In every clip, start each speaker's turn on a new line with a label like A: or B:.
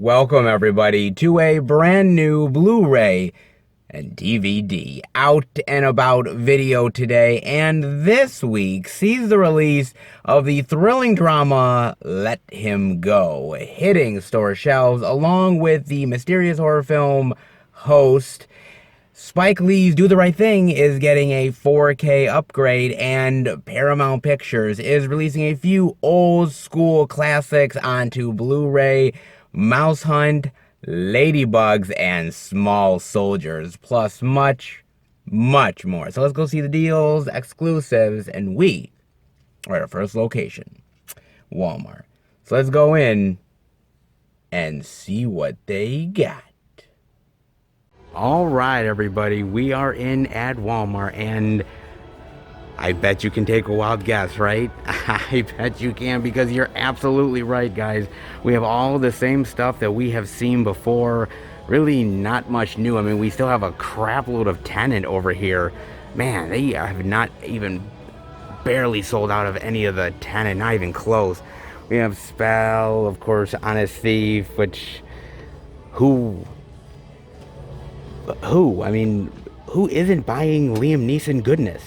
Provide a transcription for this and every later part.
A: Welcome everybody to a brand new Blu-ray and DVD out and about video today, and this week sees the release of the thrilling drama Let Him Go, hitting store shelves along with the mysterious horror film Host. Spike Lee's Do the Right Thing is getting a 4K upgrade, and Paramount Pictures is releasing a few old school classics onto Blu-ray: Mouse Hunt, Ladybugs, and Small Soldiers, plus much, much more. So let's go see the deals, exclusives, and we are at our first location, Walmart. So let's go in and see what they got. All right, everybody, we are in at Walmart, and I bet you can take a wild guess, right? I bet you can, because you're absolutely right, guys. We have all the same stuff that we have seen before. Really not much new. I mean, we still have a crap load of Tenet over here. Man, they have not even barely sold out of any of the Tenet, not even close. We have Spell, of course, Honest Thief, which, who, I mean, who isn't buying Liam Neeson goodness?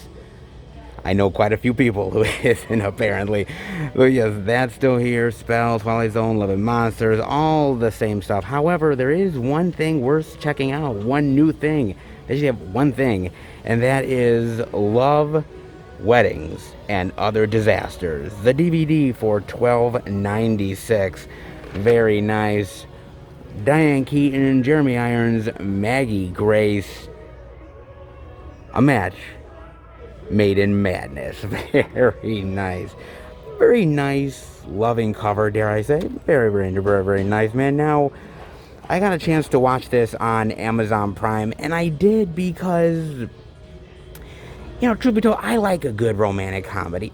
A: I know quite a few people who isn't, apparently. But yes, that's still here. Spell, Twilight Zone, Love and Monsters, all the same stuff. However, there is one thing worth checking out. One new thing. They should have one thing. And that is Love, Weddings, and Other Disasters. The DVD for $12.96. Very nice. Diane Keaton, Jeremy Irons, Maggie Grace. A match made in madness. Very nice. Very nice, loving cover, dare I say. Very, very, very, very nice, man. Now, I got a chance to watch this on Amazon Prime, and I did because, you know, truth be told, I like a good romantic comedy.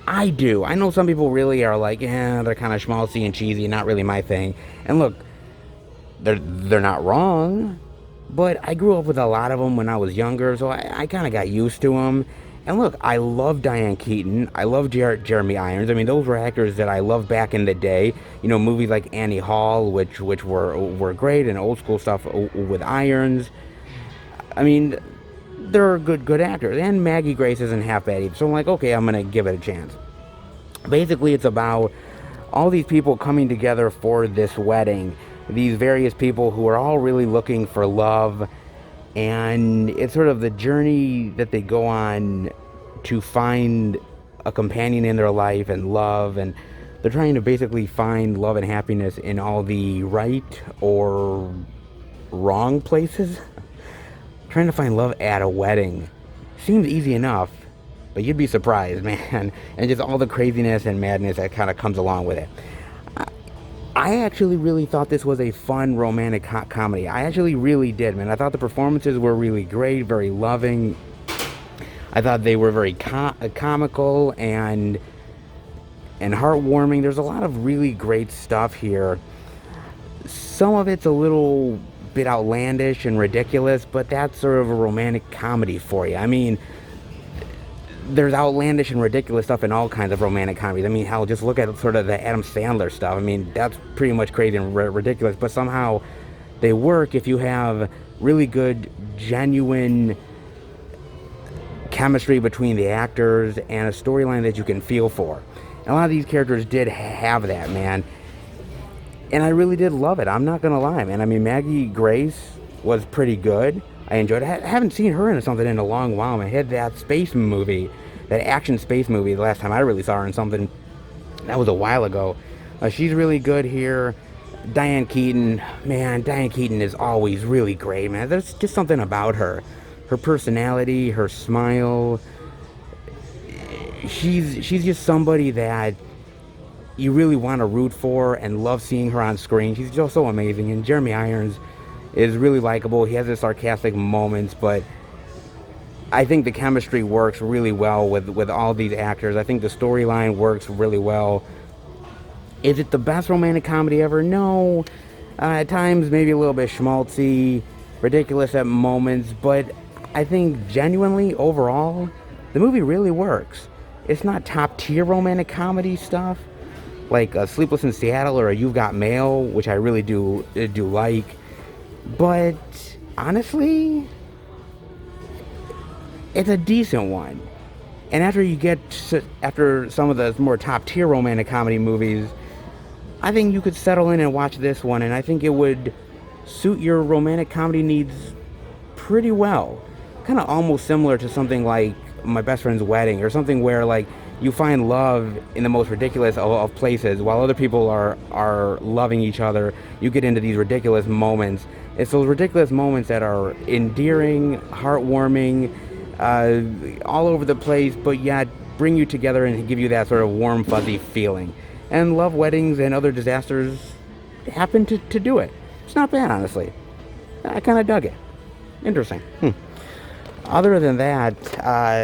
A: I do. I know some people really are like, yeah, they're kind of schmaltzy and cheesy, not really my thing. And look, they're not wrong, but I grew up with a lot of them when I was younger, so I kind of got used to them. And look, I love Diane Keaton. I love Jeremy Irons. I mean, those were actors that I loved back in the day. You know, movies like Annie Hall, which were great, and old school stuff with Irons. I mean, they're good actors. And Maggie Grace isn't half bad either. So I'm like, okay, I'm gonna give it a chance. Basically, it's about all these people coming together for this wedding. These various people who are all really looking for love, and it's sort of the journey that they go on to find a companion in their life and love, and they're trying to basically find love and happiness in all the right or wrong places. Trying to find love at a wedding seems easy enough, but you'd be surprised, man. And just all the craziness and madness that kind of comes along with it. I actually really thought this was a fun romantic comedy. I actually really did, man. I thought the performances were really great, very loving. I thought they were very comical and heartwarming. There's a lot of really great stuff here. Some of it's a little bit outlandish and ridiculous, but that's sort of a romantic comedy for you. I mean, there's outlandish and ridiculous stuff in all kinds of romantic comedies. I mean, hell, just look at sort of the Adam Sandler stuff. I mean, that's pretty much crazy and ridiculous, but somehow they work if you have really good, genuine chemistry between the actors and a storyline that you can feel for. And a lot of these characters did have that, man. And I really did love it. I'm not going to lie, man. I mean, Maggie Grace was pretty good. I enjoyed it. I haven't seen her in something in a long while. I had that space movie, that action space movie, the last time I really saw her in something. That was a while ago. She's really good here. Diane Keaton, man, Diane Keaton is always really great, man. There's just something about her. Her personality, her smile. She's just somebody that you really want to root for and love seeing her on screen. She's just so amazing. And Jeremy Irons is really likable. He has his sarcastic moments, but I think the chemistry works really well with all these actors. I think the storyline works really well. Is it the best romantic comedy ever? No. At times, maybe a little bit schmaltzy, ridiculous at moments, but I think genuinely, overall, the movie really works. It's not top-tier romantic comedy stuff, like a Sleepless in Seattle or a You've Got Mail, which I really do like. But honestly, it's a decent one. And after some of the more top tier romantic comedy movies, I think you could settle in and watch this one, and I think it would suit your romantic comedy needs pretty well. Kind of almost similar to something like My Best Friend's Wedding, or something where like you find love in the most ridiculous of places, while other people are loving each other. You get into these ridiculous moments. It's those ridiculous moments that are endearing, heartwarming, all over the place, but yet bring you together and give you that sort of warm, fuzzy feeling. And love weddings and other disasters happen to do it. It's not bad, honestly. I kind of dug it. Interesting. Other than that,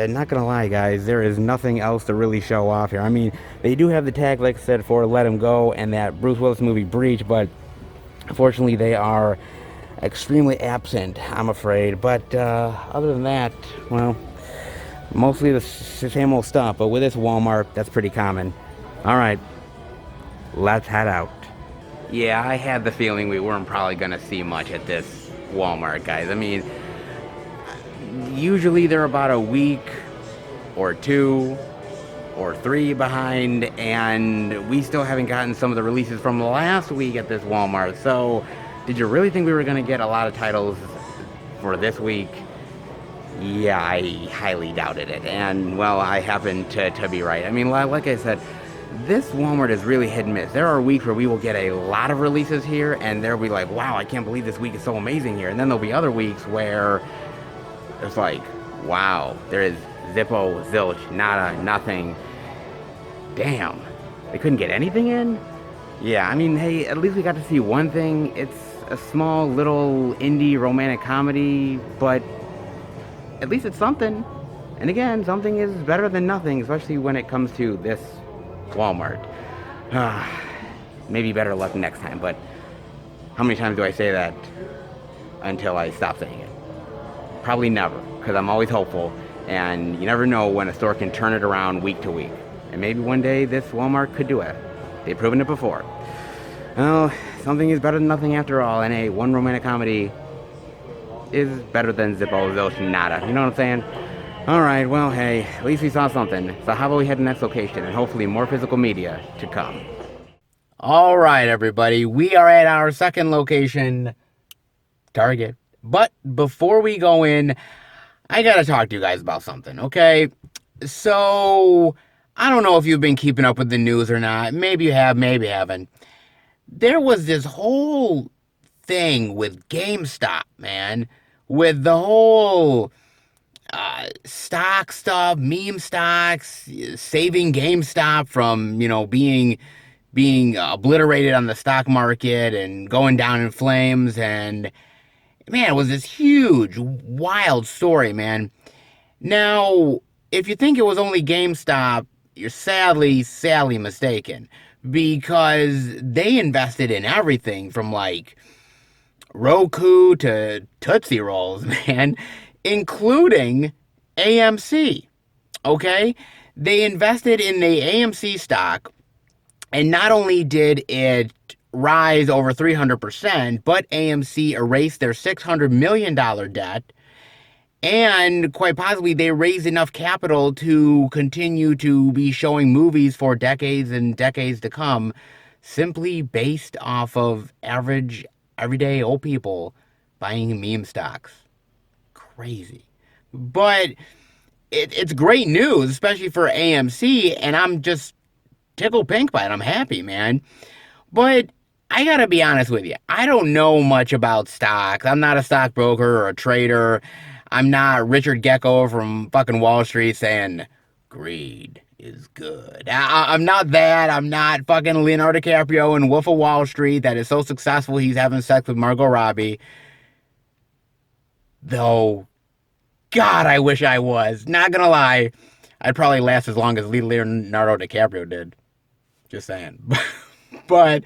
A: not gonna lie, guys, there is nothing else to really show off here. I mean, they do have the tag, like I said, for Let Him Go and that Bruce Willis movie Breach, but unfortunately they are extremely absent, I'm afraid. But other than that, well, mostly the same old stuff. But with this Walmart, that's pretty common. All right, let's head out. Yeah, I had the feeling we weren't probably gonna see much at this Walmart, guys. I mean, usually they're about a week or two or three behind, and we still haven't gotten some of the releases from last week at this Walmart. So did you really think we were going to get a lot of titles for this week? Yeah, I highly doubted it, and well, I happen to be right. I mean, like I said, this Walmart is really hit and miss. There are weeks where we will get a lot of releases here, and they'll be like, wow, I can't believe this week is so amazing here. And then there'll be other weeks where it's like, wow, there is Zippo, zilch, nada, nothing. Damn, they couldn't get anything in? Yeah, I mean, hey, at least we got to see one thing. It's a small little indie romantic comedy, but at least it's something. And again, something is better than nothing, especially when it comes to this Walmart. Maybe better luck next time, but how many times do I say that until I stop saying it? Probably never, because I'm always hopeful, and you never know when a store can turn it around week to week. And maybe one day this Walmart could do it. They've proven it before. Well, something is better than nothing after all, and a one romantic comedy is better than Zippo, Zilch, Nada. You know what I'm saying? Alright, well, hey, at least we saw something. So how about we head to the next location, and hopefully more physical media to come. Alright, everybody, we are at our second location, Target. But before we go in, I gotta talk to you guys about something, okay? So, I don't know if you've been keeping up with the news or not. Maybe you have, maybe you haven't. There was this whole thing with GameStop, man. With the whole stock stuff, meme stocks, saving GameStop from, being obliterated on the stock market and going down in flames. And, man, it was this huge, wild story, man. Now, if you think it was only GameStop, you're sadly mistaken, because they invested in everything from like Roku to Tootsie Rolls, man, including AMC. Okay? They invested in the AMC stock, and not only did it rise over 300%, but AMC erased their $600 million debt. And quite possibly they raised enough capital to continue to be showing movies for decades and decades to come, simply based off of average, everyday old people buying meme stocks. Crazy. But it's great news, especially for AMC, and I'm just tickled pink by it. I'm happy, man. But I gotta be honest with you. I don't know much about stocks. I'm not a stockbroker or a trader. I'm not Richard Gecko from fucking Wall Street saying greed is good. I'm not that. I'm not fucking Leonardo DiCaprio in Wolf of Wall Street that is so successful he's having sex with Margot Robbie. Though, God, I wish I was. Not gonna lie. I'd probably last as long as Leonardo DiCaprio did. Just saying. But,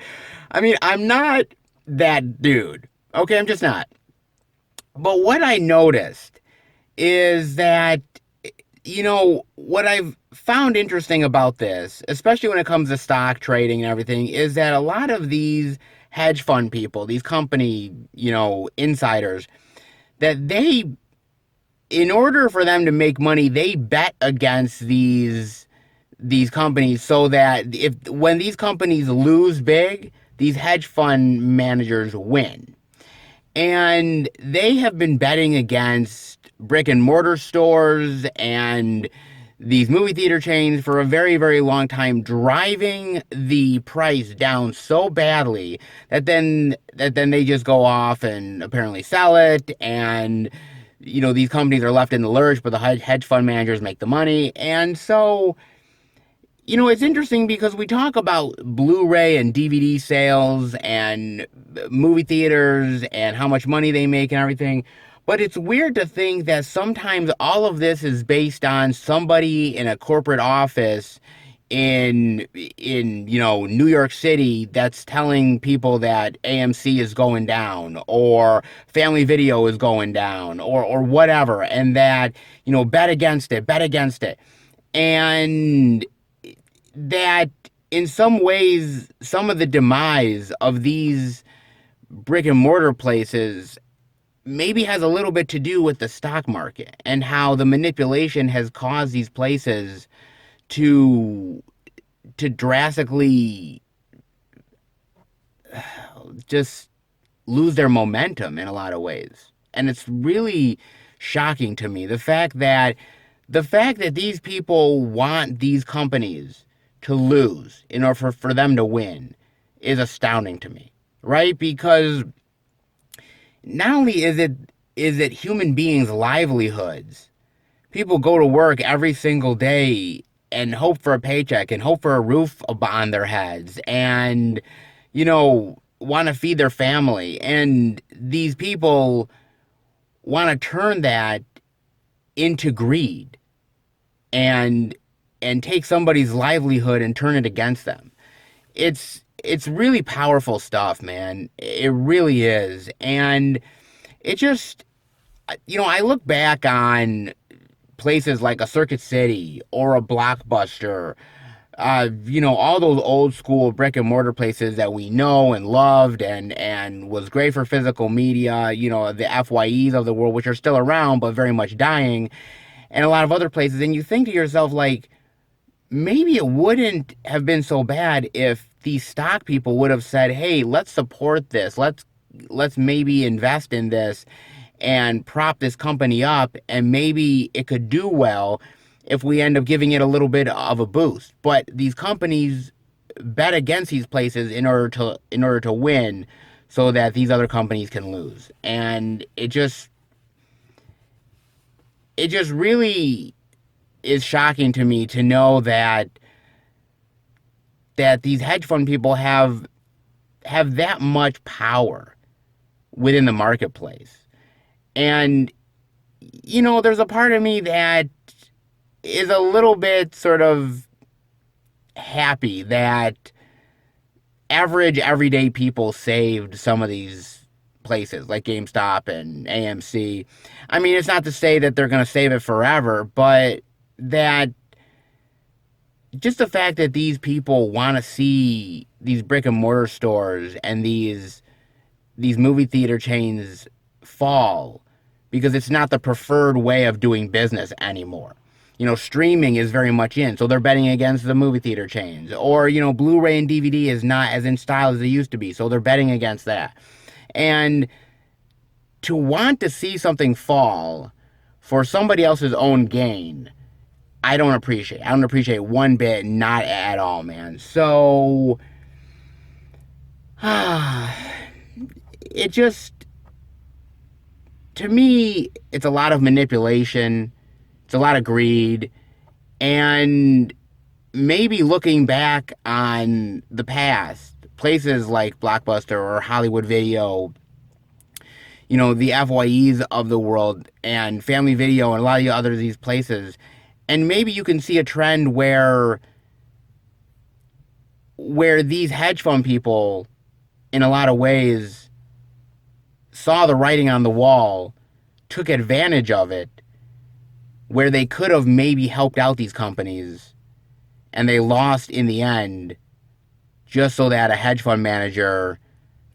A: I mean, I'm not that dude. Okay, I'm just not. But what I noticed is that what I've found interesting about this, especially when it comes to stock trading and everything, is that a lot of these hedge fund people, these company, insiders, that in order for them to make money, they bet against these companies so that if when these companies lose big, these hedge fund managers win. And they have been betting against brick and mortar stores and these movie theater chains for a very, very long time, driving the price down so badly that then they just go off and apparently sell it, and these companies are left in the lurch, but the hedge fund managers make the money. And so it's interesting because we talk about Blu-ray and DVD sales and movie theaters and how much money they make and everything. But it's weird to think that sometimes all of this is based on somebody in a corporate office in New York City that's telling people that AMC is going down or Family Video is going down or whatever, and that bet against it, bet against it. And that in some ways, some of the demise of these brick and mortar places maybe has a little bit to do with the stock market and how the manipulation has caused these places to drastically just lose their momentum in a lot of ways. And it's really shocking to me the fact that these people want these companies to lose in order for them to win is astounding to me, right? Because not only is it human beings' livelihoods, people go to work every single day and hope for a paycheck and hope for a roof on their heads and want to feed their family, and these people want to turn that into greed and take somebody's livelihood and turn it against them. It's really powerful stuff, man. It really is. And it just I look back on places like a Circuit City or a Blockbuster, all those old school brick and mortar places that we know and loved and was great for physical media, the FYEs of the world, which are still around but very much dying, and a lot of other places. And you think to yourself, like, maybe it wouldn't have been so bad if these stock people would have said, hey, let's support this. Let's maybe invest in this and prop this company up, and maybe it could do well if we end up giving it a little bit of a boost. But these companies bet against these places in order to win so that these other companies can lose. And it just really is shocking to me to know that these hedge fund people have that much power within the marketplace. And there's a part of me that is a little bit sort of happy that average everyday people saved some of these places like GameStop and AMC. I mean, it's not to say that they're going to save it forever, but that just the fact that these people want to see these brick and mortar stores and these movie theater chains fall because it's not the preferred way of doing business anymore. Streaming is very much in, so they're betting against the movie theater chains. Or, Blu-ray and DVD is not as in style as they used to be, so they're betting against that. And to want to see something fall for somebody else's own gain, I don't appreciate. I don't appreciate one bit, not at all, man. So, it just, to me, it's a lot of manipulation. It's a lot of greed. And maybe looking back on the past, places like Blockbuster or Hollywood Video, the FYEs of the world and Family Video and a lot of the other these places, and maybe you can see a trend where these hedge fund people, in a lot of ways, saw the writing on the wall, took advantage of it, where they could have maybe helped out these companies and they lost in the end just so that a hedge fund manager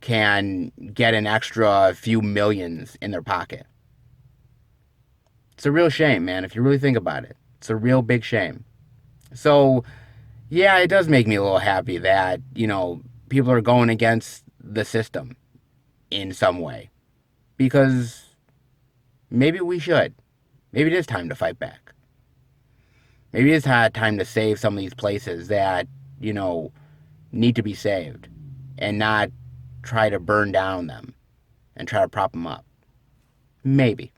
A: can get an extra few millions in their pocket. It's a real shame, man, if you really think about it. It's a real big shame. So, yeah, it does make me a little happy that, people are going against the system in some way. Because maybe we should. Maybe it is time to fight back. Maybe it's time to save some of these places that, need to be saved and not try to burn down them and try to prop them up. Maybe.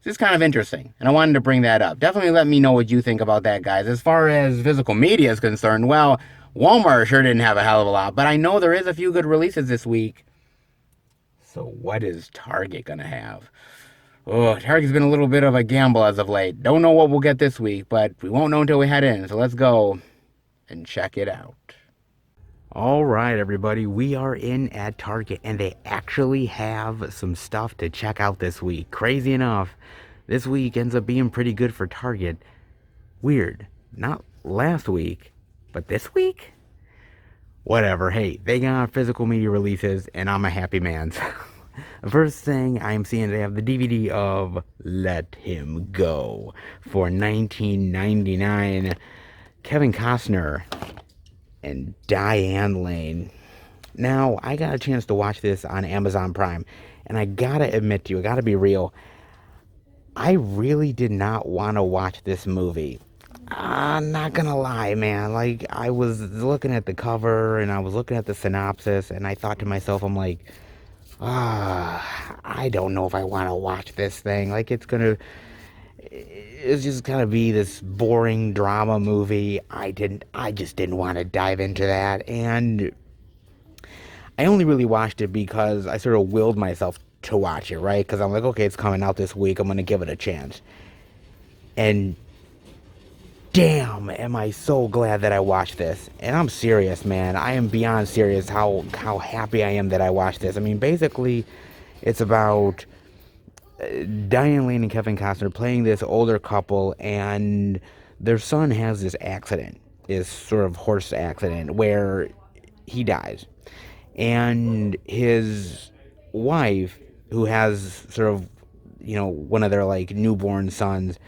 A: This is kind of interesting, and I wanted to bring that up. Definitely let me know what you think about that, guys. As far as physical media is concerned, well, Walmart sure didn't have a hell of a lot, but I know there is a few good releases this week. So what is Target going to have? Oh, Target's been a little bit of a gamble as of late. Don't know what we'll get this week, but we won't know until we head in, so let's go and check it out. All right, everybody, we are in at Target, and they actually have some stuff to check out this week. Crazy enough, this week ends up being pretty good for Target. Weird. Not last week, but this week? Whatever. Hey, they got physical media releases, and I'm a happy man. The first thing I'm seeing, they have the DVD of Let Him Go for $19.99. Kevin Costner and Diane Lane. Now, I got a chance to watch this on Amazon Prime, and I gotta admit to you, I gotta be real, I really did not want to watch this movie. I'm not gonna lie, man. Like, I was looking at the cover, and I was looking at the synopsis, and I thought to myself, I'm like, I don't know if I want to watch this thing. Like, it's just gonna be this boring drama movie. I just didn't want to dive into that, and I only really watched it because I sort of willed myself to watch it, right? Because I'm like, okay, it's coming out this week, I'm gonna give it a chance. And damn, am I so glad that I watched this. And I'm serious, man. I am beyond serious how happy I am that I watched this. I mean, basically, it's about Diane Lane and Kevin Costner playing this older couple, and their son has this accident, this sort of horse accident, where he dies. And his wife, who has sort of, one of their, like, newborn sons,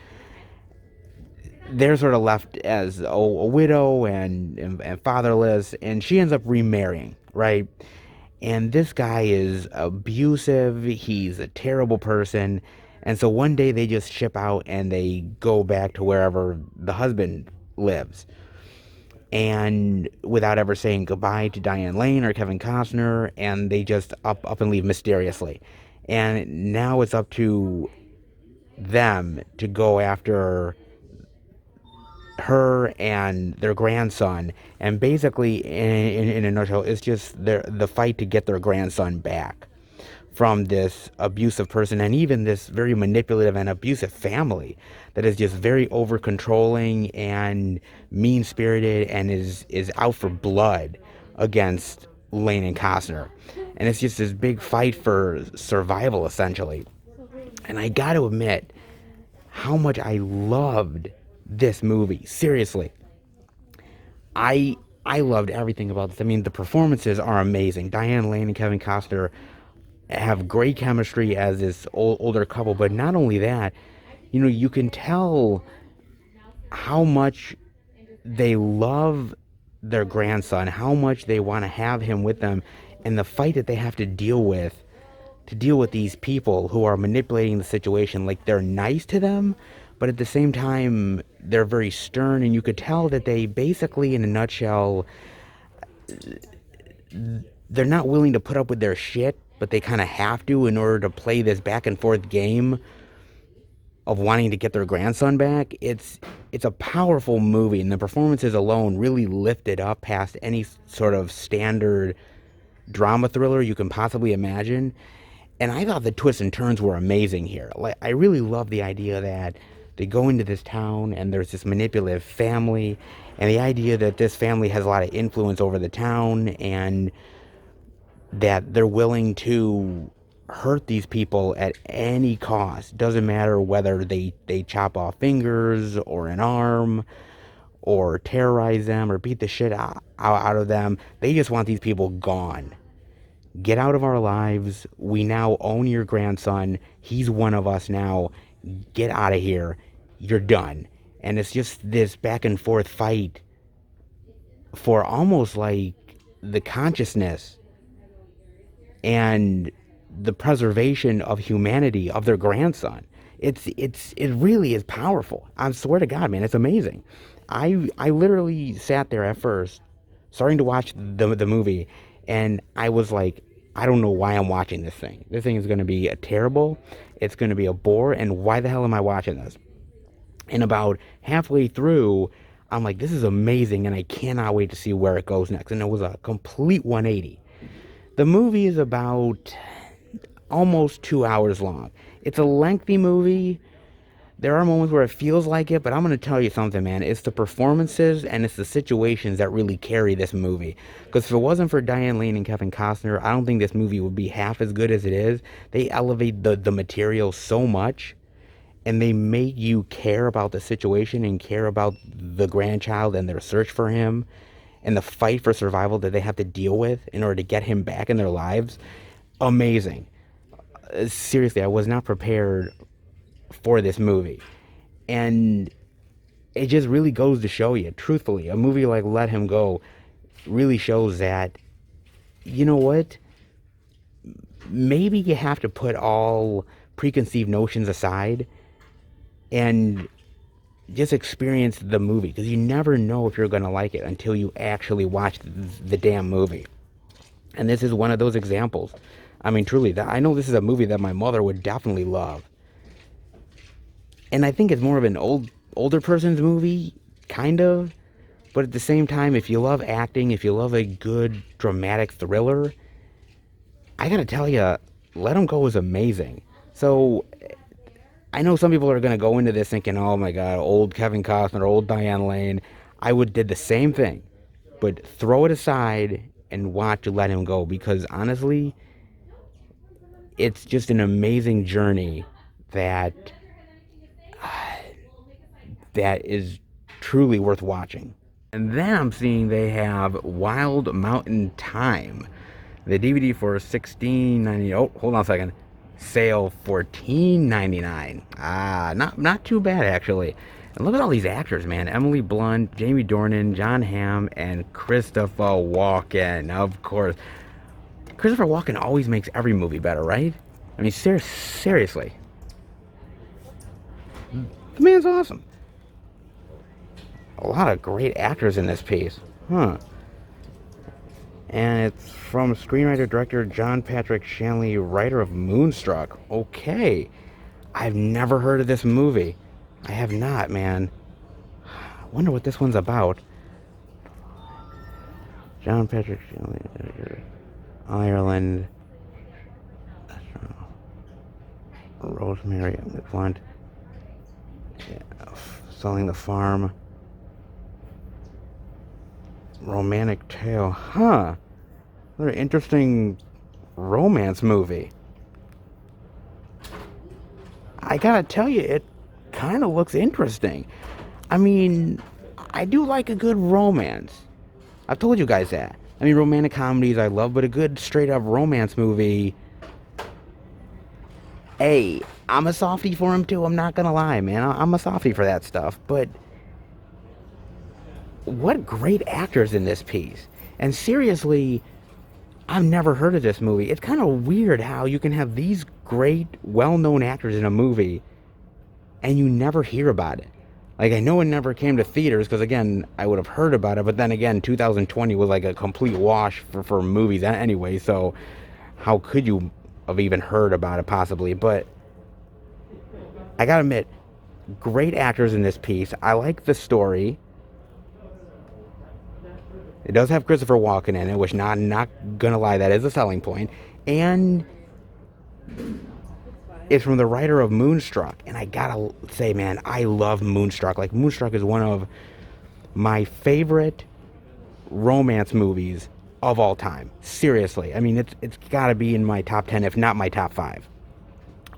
A: they're sort of left as a widow and fatherless, and she ends up remarrying, right? And this guy is abusive, he's a terrible person, and so one day they just ship out and they go back to wherever the husband lives. And without ever saying goodbye to Diane Lane or Kevin Costner, and they just up and leave mysteriously. And now it's up to them to go after her and their grandson, and basically in a nutshell, it's just the fight to get their grandson back from this abusive person, and even this very manipulative and abusive family that is just very over controlling and mean spirited and is out for blood against Lane and Costner. And it's just this big fight for survival, essentially. And I got to admit how much I loved this movie. Seriously, I loved everything about this. I mean, the performances are amazing. Diane Lane and Kevin Costner have great chemistry as this older couple, but not only that, you can tell how much they love their grandson, how much they want to have him with them, and the fight that they have to deal with these people who are manipulating the situation. Like, they're nice to them, but at the same time, they're very stern, and you could tell that they basically, in a nutshell, they're not willing to put up with their shit, but they kind of have to in order to play this back and forth game of wanting to get their grandson back. It's a powerful movie, and the performances alone really lift it up past any sort of standard drama thriller you can possibly imagine. And I thought the twists and turns were amazing here. Like, I really love the idea that they go into this town and there's this manipulative family, and the idea that this family has a lot of influence over the town, and that they're willing to hurt these people at any cost. Doesn't matter whether they chop off fingers or an arm or terrorize them or beat the shit out of them. They just want these people gone. Get out of our lives. We now own your grandson. He's one of us now. Get out of here. You're done. And it's just this back and forth fight for almost like the consciousness and the preservation of humanity of their grandson. It really is powerful. I swear to God, man, it's amazing. I literally sat there at first, starting to watch the movie, and I was like, I don't know why I'm watching this thing. This thing is going to be terrible. It's going to be a bore, and why the hell am I watching this? And about halfway through, I'm like, this is amazing, and I cannot wait to see where it goes next. And it was a complete 180. The movie is about almost 2 hours long. It's a lengthy movie. There are moments where it feels like it, but I'm going to tell you something, man. It's the performances and it's the situations that really carry this movie. Because if it wasn't for Diane Lane and Kevin Costner, I don't think this movie would be half as good as it is. They elevate the material so much, and they make you care about the situation and care about the grandchild and their search for him and the fight for survival that they have to deal with in order to get him back in their lives. Amazing. Seriously, I was not prepared for this movie. And it just really goes to show you, truthfully, a movie like Let Him Go really shows that, you know what? Maybe you have to put all preconceived notions aside and just experience the movie, because you never know if you're going to like it until you actually watch the damn movie. And this is one of those examples. I mean, truly, I know this is a movie that my mother would definitely love. And I think it's more of an older person's movie, kind of. But at the same time, if you love acting, if you love a good dramatic thriller, I gotta tell you, Let 'Em Go is amazing. So I know some people are gonna go into this thinking, oh my God, old Kevin Costner, old Diane Lane. I would did the same thing, but throw it aside and watch Let Him Go, because honestly, it's just an amazing journey that is truly worth watching. And then I'm seeing they have Wild Mountain Time, the DVD for $16.99. Oh, hold on a second. Sale $14.99. Not too bad actually. And look at all these actors, man. Emily Blunt, Jamie Dornan, John Hamm, and Christopher Walken, of course. Christopher Walken always makes every movie better, right? I mean, seriously. The man's awesome. A lot of great actors in this piece. Huh. And it's from screenwriter-director John Patrick Shanley, writer of Moonstruck. Okay. I've never heard of this movie. I have not, man. I wonder what this one's about. John Patrick Shanley, Ireland. Rosemary Blunt. Yeah, Selling the Farm. Romantic tale. Huh. Another interesting romance movie. I gotta tell you, it kind of looks interesting. I mean, I do like a good romance. I've told you guys that. I mean, romantic comedies I love, but a good straight up romance movie, hey, I'm a softie for him too. I'm not gonna lie, man. I'm a softie for that stuff. But what great actors in this piece. And seriously, I've never heard of this movie. It's kind of weird how you can have these great, well-known actors in a movie and you never hear about it. Like, I know it never came to theaters because, again, I would have heard about it. But then again, 2020 was like a complete wash for movies anyway. So how could you have even heard about it possibly? But I gotta admit, great actors in this piece. I like the story. It does have Christopher Walken in it, which not gonna lie, that is a selling point. And it's from the writer of Moonstruck. And I gotta say, man, I love Moonstruck. Like, Moonstruck is one of my favorite romance movies of all time. Seriously. I mean, it's got to be in my top 10, if not my top 5.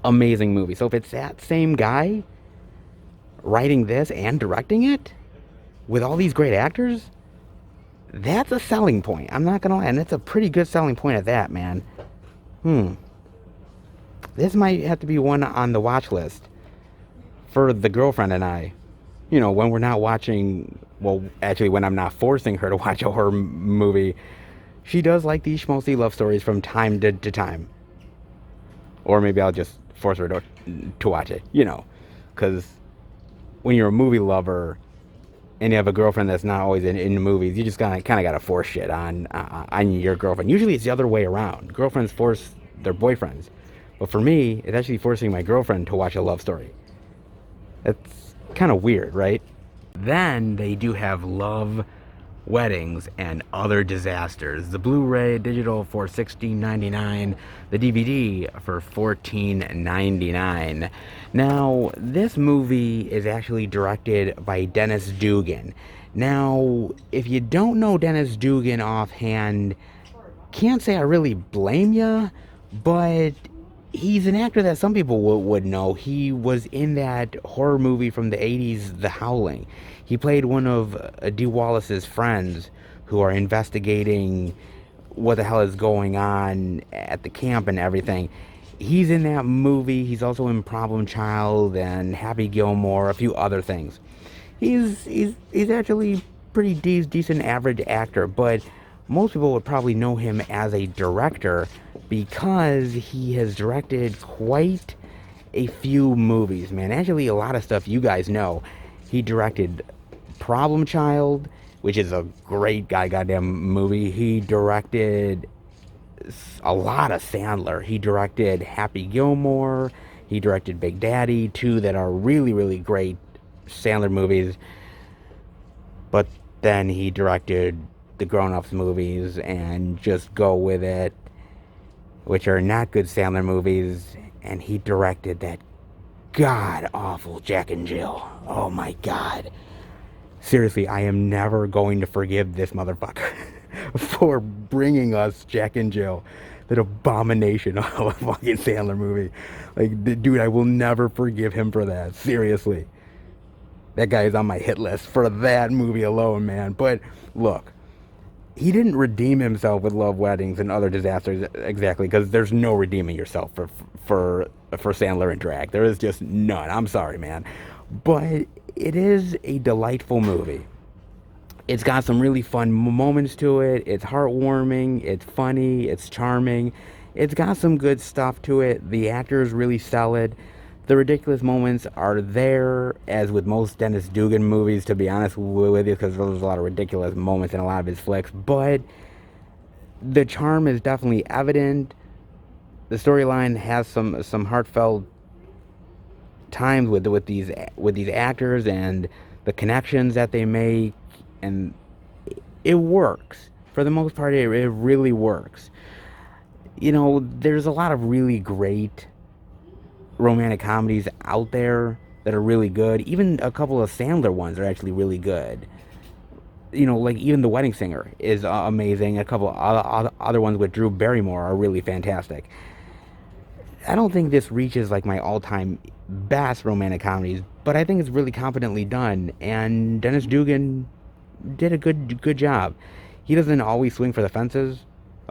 A: Amazing movie. So if it's that same guy writing this and directing it with all these great actors, that's a selling point. I'm not going to lie. And that's a pretty good selling point at that, man. This might have to be one on the watch list for the girlfriend and I. You know, when we're not watching, well, actually, when I'm not forcing her to watch a horror movie, she does like these schmaltzy love stories from time to time. Or maybe I'll just force her to watch it, you know. Because when you're a movie lover and you have a girlfriend that's not always in movies, you just kind of got to force shit on your girlfriend. Usually it's the other way around. Girlfriends force their boyfriends. But for me, it's actually forcing my girlfriend to watch a love story. It's kind of weird, right? Then they do have Love, Weddings, and Other Disasters. The Blu-ray digital for $16.99, the DVD for $14.99. Now, this movie is actually directed by Dennis Dugan. Now, if you don't know Dennis Dugan offhand, can't say I really blame you, but he's an actor that some people would know. He was in that horror movie from the 80s, The Howling. He played one of Dee Wallace's friends who are investigating what the hell is going on at the camp and everything. He's in that movie. He's also in Problem Child and Happy Gilmore, a few other things. He's actually pretty decent average actor, but most people would probably know him as a director because he has directed quite a few movies, man. Actually, a lot of stuff you guys know. He directed Problem Child, which is a great goddamn movie. He directed a lot of Sandler. He directed Happy Gilmore. He directed Big Daddy, two that are really, really great Sandler movies. But then he directed the grown-ups movies and Just Go With It, which are not good Sandler movies. And he directed that god-awful Jack and Jill. Oh my god. Seriously, I am never going to forgive this motherfucker for bringing us Jack and Jill, that abomination of a fucking Sandler movie. Like, dude, I will never forgive him for that. Seriously. That guy is on my hit list for that movie alone, man. But look, he didn't redeem himself with Love, Weddings, and Other Disasters exactly, because there's no redeeming yourself for Sandler and drag. There is just none. I'm sorry, man. But it is a delightful movie. It's got some really fun moments to it. It's heartwarming. It's funny. It's charming. It's got some good stuff to it. The actors really sell it. The ridiculous moments are there, as with most Dennis Dugan movies, to be honest with you, because there's a lot of ridiculous moments in a lot of his flicks. But the charm is definitely evident. The storyline has some heartfelt times with these actors and the connections that they make, and it works. For the most part, it really works. You know, there's a lot of really great romantic comedies out there that are really good. Even a couple of Sandler ones are actually really good. You know, like even The Wedding Singer is amazing. A couple of other ones with Drew Barrymore are really fantastic. I don't think this reaches like my all-time best romantic comedies, but I think it's really competently done, and Dennis Dugan did a good job. He doesn't always swing for the fences.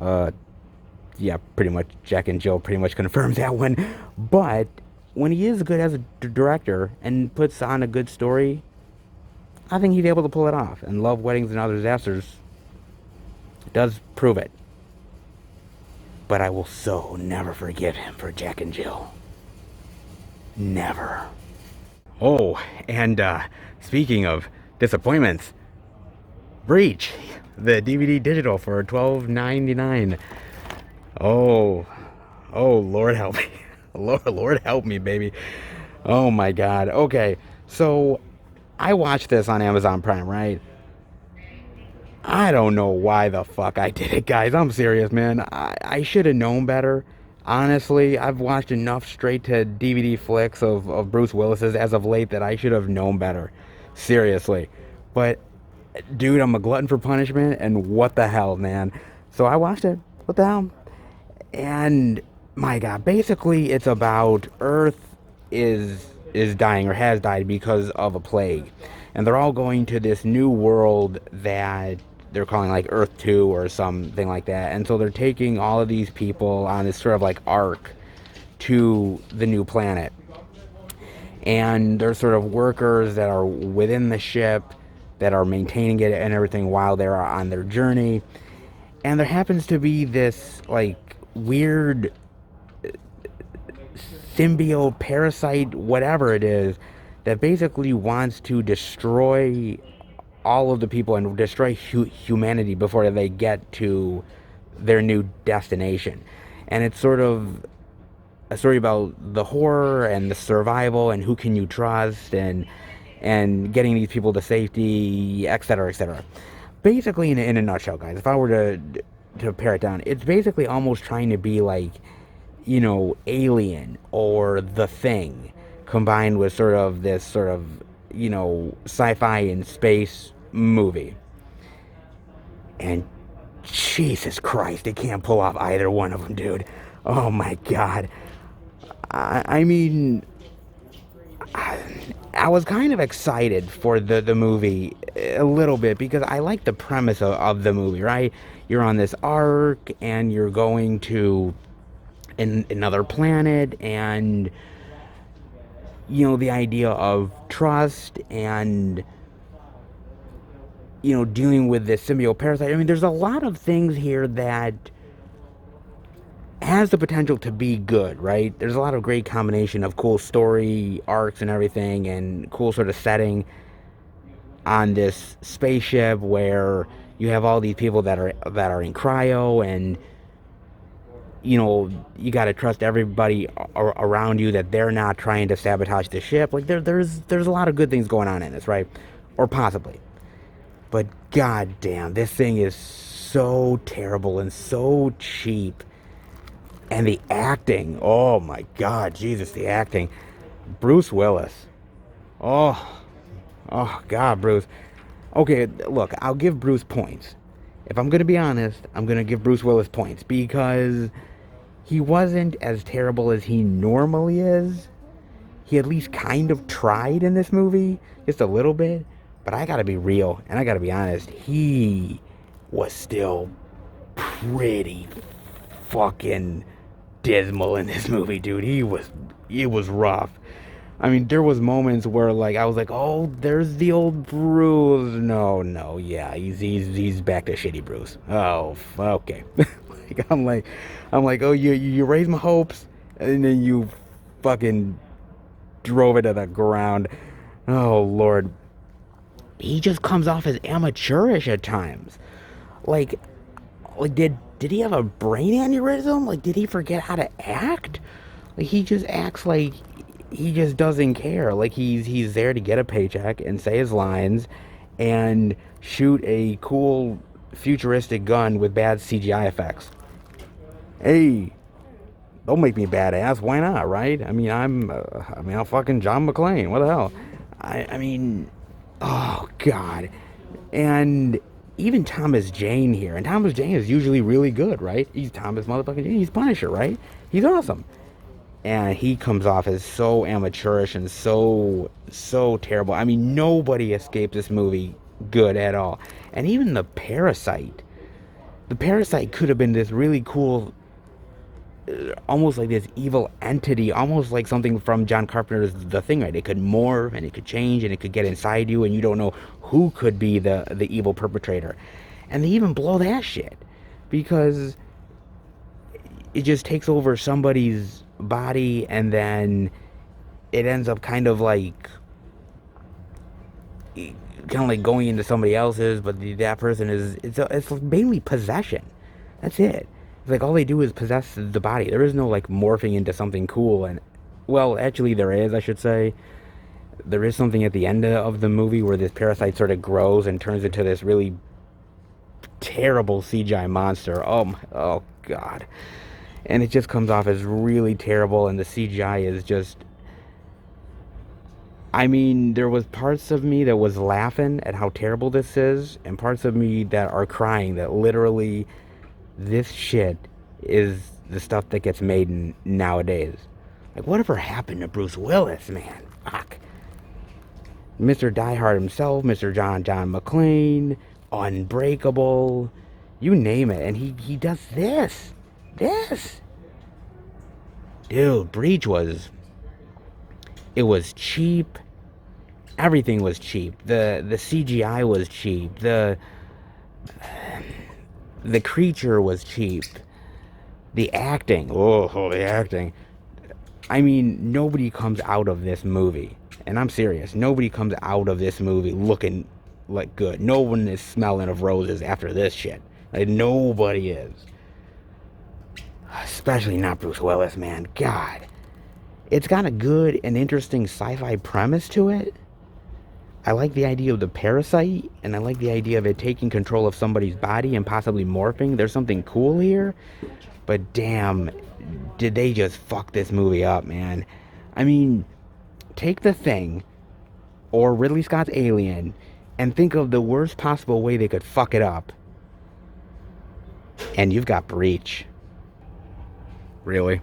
A: Yeah, pretty much Jack and Jill pretty much confirms that one. But when he is good as a director and puts on a good story, I think he's able to pull it off. And Love, Weddings, and Other Disasters does prove it. But I will so never forgive him for Jack and Jill. Never. Oh, and speaking of disappointments, Breach, the DVD digital for $12.99. Oh, Lord help me. Lord help me, baby. Oh my God. Okay, so I watched this on Amazon Prime, right? I don't know why the fuck I did it, guys. I'm serious, man. I should have known better. Honestly, I've watched enough straight-to-DVD flicks of Bruce Willis's as of late that I should have known better. Seriously. But, dude, I'm a glutton for punishment, and what the hell, man. So I watched it. What the hell? And my God, basically, it's about Earth is dying or has died because of a plague, and they're all going to this new world that they're calling like Earth 2 or something like that. And so they're taking all of these people on this sort of like arc to the new planet. And they're sort of workers that are within the ship that are maintaining it and everything while they're on their journey. And there happens to be this like weird symbiote, parasite, whatever it is, that basically wants to destroy all of the people and destroy humanity before they get to their new destination. And it's sort of a story about the horror and the survival and who can you trust and getting these people to safety, etc., etc. Basically, in a nutshell, guys, if I were to pare it down, it's basically almost trying to be like, Alien or The Thing combined with sort of this sort of, sci-fi and space movie. And Jesus Christ, they can't pull off either one of them, dude. Oh my God. I mean, I was kind of excited for the movie a little bit because I like the premise of the movie, right? You're on this arc and you're going to another planet, and the idea of trust and dealing with this symbiote parasite. I mean, there's a lot of things here that has the potential to be good, right? There's a lot of great combination of cool story arcs and everything, and cool sort of setting on this spaceship where you have all these people that are in cryo, and you got to trust everybody around you that they're not trying to sabotage the ship. Like there's a lot of good things going on in this, right? Or possibly. But god damn, this thing is so terrible and so cheap. And the acting, oh my God, Jesus, the acting. Bruce Willis. Oh, oh God, Bruce. Okay, look, I'll give Bruce points. If I'm going to be honest, I'm going to give Bruce Willis points because he wasn't as terrible as he normally is. He at least kind of tried in this movie, just a little bit. But I gotta be real, and I gotta be honest, he was still pretty fucking dismal in this movie, dude. It was rough. I mean, there was moments where like I was like, oh, there's the old Bruce. No, yeah, he's back to shitty Bruce. Oh, okay. I'm like, oh, you raised my hopes, and then you fucking drove it to the ground. Oh Lord, he just comes off as amateurish at times. Like, did he have a brain aneurysm? Like, did he forget how to act? Like, he just acts like he just doesn't care. Like, he's there to get a paycheck and say his lines and shoot a cool futuristic gun with bad CGI effects. Hey, don't make me badass. Why not, right? I mean, I'm fucking John McClane. What the hell? I mean, oh God. And even Thomas Jane here, and Thomas Jane is usually really good, right? He's Thomas motherfucking Jane. He's Punisher, right? He's awesome. And he comes off as so amateurish and so terrible. I mean, nobody escaped this movie good at all. And even the Parasite. The Parasite could have been this really cool, almost like this evil entity, almost like something from John Carpenter's The Thing, right? It could morph and it could change and it could get inside you and you don't know who could be the evil perpetrator. And they even blow that shit because it just takes over somebody's body and then it ends up kind of like going into somebody else's, but that person it's mainly possession. That's it. It's like all they do is possess the body. There is no like morphing into something cool. And well, actually there is, I should say. There is something at the end of the movie where this parasite sort of grows and turns into this really terrible CGI monster. Oh God. And it just comes off as really terrible, and the CGI is just, I mean, there was parts of me that was laughing at how terrible this is, and parts of me that are crying, that literally this shit is the stuff that gets made nowadays. Like, whatever happened to Bruce Willis, man? Fuck. Mr. Die Hard himself, Mr. John McClane, Unbreakable, you name it, and he does this. This. Dude, Breach was... It was cheap. Everything was cheap. The CGI was cheap. The creature was cheap. The acting. Oh, the acting. I mean, nobody comes out of this movie, and I'm serious, nobody comes out of this movie looking like good. No one is smelling of roses after this shit. Like, nobody is. Especially not Bruce Willis, man. God. It's got a good and interesting sci-fi premise to it. I like the idea of the parasite, and I like the idea of it taking control of somebody's body and possibly morphing. There's something cool here. But damn, did they just fuck this movie up, man. I mean, take The Thing or Ridley Scott's Alien and think of the worst possible way they could fuck it up, and you've got Breach. Really?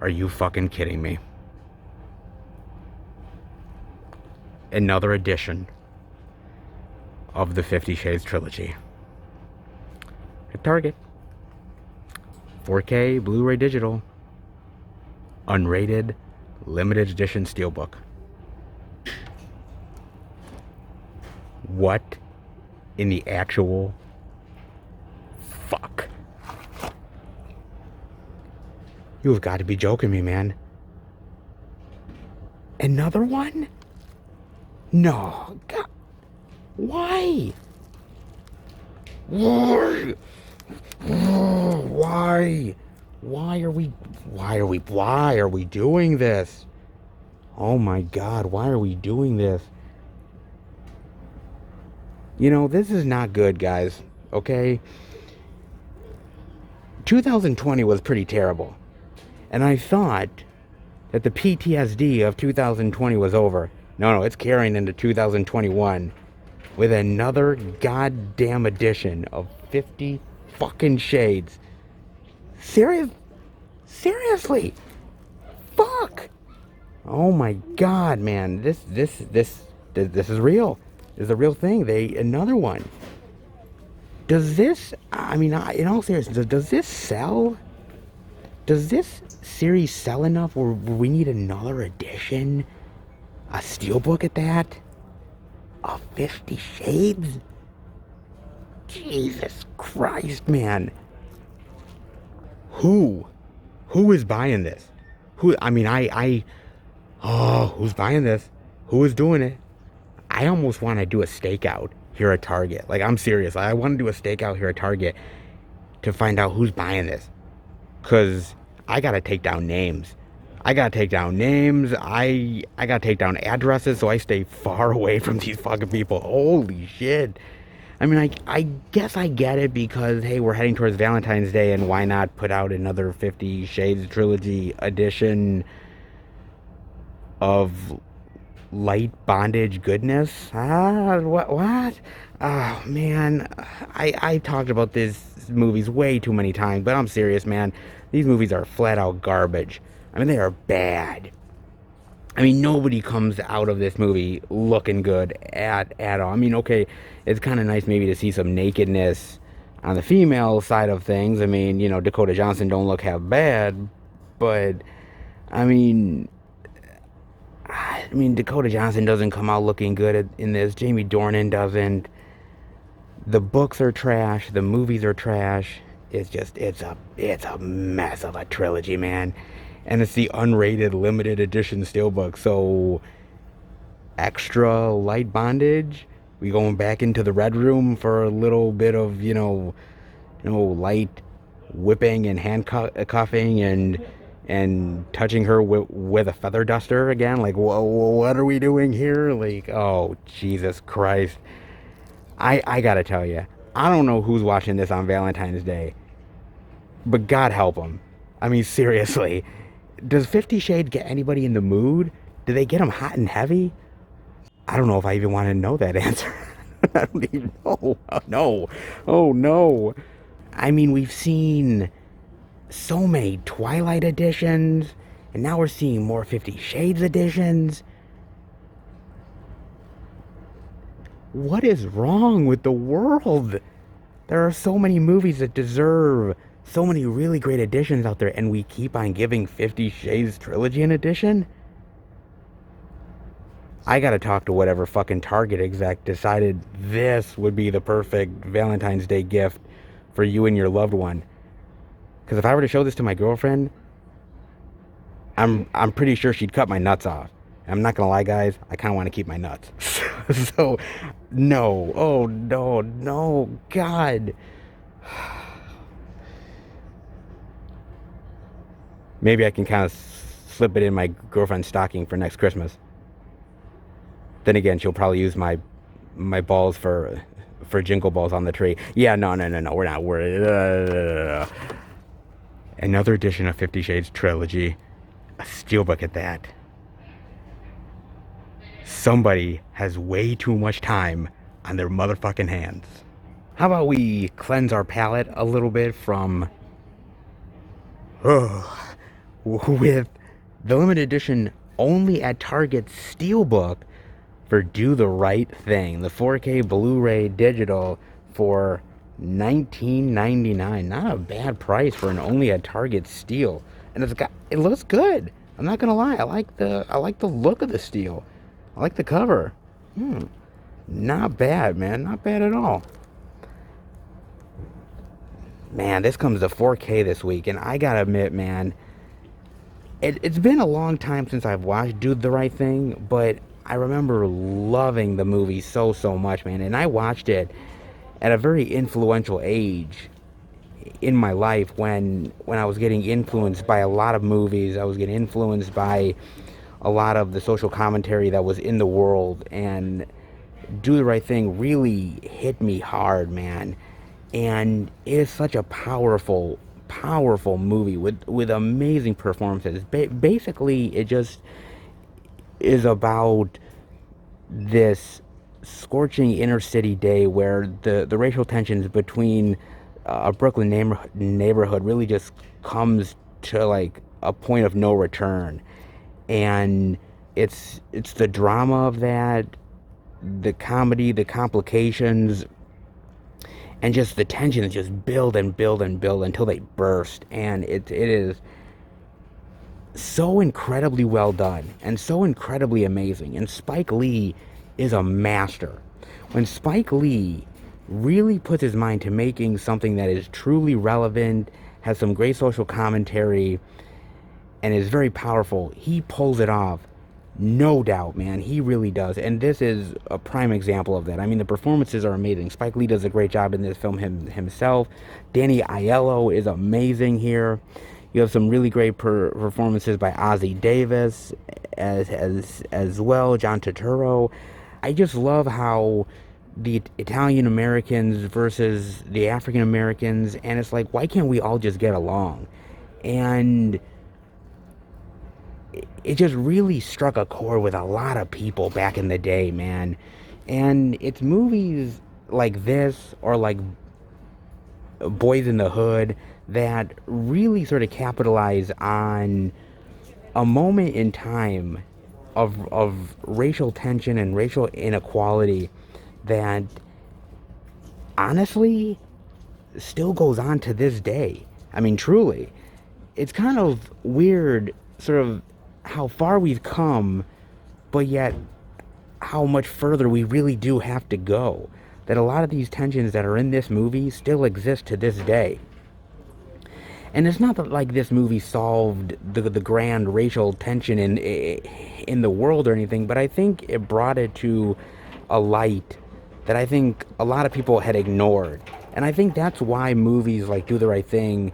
A: Are you fucking kidding me? Another edition of the 50 Shades trilogy at Target. 4K, Blu-ray digital, unrated, limited edition steelbook. What in the actual fuck? You've got to be joking me, man. Another one? No. God. Why? Why? Why? Why are we doing this? Oh my God, why are we doing this? You know, this is not good, guys, okay? 2020 was pretty terrible. And I thought that the PTSD of 2020 was over. No, it's carrying into 2021 with another goddamn edition of 50 fucking Shades. Seriously? Fuck! Oh my God, man. This is real. This is a real thing. Another one. Does this, I mean, in all seriousness, does this sell? Does this series sell enough where we need another edition? A steelbook at that? Of 50 Shades? Jesus Christ, man. Who is buying this? Who's buying this? Who is doing it? I almost want to do a stakeout here at Target. Like, I'm serious. I want to do a stakeout here at Target to find out who's buying this. Because I got to take down names. I got to take down addresses so I stay far away from these fucking people. Holy shit. I mean, I guess I get it because, hey, we're heading towards Valentine's Day, and why not put out another 50 Shades trilogy edition of light bondage goodness? What? Oh, man. I talked about these movies way too many times, but I'm serious, man. These movies are flat out garbage. I mean, they are bad. I mean, nobody comes out of this movie looking good at all. I mean, okay, it's kind of nice maybe to see some nakedness on the female side of things. I mean, you know, Dakota Johnson don't look half bad, but I mean, Dakota Johnson doesn't come out looking good in this. Jamie Dornan doesn't. The books are trash. The movies are trash. It's a mess of a trilogy, man. And it's the unrated limited edition steelbook. So extra light bondage. We going back into the red room for a little bit of, light whipping and handcuffing and touching her with a feather duster again. Like, what are we doing here? Like, oh, Jesus Christ. I gotta tell you, I don't know who's watching this on Valentine's Day, but God help them. I mean, seriously. Does 50 Shades get anybody in the mood? Do they get them hot and heavy? I don't know if I even want to know that answer. I don't even know. Oh, no. Oh, no. I mean, we've seen so many Twilight editions, and now we're seeing more 50 Shades editions. What is wrong with the world? There are so many movies that deserve so many really great editions out there, and we keep on giving 50 Shades Trilogy an edition? I gotta talk to whatever fucking Target exec decided this would be the perfect Valentine's Day gift for you and your loved one. Because if I were to show this to my girlfriend, I'm pretty sure she'd cut my nuts off. I'm not gonna lie, guys. I kind of want to keep my nuts. So, no. Oh no, no, God. Maybe I can kind of slip it in my girlfriend's stocking for next Christmas. Then again, she'll probably use my balls for jingle balls on the tree. Yeah, no, no, no, no. We're not. We're another edition of 50 Shades Trilogy, a steelbook at that. Somebody has way too much time on their motherfucking hands. How about we cleanse our palate a little bit from with the limited edition only at Target steelbook for Do the Right Thing, the 4K Blu-ray digital for $19.99. Not a bad price for an only at Target steel, and it looks good. I'm not gonna lie. I like the look of the steel. I like the cover. Not bad, man. Not bad at all. Man, this comes to 4K this week, and I gotta admit, man, it's been a long time since I've watched Do the Right Thing, but I remember loving the movie so, so much, man. And I watched it at a very influential age in my life when I was getting influenced by a lot of movies. I was getting influenced by a lot of the social commentary that was in the world, and Do the Right Thing really hit me hard, man. And it is such a powerful, powerful movie with amazing performances. Basically, it just is about this scorching inner city day where the racial tensions between a Brooklyn neighborhood really just comes to like a point of no return. And it's the drama of that, the comedy, the complications, and just the tensions just build and build and build until they burst. And it is so incredibly well done and so incredibly amazing. And Spike Lee is a master. When Spike Lee really puts his mind to making something that is truly relevant, has some great social commentary, and is very powerful, he pulls it off. No doubt, man. He really does. And this is a prime example of that. I mean, the performances are amazing. Spike Lee does a great job in this film himself. Danny Aiello is amazing here. You have some really great performances by Ozzie Davis as well, John Turturro. I just love how the Italian Americans versus the African Americans, and it's like, why can't we all just get along? And it just really struck a chord with a lot of people back in the day, man. And it's movies like this, or like Boys in the Hood, that really sort of capitalize on a moment in time of racial tension and racial inequality that honestly still goes on to this day. I mean, truly. It's kind of weird, sort of, how far we've come, but yet how much further we really do have to go. That a lot of these tensions that are in this movie still exist to this day. And it's not that like this movie solved the grand racial tension in the world or anything, but I think it brought it to a light that I think a lot of people had ignored. And I think that's why movies like Do the Right Thing,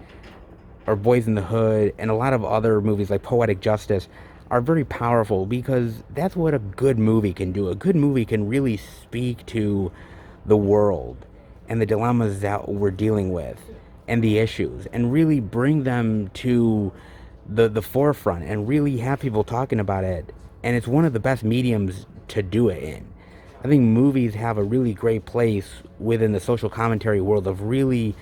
A: or Boys in the Hood, and a lot of other movies like Poetic Justice are very powerful, because that's what a good movie can do. A good movie can really speak to the world and the dilemmas that we're dealing with and the issues, and really bring them to the forefront and really have people talking about it. And it's one of the best mediums to do it in. I think movies have a really great place within the social commentary world of really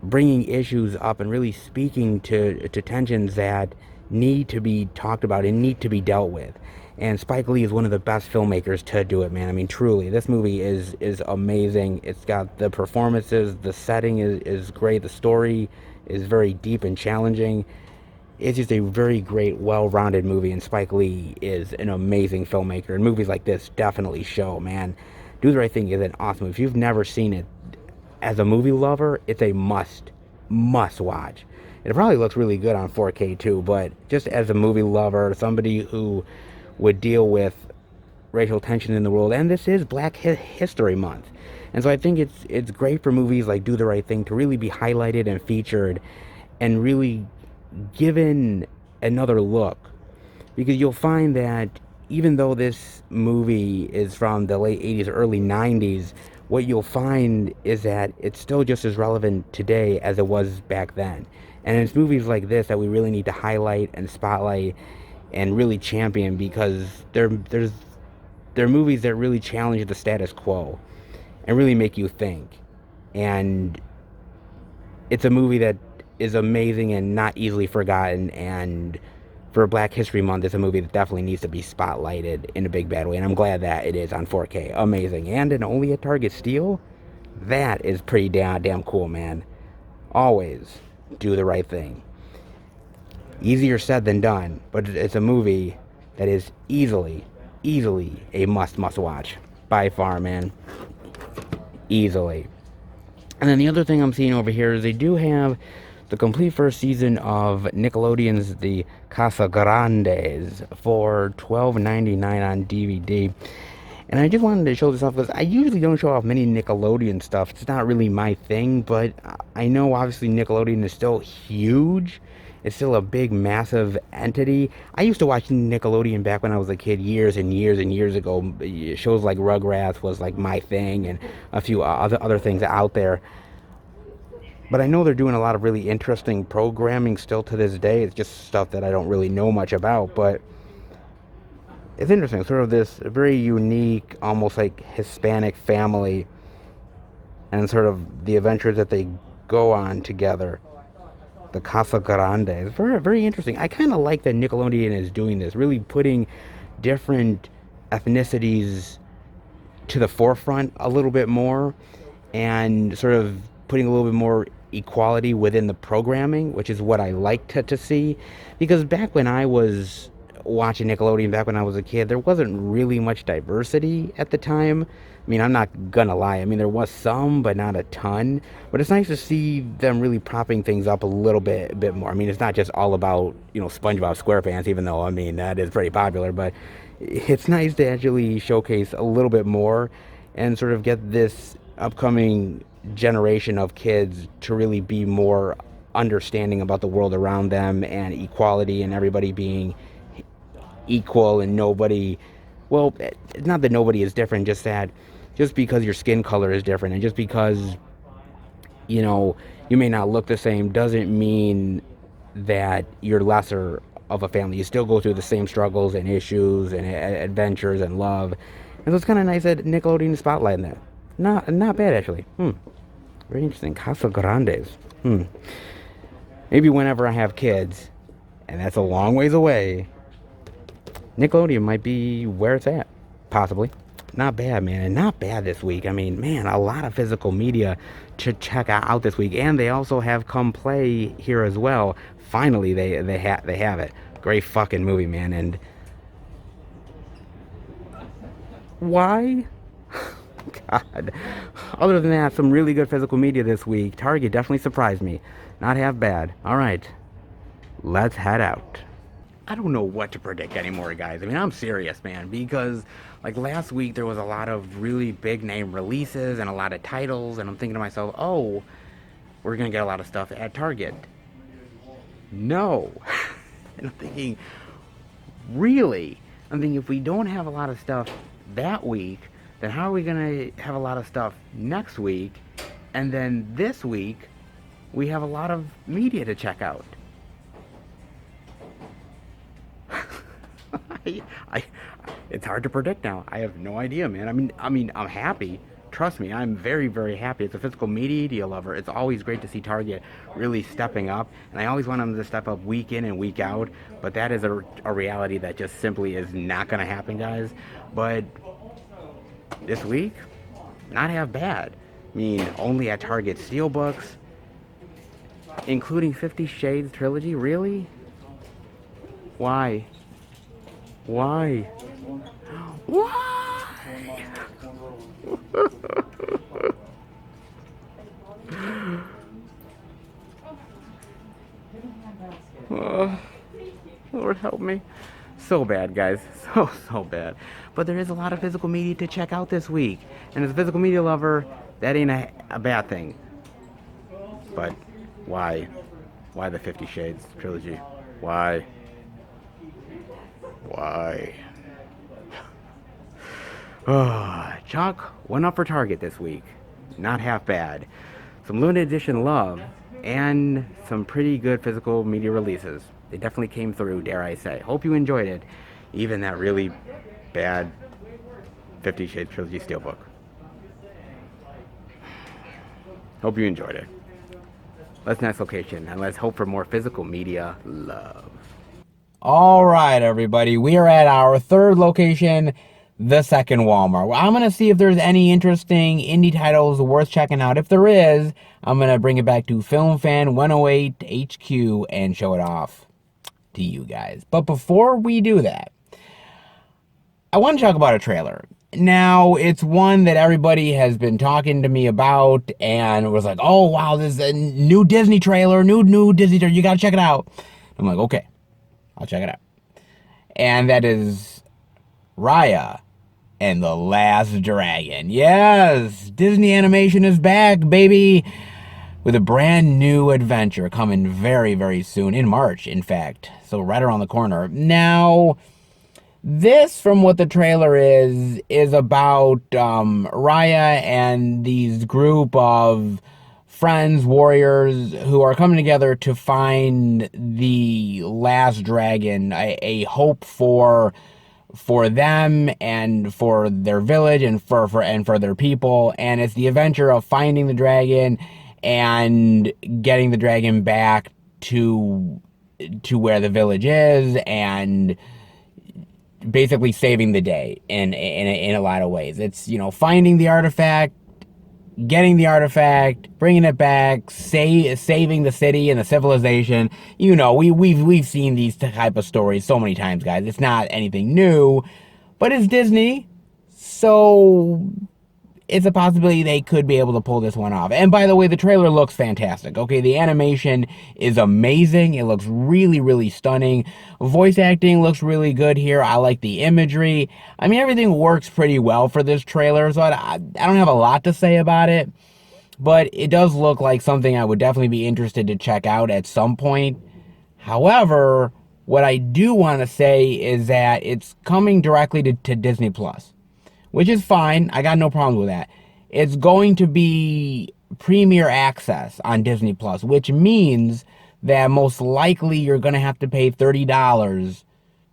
A: bringing issues up and really speaking to tensions that need to be talked about and need to be dealt with. And Spike Lee is one of the best filmmakers to do it, man. I mean, truly, this movie is amazing. It's got the performances, the setting is great, the story is very deep and challenging. It's just a very great, well-rounded movie, and Spike Lee is an amazing filmmaker. And movies like this definitely show, man. Do the Right Thing is an awesome movie. If you've never seen it, as a movie lover, it's a must watch. It probably looks really good on 4K too, but just as a movie lover, somebody who would deal with racial tension in the world, and this is Black History Month. And so I think it's great for movies like Do the Right Thing to really be highlighted and featured and really given another look, because you'll find that even though this movie is from the late 80s or early 90s, what you'll find is that it's still just as relevant today as it was back then. And it's movies like this that we really need to highlight and spotlight and really champion, because they're movies that really challenge the status quo and really make you think. And it's a movie that is amazing and not easily forgotten, and for Black History Month, it's a movie that definitely needs to be spotlighted in a big bad way, and I'm glad that it is on 4K. Amazing. And an only at Target steal? That is pretty damn cool, man. Always do the right thing. Easier said than done, but it's a movie that is easily a must watch. By far, man. Easily. And then the other thing I'm seeing over here is they do have the complete first season of Nickelodeon's The Casa Grandes for $12.99 on DVD. And I just wanted to show this off because I usually don't show off many Nickelodeon stuff. It's not really my thing, but I know obviously Nickelodeon is still huge. It's still a big, massive entity. I used to watch Nickelodeon back when I was a kid years and years ago. Shows like Rugrats was like my thing, and a few other things out there. But I know they're doing a lot of really interesting programming still to this day. It's just stuff that I don't really know much about, but it's interesting. Sort of this very unique, almost like Hispanic family, and sort of the adventures that they go on together. The Casa Grande is very, very interesting. I kind of like that Nickelodeon is doing this, really putting different ethnicities to the forefront a little bit more, and sort of putting a little bit more equality within the programming, which is what I like to see. Because back when I was watching Nickelodeon, back when I was a kid, there wasn't really much diversity at the time. I mean, I'm not gonna lie. I mean, there was some, but not a ton. But it's nice to see them really propping things up a bit more. I mean, it's not just all about, SpongeBob SquarePants, even though, I mean, that is pretty popular. But it's nice to actually showcase a little bit more and sort of get this upcoming generation of kids to really be more understanding about the world around them and equality and everybody being equal and nobody, well, it's not that nobody is different, just that just because your skin color is different and just because you may not look the same doesn't mean that you're lesser of a family. You still go through the same struggles and issues and adventures and love. And so it's kind of nice that Nickelodeon is spotlighting that. Not bad, actually. Very interesting. Casa Grandes. Maybe whenever I have kids, and that's a long ways away, Nickelodeon might be where it's at. Possibly. Not bad, man. And not bad this week. I mean, man, a lot of physical media to check out this week. And they also have Come Play here as well. Finally, they have it. Great fucking movie, man. And why? God. Other than that, some really good physical media this week. Target definitely surprised me. Not half bad. All right. Let's head out. I don't know what to predict anymore, guys. I mean, I'm serious, man, because like last week there was a lot of really big name releases and a lot of titles, and I'm thinking to myself, oh, we're going to get a lot of stuff at Target. No. And I'm thinking, really? I'm thinking if we don't have a lot of stuff that week, then how are we going to have a lot of stuff next week? And then this week, we have a lot of media to check out. It's hard to predict now. I have no idea, man. I mean, I'm happy. Trust me, I'm very, very happy. As a physical media lover, it's always great to see Target really stepping up, and I always want them to step up week in and week out. But that is a reality that just simply is not going to happen, guys. But this week, not half bad. I mean, only at Target Steelbooks, including 50 Shades trilogy. Really? Why? Why? Why? Oh, Lord help me. So bad, guys. So bad. But there is a lot of physical media to check out this week. And as a physical media lover, that ain't a bad thing. But why? Why the 50 Shades trilogy? Why? Why? Chuck went up for Target this week. Not half bad. Some limited edition love and some pretty good physical media releases. They definitely came through, dare I say. Hope you enjoyed it. Even that really bad 50 Shades Trilogy Steelbook. Hope you enjoyed it. Let's next location and let's hope for more physical media love. All right, everybody. We are at our third location, the second Walmart. Well, I'm going to see if there's any interesting indie titles worth checking out. If there is, I'm going to bring it back to Film Fan 108 HQ and show it off to you guys. But before we do that, I want to talk about a trailer. Now, it's one that everybody has been talking to me about and was like, oh, wow, this is a new Disney trailer, new Disney trailer. You got to check it out. I'm like, okay, I'll check it out. And that is Raya and the Last Dragon. Yes, Disney Animation is back, baby, with a brand new adventure coming very, very soon, in March, in fact. So right around the corner. Now, this, from what the trailer is about Raya and these group of friends, warriors, who are coming together to find the last dragon, a hope for them and for their village and for their people. And it's the adventure of finding the dragon and getting the dragon back to where the village is, and basically saving the day in a lot of ways. It's, finding the artifact, getting the artifact, bringing it back, saving the city and the civilization. We've seen these type of stories so many times, guys. It's not anything new, but it's Disney, so it's a possibility they could be able to pull this one off. And by the way, the trailer looks fantastic. Okay, the animation is amazing. It looks really, really stunning. Voice acting looks really good here. I like the imagery. I mean, everything works pretty well for this trailer, so I don't have a lot to say about it. But it does look like something I would definitely be interested to check out at some point. However, what I do want to say is that it's coming directly to Disney Plus, which is fine. I got no problem with that. It's going to be premiere access on Disney Plus, which means that most likely you're going to have to pay $30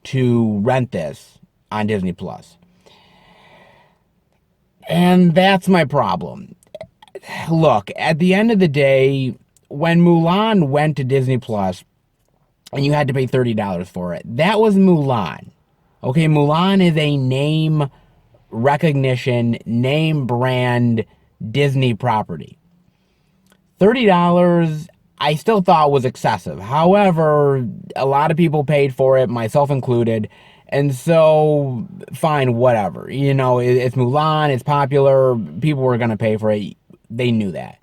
A: to rent this on Disney Plus. And that's my problem. Look, at the end of the day, when Mulan went to Disney Plus and you had to pay $30 for it, that was Mulan. Okay, Mulan is a name recognition, name brand Disney property. $30 I still thought was excessive. However, a lot of people paid for it, myself included, and so fine, whatever. It's Mulan, it's popular, people were going to pay for it. They knew that.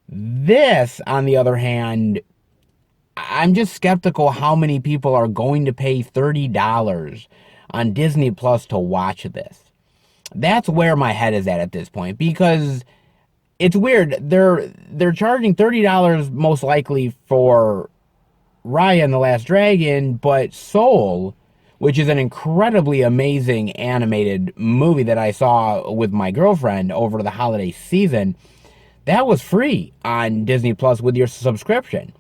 A: This, on the other hand, I'm just skeptical how many people are going to pay $30 on Disney Plus to watch this. That's where my head is at this point, because it's weird. They're charging $30 most likely for Raya and the Last Dragon, but Soul, which is an incredibly amazing animated movie that I saw with my girlfriend over the holiday season, that was free on Disney Plus with your subscription.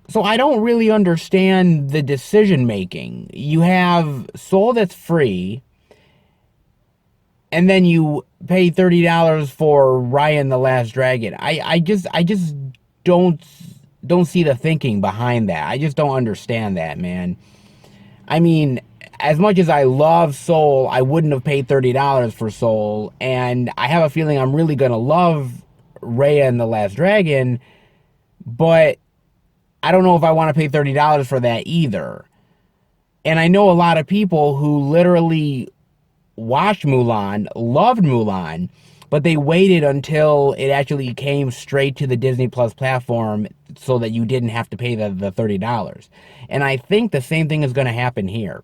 A: So I don't really understand the decision making. You have Soul that's free, and then you pay $30 for Raya and the Last Dragon. I just don't don't see the thinking behind that. I just don't understand that, man. I mean, as much as I love Soul, I wouldn't have paid $30 for Soul, and I have a feeling I'm really gonna love Raya and the Last Dragon, but I don't know if I want to pay $30 for that either. And I know a lot of people who literally watched Mulan, loved Mulan, but they waited until it actually came straight to the Disney Plus platform so that you didn't have to pay the $30. And I think the same thing is going to happen here.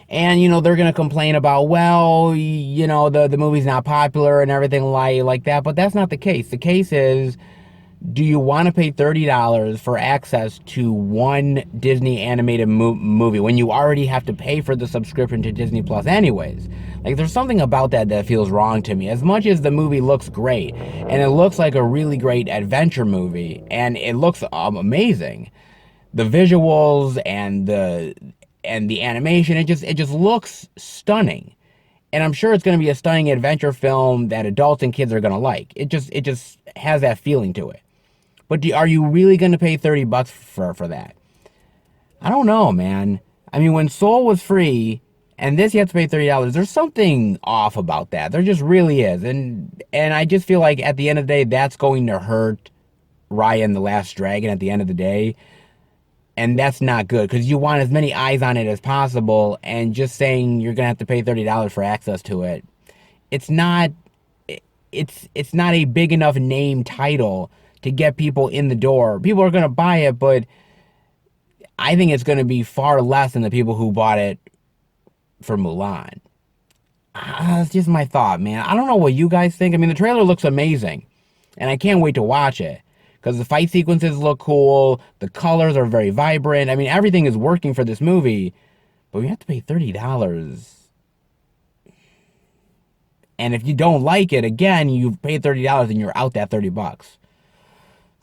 A: And, they're going to complain about, well, the movie's not popular and everything like that. But that's not the case. The case is, do you want to pay $30 for access to one Disney animated movie when you already have to pay for the subscription to Disney Plus anyways? Like, there's something about that feels wrong to me. As much as the movie looks great, and it looks like a really great adventure movie, and it looks amazing, the visuals and the animation, it just looks stunning. And I'm sure it's going to be a stunning adventure film that adults and kids are going to like. It just has that feeling to it. But are you really going to pay $30 for that? I don't know, man. I mean, when Soul was free and this you have to pay $30, there's something off about that. There just really is. And I just feel like at the end of the day, that's going to hurt Raya and the Last Dragon at the end of the day. And that's not good because you want as many eyes on it as possible. And just saying you're going to have to pay $30 for access to it, it's not it's not a big enough name title to get people in the door. People are going to buy it, but I think it's going to be far less than the people who bought it for Mulan. That's just my thought, man. I don't know what you guys think. I mean, the trailer looks amazing, and I can't wait to watch it because the fight sequences look cool. The colors are very vibrant. I mean, everything is working for this movie, but we have to pay $30. And if you don't like it, again, you've paid $30 and you're out that $30.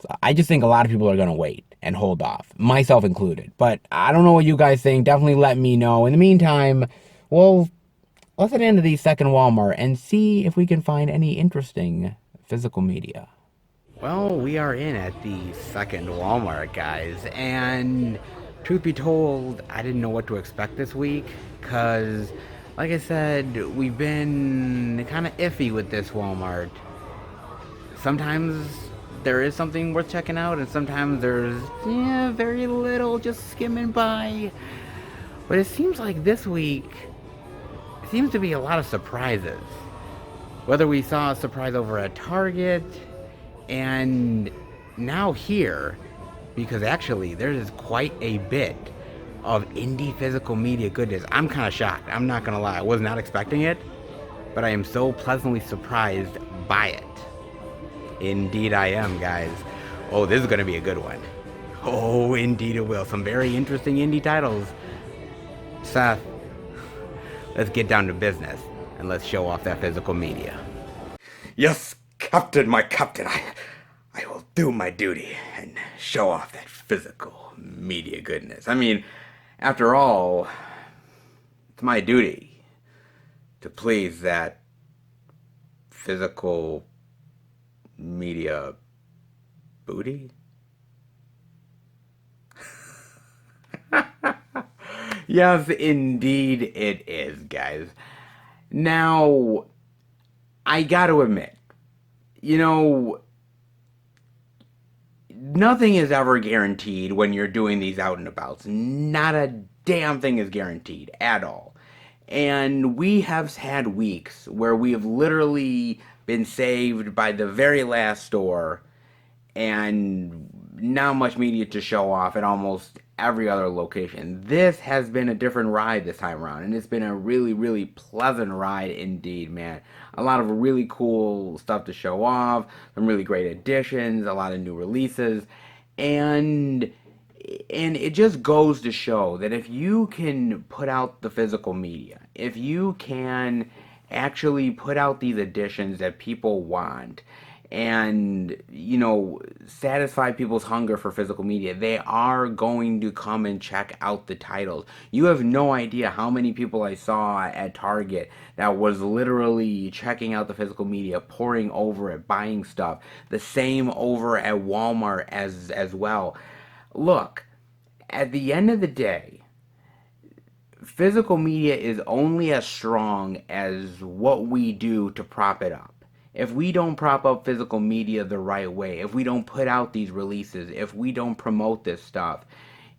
A: So I just think a lot of people are going to wait and hold off, myself included. But I don't know what you guys think. Definitely let me know. In the meantime, well, let's head into the second Walmart and see if we can find any interesting physical media. Well, we are in at the second Walmart, guys, and truth be told, I didn't know what to expect this week, because, like I said, we've been kind of iffy with this Walmart. Sometimes there is something worth checking out, and sometimes there's, very little just skimming by. But it seems like this week, seems to be a lot of surprises. Whether we saw a surprise over at Target, and now here, because actually there's quite a bit of indie physical media goodness. I'm kind of shocked. I'm not gonna lie. I was not expecting it, but I am so pleasantly surprised by it. Indeed I am, guys. Oh, this is gonna be a good one. Oh, indeed it will. Some very interesting indie titles. Seth, let's get down to business and let's show off that physical media.
B: Yes, Captain, my Captain, I will do my duty and show off that physical media goodness. I mean, after all, it's my duty to please that physical media booty. Yes, indeed it is, guys. Now, I gotta admit, nothing is ever guaranteed when you're doing these out and abouts. Not a damn thing is guaranteed at all. And we have had weeks where we have literally been saved by the very last store and not much media to show off at almost every other location. This has been a different ride this time around, and it's been a really, really pleasant ride indeed, man. A lot of really cool stuff to show off, some really great additions, a lot of new releases, and it just goes to show that if you can put out the physical media, if you can actually put out these additions that people want, and satisfy people's hunger for physical media. They are going to come and check out the titles. You have no idea how many people I saw at Target that was literally checking out the physical media, poring over it, buying stuff. The same over at Walmart as well. Look, at the end of the day, physical media is only as strong as what we do to prop it up. If we don't prop up physical media the right way, if we don't put out these releases, if we don't promote this stuff,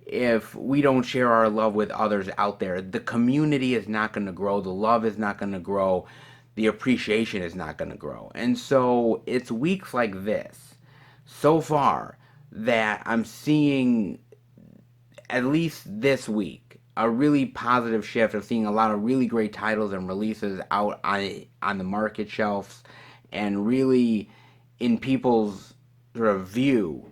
B: if we don't share our love with others out there, the community is not going to grow, the love is not going to grow, the appreciation is not going to grow. And so it's weeks like this, so far, that I'm seeing, at least this week, a really positive shift of seeing a lot of really great titles and releases out on the market shelves, and really in people's sort of view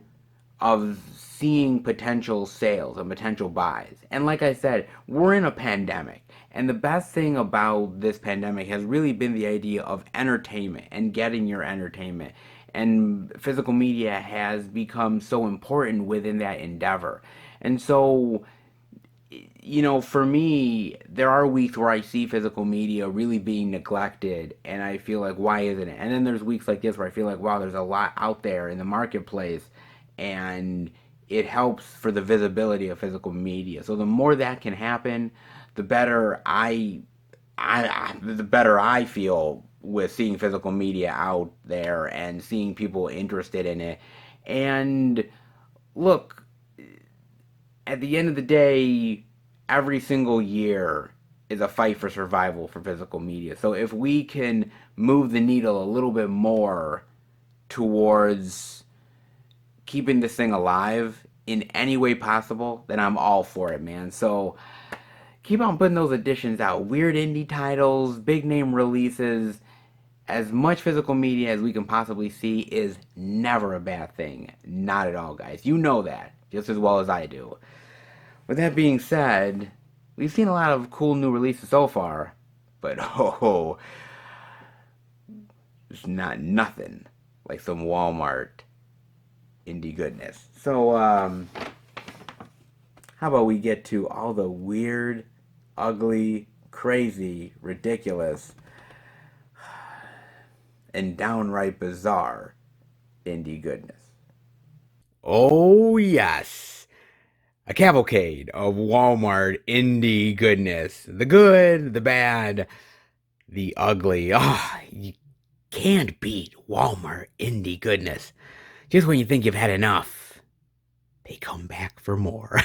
B: of seeing potential sales and potential buys. And like I said, we're in a pandemic. And the best thing about this pandemic has really been the idea of entertainment and getting your entertainment. And physical media has become so important within that endeavor. And so, for me, there are weeks where I see physical media really being neglected, and I feel like, why isn't it? And then there's weeks like this where I feel like, wow, there's a lot out there in the marketplace, and it helps for the visibility of physical media. So the more that can happen, the better the better I feel with seeing physical media out there and seeing people interested in it. And look, at the end of the day, every single year is a fight for survival for physical media. So if we can move the needle a little bit more towards keeping this thing alive in any way possible, then I'm all for it, man. So keep on putting those editions out. Weird indie titles, big name releases. As much physical media as we can possibly see is never a bad thing. Not at all, guys. You know that just as well as I do. With that being said, we've seen a lot of cool new releases so far, but it's not nothing like some Walmart indie goodness. So, how about we get to all the weird, ugly, crazy, ridiculous, and downright bizarre indie goodness? Oh, yes. A cavalcade of Walmart indie goodness. The good, the bad, the ugly. You can't beat Walmart indie goodness. Just when you think you've had enough, they come back for more.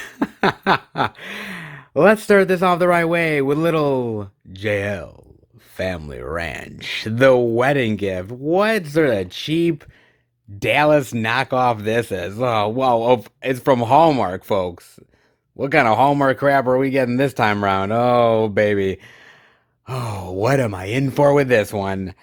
B: Let's start this off the right way with little JL Family Ranch. The wedding gift. What sort of cheap Dallas knockoff this is? Oh, well, it's from Hallmark, folks. What kind of Hallmark crap are we getting this time around? Oh, baby. Oh, what am I in for with this one?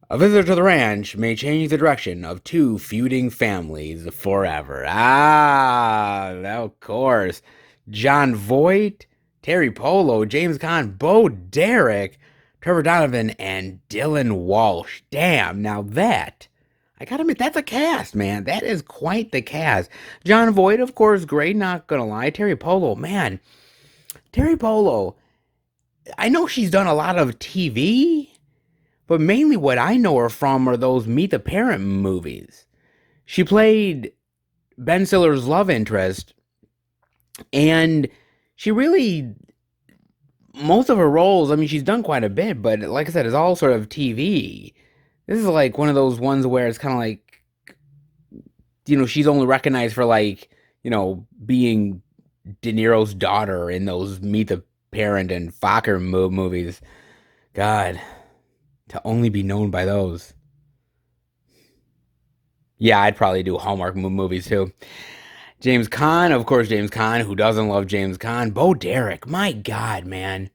B: A visit to the ranch may change the direction of two feuding families forever. Of course. John Voight, Terry Polo, James Caan, Bo Derek, Trevor Donovan, and Dylan Walsh. Damn, now that, I gotta admit, that's a cast, man. That is quite the cast. John Voight, of course, great, not gonna lie. Terry Polo, man. Terry Polo, I know she's done a lot of TV, but mainly what I know her from are those Meet the Parent movies. She played Ben Stiller's love interest, and she really, most of her roles, I mean, she's done quite a bit, but like I said, it's all sort of TV. This is like one of those ones where it's kind of like, she's only recognized for like, being De Niro's daughter in those Meet the Parent and Fokker movies. God, to only be known by those. Yeah, I'd probably do Hallmark movies too. James Caan, of course, James Caan. Who doesn't love James Caan? Bo Derek, my God, man.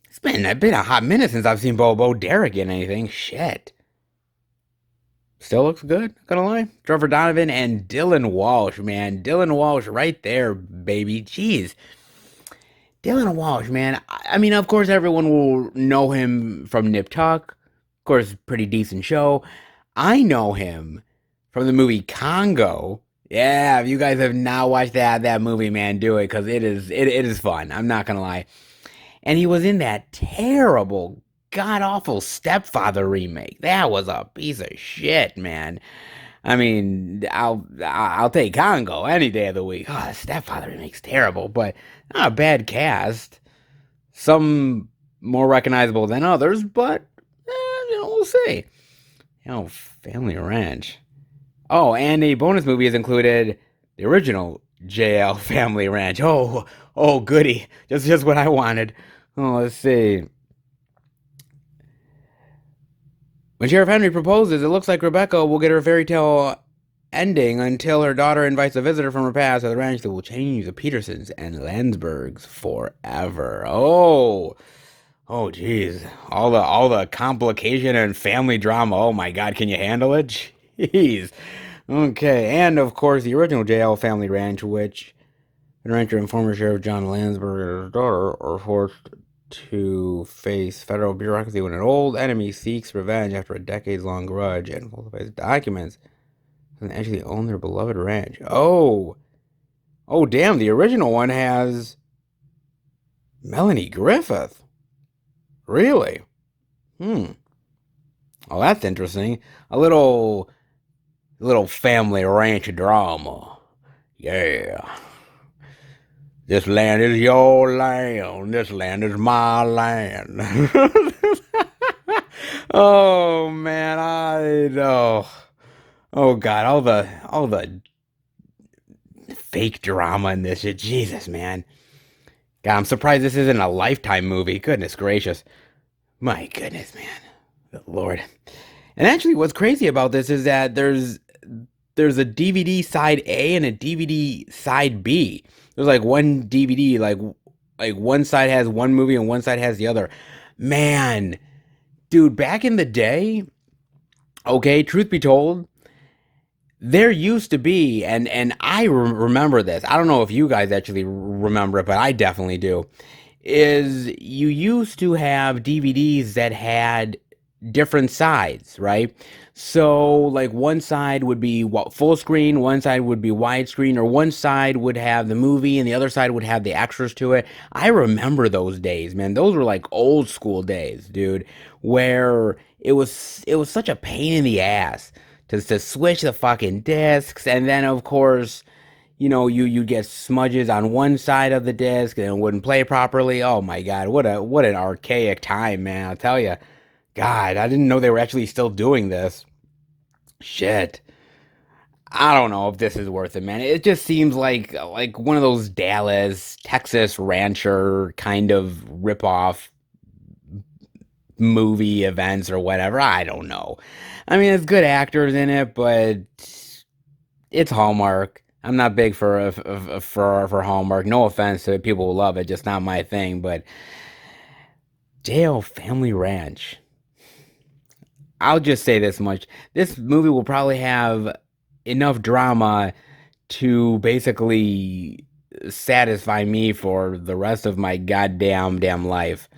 B: It's been a hot minute since I've seen Bo Derek in anything. Shit. Still looks good, not gonna lie. Trevor Donovan and Dylan Walsh, man. Dylan Walsh right there, baby. Jeez. Dylan Walsh, man. I mean, of course, everyone will know him from Nip Tuck. Of course, pretty decent show.
A: I know him from the movie Congo. Yeah, if you guys have not watched that movie, man, do it because it is fun. I'm not gonna lie. And he was in that terrible, god awful Stepfather remake. That was a piece of shit, man. I mean, I'll take Congo any day of the week. Oh, Stepfather remake's terrible, but not a bad cast. Some more recognizable than others, but we'll see. Family Ranch. Oh, and a bonus movie has included the original JL Family Ranch. Oh, goody. Just what I wanted. Oh, let's see. When Sheriff Henry proposes, it looks like Rebecca will get her fairy tale ending until her daughter invites a visitor from her past to the ranch that will change the Petersons and Landsbergs forever. Oh, geez. All the complication and family drama. Oh my God, can you handle it? Jeez. Okay, and of course the original JL Family Ranch, which the rancher and former Sheriff John Landsberg and his daughter are forced to face federal bureaucracy when an old enemy seeks revenge after a decades-long grudge and falsifies documents and actually own their beloved ranch. Oh, damn! The original one has Melanie Griffith. Really? Oh, that's interesting. A little family ranch drama. Yeah. This land is your land. This land is my land. Oh man, I know. Oh God, all the fake drama in this shit. Jesus, man. God, I'm surprised this isn't a Lifetime movie. Goodness gracious. My goodness, man. Good Lord. And actually, what's crazy about this is that there's a DVD side A and a DVD side B. There's like one DVD, like one side has one movie and one side has the other. Man, dude, back in the day, okay, truth be told, there used to be, and I remember this. I don't know if you guys actually remember it, but I definitely do. Is you used to have DVDs that had different sides, right? So like one side would be full screen, one side would be widescreen, or one side would have the movie and the other side would have the extras to it. I remember those days, man. Those were like old school days, dude, where it was such a pain in the ass to switch the fucking discs, and then of course you get smudges on one side of the disc and it wouldn't play properly. Oh my God, what an archaic time, man. I'll tell you. God, I didn't know they were actually still doing this. Shit. I don't know if this is worth it, man. It just seems like one of those Dallas, Texas rancher kind of ripoff movie events or whatever. I don't know. I mean, it's good actors in it, but it's Hallmark. I'm not big for Hallmark. No offense to people who love it, just not my thing. But JL Family Ranch. I'll just say this much. This movie will probably have enough drama to basically satisfy me for the rest of my goddamn damn life.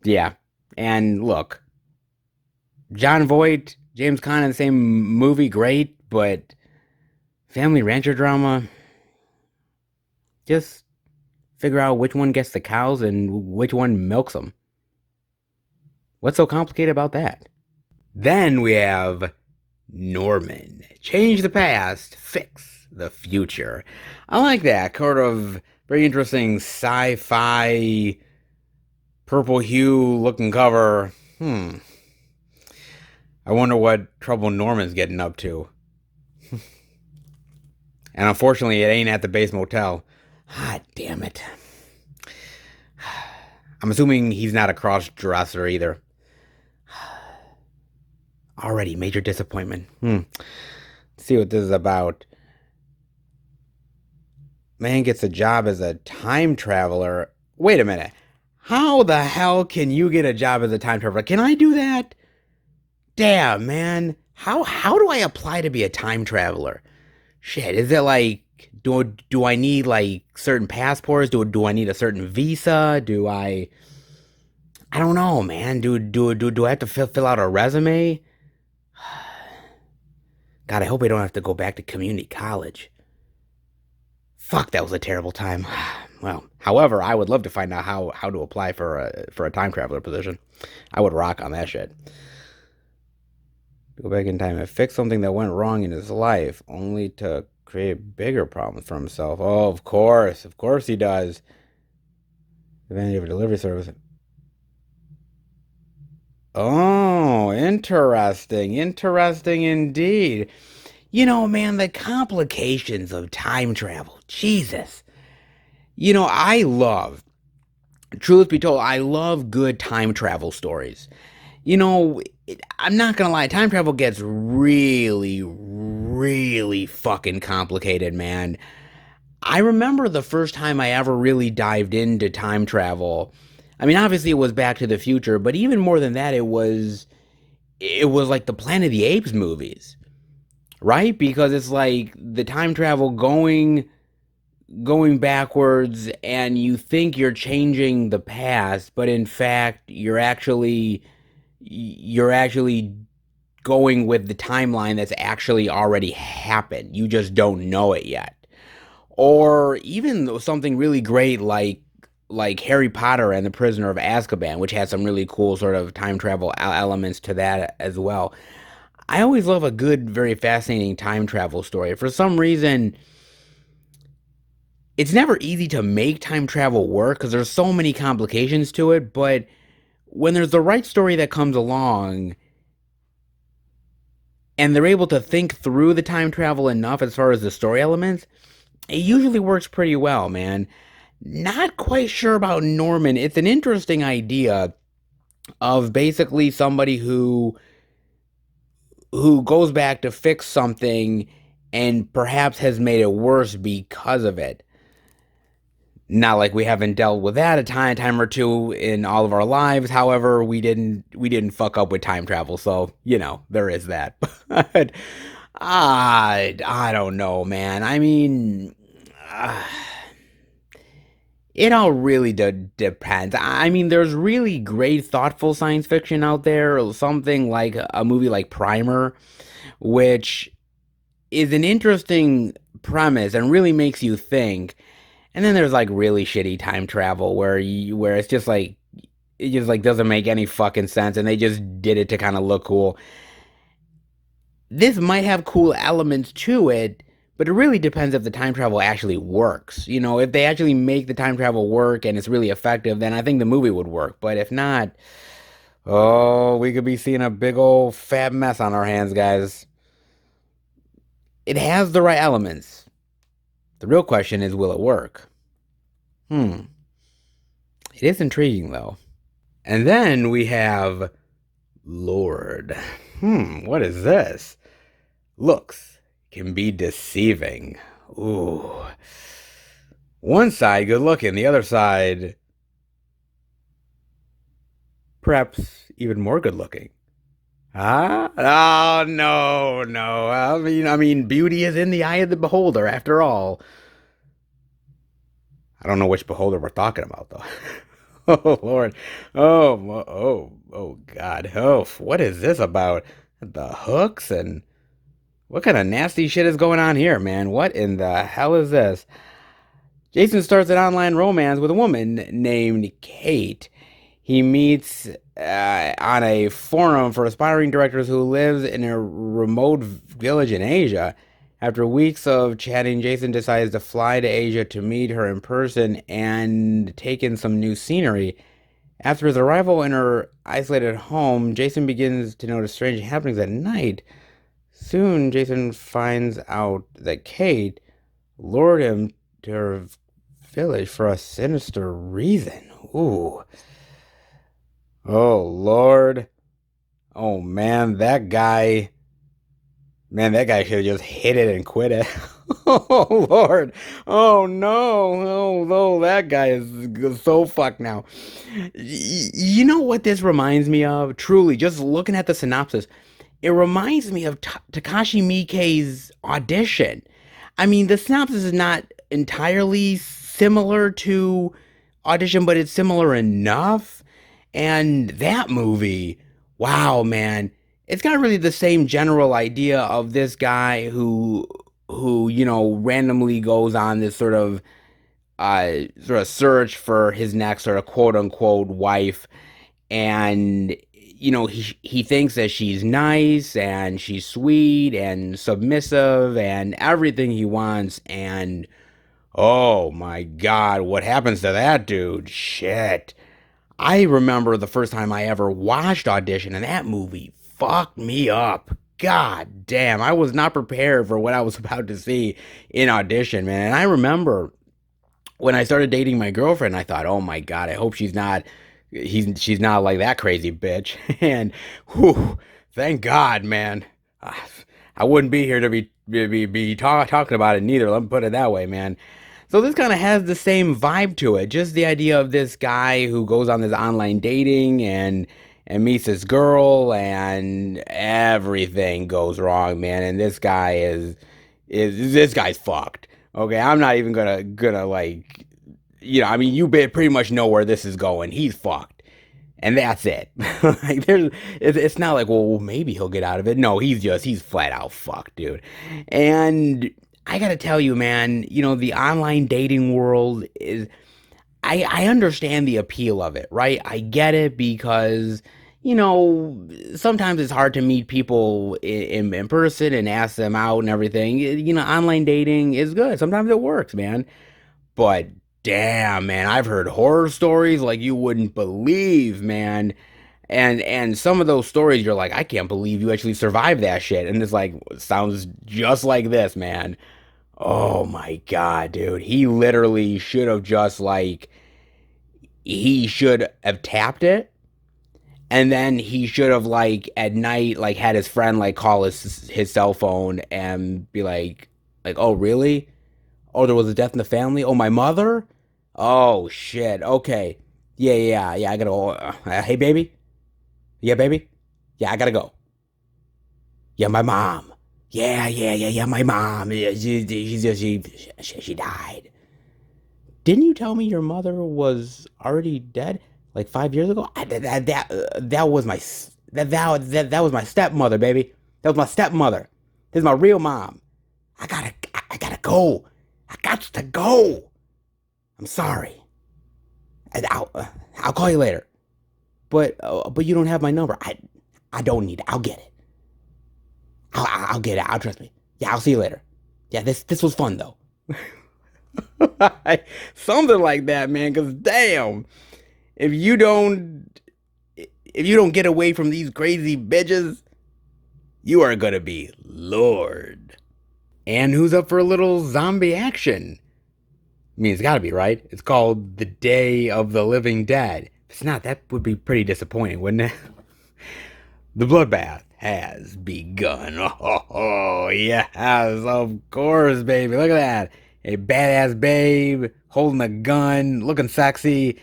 A: Yeah. And look, John Voight, James Caan in the same movie, great, but family rancher drama, just figure out which one gets the cows and which one milks them. What's so complicated about that? Then we have Norman. Change the past, fix the future. I like that. Sort of very interesting sci-fi purple hue looking cover. I wonder what trouble Norman's getting up to. And unfortunately, it ain't at the base motel. Ah, damn it. I'm assuming he's not a cross-dresser either. Already, major disappointment. Let's see what this is about. Man gets a job as a time traveler. Wait a minute. How the hell can you get a job as a time traveler? Can I do that? Damn, man. How do I apply to be a time traveler? Shit, is it like do I need like certain passports? Do I need a certain visa? I don't know, man. Do I have to fill out a resume? God, I hope I don't have to go back to community college. Fuck, that was a terrible time. Well, however, I would love to find out how to apply for a time traveler position. I would rock on that shit. Go back in time and fix something that went wrong in his life, only to create bigger problems for himself. Oh, of course he does. Advantage of a delivery service. Oh, interesting. Interesting indeed. You know, man, the complications of time travel. Jesus. You know, truth be told, I love good time travel stories. You know, I'm not gonna lie, time travel gets really, really fucking complicated, man. I remember the first time I ever really dived into time travel. I mean, obviously it was Back to the Future, but even more than that, it was like the Planet of the Apes movies, right? Because it's like the time travel going backwards, and you think you're changing the past, but in fact you're actually going with the timeline that's actually already happened. You just don't know it yet. Or even something really great like Harry Potter and the Prisoner of Azkaban, which has some really cool sort of time travel elements to that as well. I always love a good, very fascinating time travel story. For some reason, it's never easy to make time travel work because there's so many complications to it, but when there's the right story that comes along and they're able to think through the time travel enough as far as the story elements, it usually works pretty well, man. Not quite sure about Norman. It's an interesting idea of basically somebody who goes back to fix something and perhaps has made it worse because of it. Not like we haven't dealt with that a time or two in all of our lives. However, we didn't fuck up with time travel, so there is that. But I don't know, man. I mean, uh, it all really depends. I mean, there's really great, thoughtful science fiction out there. Something like a movie like Primer, which is an interesting premise and really makes you think. And then there's like really shitty time travel where it's just like it just like doesn't make any fucking sense, and they just did it to kind of look cool. This might have cool elements to it, but it really depends if the time travel actually works. If they actually make the time travel work and it's really effective, then I think the movie would work. But if not, oh, we could be seeing a big old fat mess on our hands, guys. It has the right elements. The real question is, will it work? Hmm. It is intriguing, though. And then we have Lord. What is this? Looks can be deceiving. Ooh. One side good looking, the other side perhaps even more good looking. Ah? Oh no, no. I mean, beauty is in the eye of the beholder, after all. I don't know which beholder we're talking about, though. Oh Lord. Oh God. Oh, what is this about? The hooks and what kind of nasty shit is going on here, man? What in the hell is this? Jason starts an online romance with a woman named Kate. He meets on a forum for aspiring directors who lives in a remote village in Asia. After weeks of chatting, Jason decides to fly to Asia to meet her in person and take in some new scenery. After his arrival in her isolated home, Jason begins to notice strange happenings at night. Soon, Jason finds out that Kate lured him to her village for a sinister reason. Ooh. Oh, Lord. Oh, man, that guy. Man, that guy should have just hit it and quit it. Oh, Lord. Oh, no. Oh, no, that guy is so fucked now. You know what this reminds me of? Truly, just looking at the synopsis, it reminds me of Takashi Miike's Audition. I mean, the synopsis is not entirely similar to Audition, but it's similar enough. And that movie, wow, man. it's got really the same general idea of this guy who randomly goes on this sort of search for his next sort of quote unquote wife, and he thinks that she's nice and she's sweet and submissive and everything he wants, and oh my God, what happens to that dude? Shit. I remember the first time I ever watched Audition, and that movie fucked me up. God damn, I was not prepared for what I was about to see in Audition, man. And I remember when I started dating my girlfriend, I thought, "Oh my God, I hope she's not like that crazy bitch." And whew, thank God, man. I wouldn't be here to be talking about it neither. Let me put it that way, man. So this kind of has the same vibe to it. Just the idea of this guy who goes on this online dating and meets this girl, and everything goes wrong, man. And this guy's fucked. Okay, I'm not even gonna like, I mean, pretty much know where this is going. He's fucked, and that's it. Like, it's not like, well, maybe he'll get out of it. No, he's flat out fucked, dude. And I gotta tell you, man, the online dating world is. I understand the appeal of it, right? I get it because sometimes it's hard to meet people in person and ask them out and everything. Online dating is good. Sometimes it works, man. But damn, man, I've heard horror stories like you wouldn't believe, man. And some of those stories, you're like, I can't believe you actually survived that shit. And it's like, sounds just like this, man. Oh my God, dude. He literally should have just like, he should have tapped it, and then he should have like at night like had his friend like call his cell phone and be like, oh really? Oh, there was a death in the family. Oh, my mother. Oh shit. Okay. Yeah. I gotta go. Hey baby. Yeah baby. Yeah, I gotta go. Yeah, my mom. Yeah. My mom. Yeah, she died. Didn't you tell me your mother was already dead like 5 years ago? That was that was my stepmother, baby. That was my stepmother. This is my real mom. I gotta go. I got to go. I'm sorry. I'll call you later. But you don't have my number. I don't need it. I'll get it. I'll get it. I'll trust me. Yeah, I'll see you later. Yeah, this was fun though. Something like that, man. Cause damn, if you don't if you don't get away from these crazy bitches, you are gonna be Lord. And who's up for a little zombie action? I mean, it's gotta be, right? It's called The Day of the Living Dead. If it's not, that would be pretty disappointing, wouldn't it? The bloodbath has begun. Oh, yes, of course, baby. Look at that. A badass babe holding a gun, looking sexy,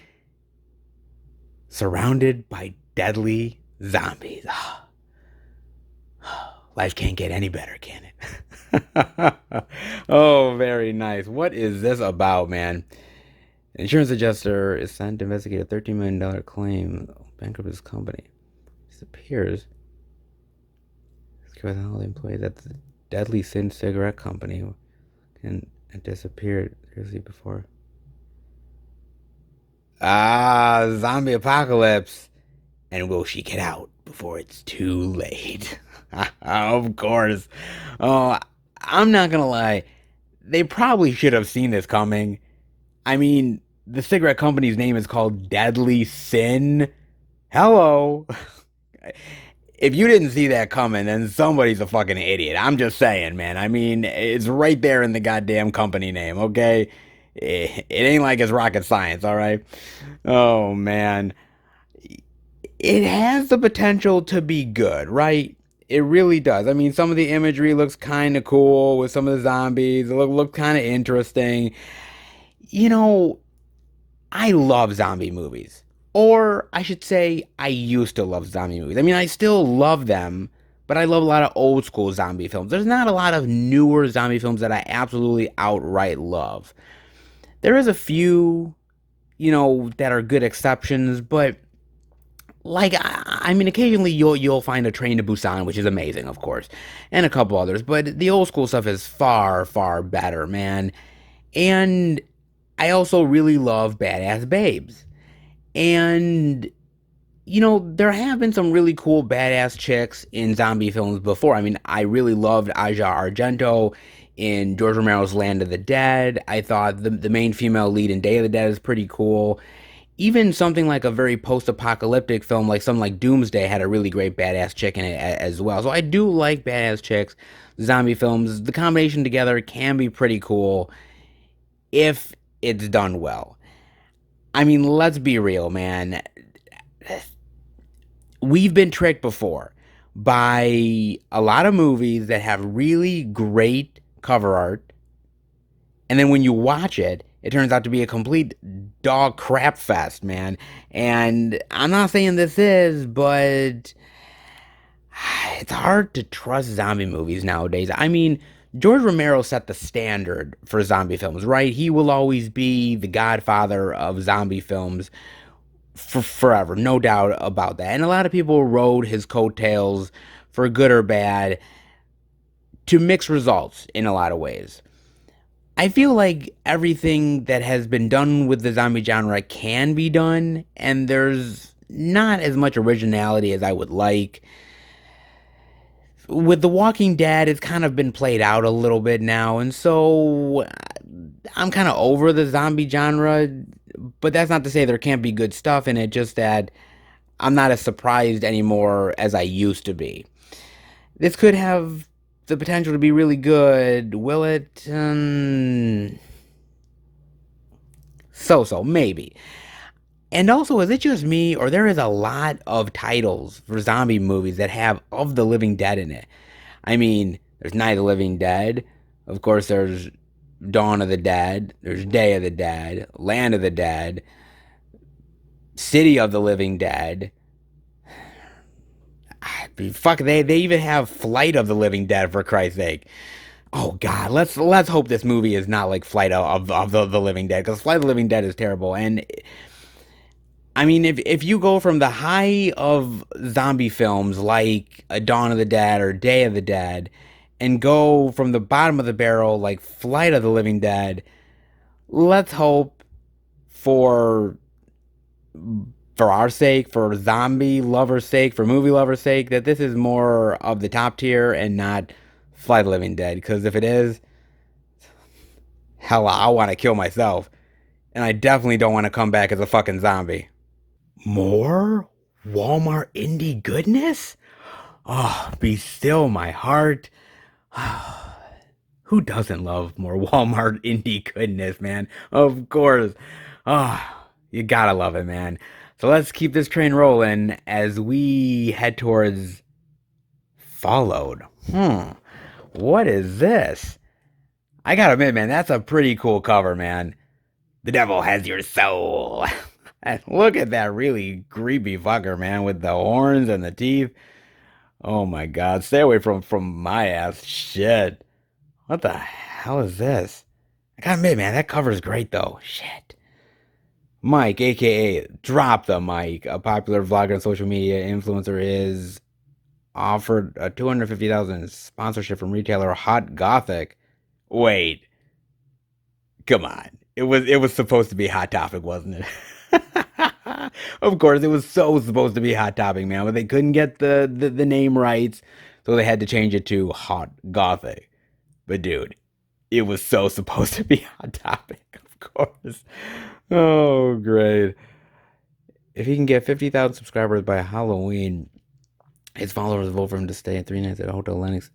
A: surrounded by deadly zombies. Life can't get any better, can it? Oh, very nice. What is this about, man? An insurance adjuster is sent to investigate a $13 million claim. Bankrupt his company. Disappears. Secure all the employees at the Deadly Sin cigarette company and disappeared seriously before. Zombie apocalypse. And will she get out before it's too late? Of course. Oh, I'm not gonna lie. They probably should have seen this coming. I mean, the cigarette company's name is called Deadly Sin. Hello. If you didn't see that coming, then somebody's a fucking idiot. I'm just saying, man. I mean, it's right there in the goddamn company name, okay? It ain't like it's rocket science, all right? Oh, man. It has the potential to be good, right? It really does. I mean, some of the imagery looks kind of cool with some of the zombies. It look kind of interesting. You know, I love zombie movies. Or I should say, I used to love zombie movies. I mean, I still love them, but I love a lot of old school zombie films. There's not a lot of newer zombie films that I absolutely outright love. There is a few, that are good exceptions, but like I mean, occasionally you'll find a Train to Busan, which is amazing, of course, and a couple others, but the old school stuff is far better, man. And I also really love Badass Babes. And there have been some really cool badass chicks in zombie films before. I mean, I really loved Aja Argento in George Romero's Land of the Dead. I thought the main female lead in Day of the Dead is pretty cool. Even something like a very post-apocalyptic film like something like Doomsday had a really great badass chick in it as well. So I do like badass chicks, zombie films. The combination together can be pretty cool if it's done well. I mean, let's be real, man. We've been tricked before by a lot of movies that have really great cover art, and then when you watch it, it turns out to be a complete dog crap fest, man. And I'm not saying this is, but it's hard to trust zombie movies nowadays. I mean, George Romero set the standard for zombie films, right? He will always be the godfather of zombie films for forever, no doubt about that. And a lot of people rode his coattails for good or bad to mixed results in a lot of ways. I feel like everything that has been done with the zombie genre can be done, and there's not as much originality as I would like. With The Walking Dead, it's kind of been played out a little bit now, and so I'm kind of over the zombie genre, but that's not to say there can't be good stuff in it, just that I'm not as surprised anymore as I used to be. This could have the potential to be really good. Will it? So, maybe. And also, is it just me, or there is a lot of titles for zombie movies that have Of the Living Dead in it? I mean, there's Night of the Living Dead. Of course, there's Dawn of the Dead. There's Day of the Dead. Land of the Dead. City of the Living Dead. Fuck, they even have Flight of the Living Dead, for Christ's sake. Oh God, let's hope this movie is not like Flight of the Living Dead, because Flight of the Living Dead is terrible. And I mean, if you go from the high of zombie films like A Dawn of the Dead or Day of the Dead, and go from the bottom of the barrel like Flight of the Living Dead, let's hope for our sake, for zombie lovers' sake, for movie lovers' sake, that this is more of the top tier and not Flight of the Living Dead. Because if it is, hell, I want to kill myself. And I definitely don't want to come back as a fucking zombie. More Walmart indie goodness? Oh, be still my heart. Who doesn't love more Walmart indie goodness, man? Of course. Oh, you gotta love it, man. So let's keep this train rolling as we head towards Followed. What is this? I gotta admit, man, that's a pretty cool cover, man. The devil has your soul. And look at that really creepy fucker, man, with the horns and the teeth. Oh my god, stay away from my ass. Shit. What the hell is this? I gotta admit, man, that cover is great though. Shit. Mike, aka Drop the Mic, a popular vlogger and social media influencer, is offered a 250,000 sponsorship from retailer Hot Gothic. Wait, come on. It was supposed to be Hot Topic, wasn't it? Of course, it was so supposed to be Hot Topic, man, but they couldn't get the name right, so they had to change it to Hot Gothic. But dude, it was so supposed to be Hot Topic, of course. Oh, great. If he can get 50,000 subscribers by Halloween, his followers vote for him to stay 3 nights at Hotel Lennox.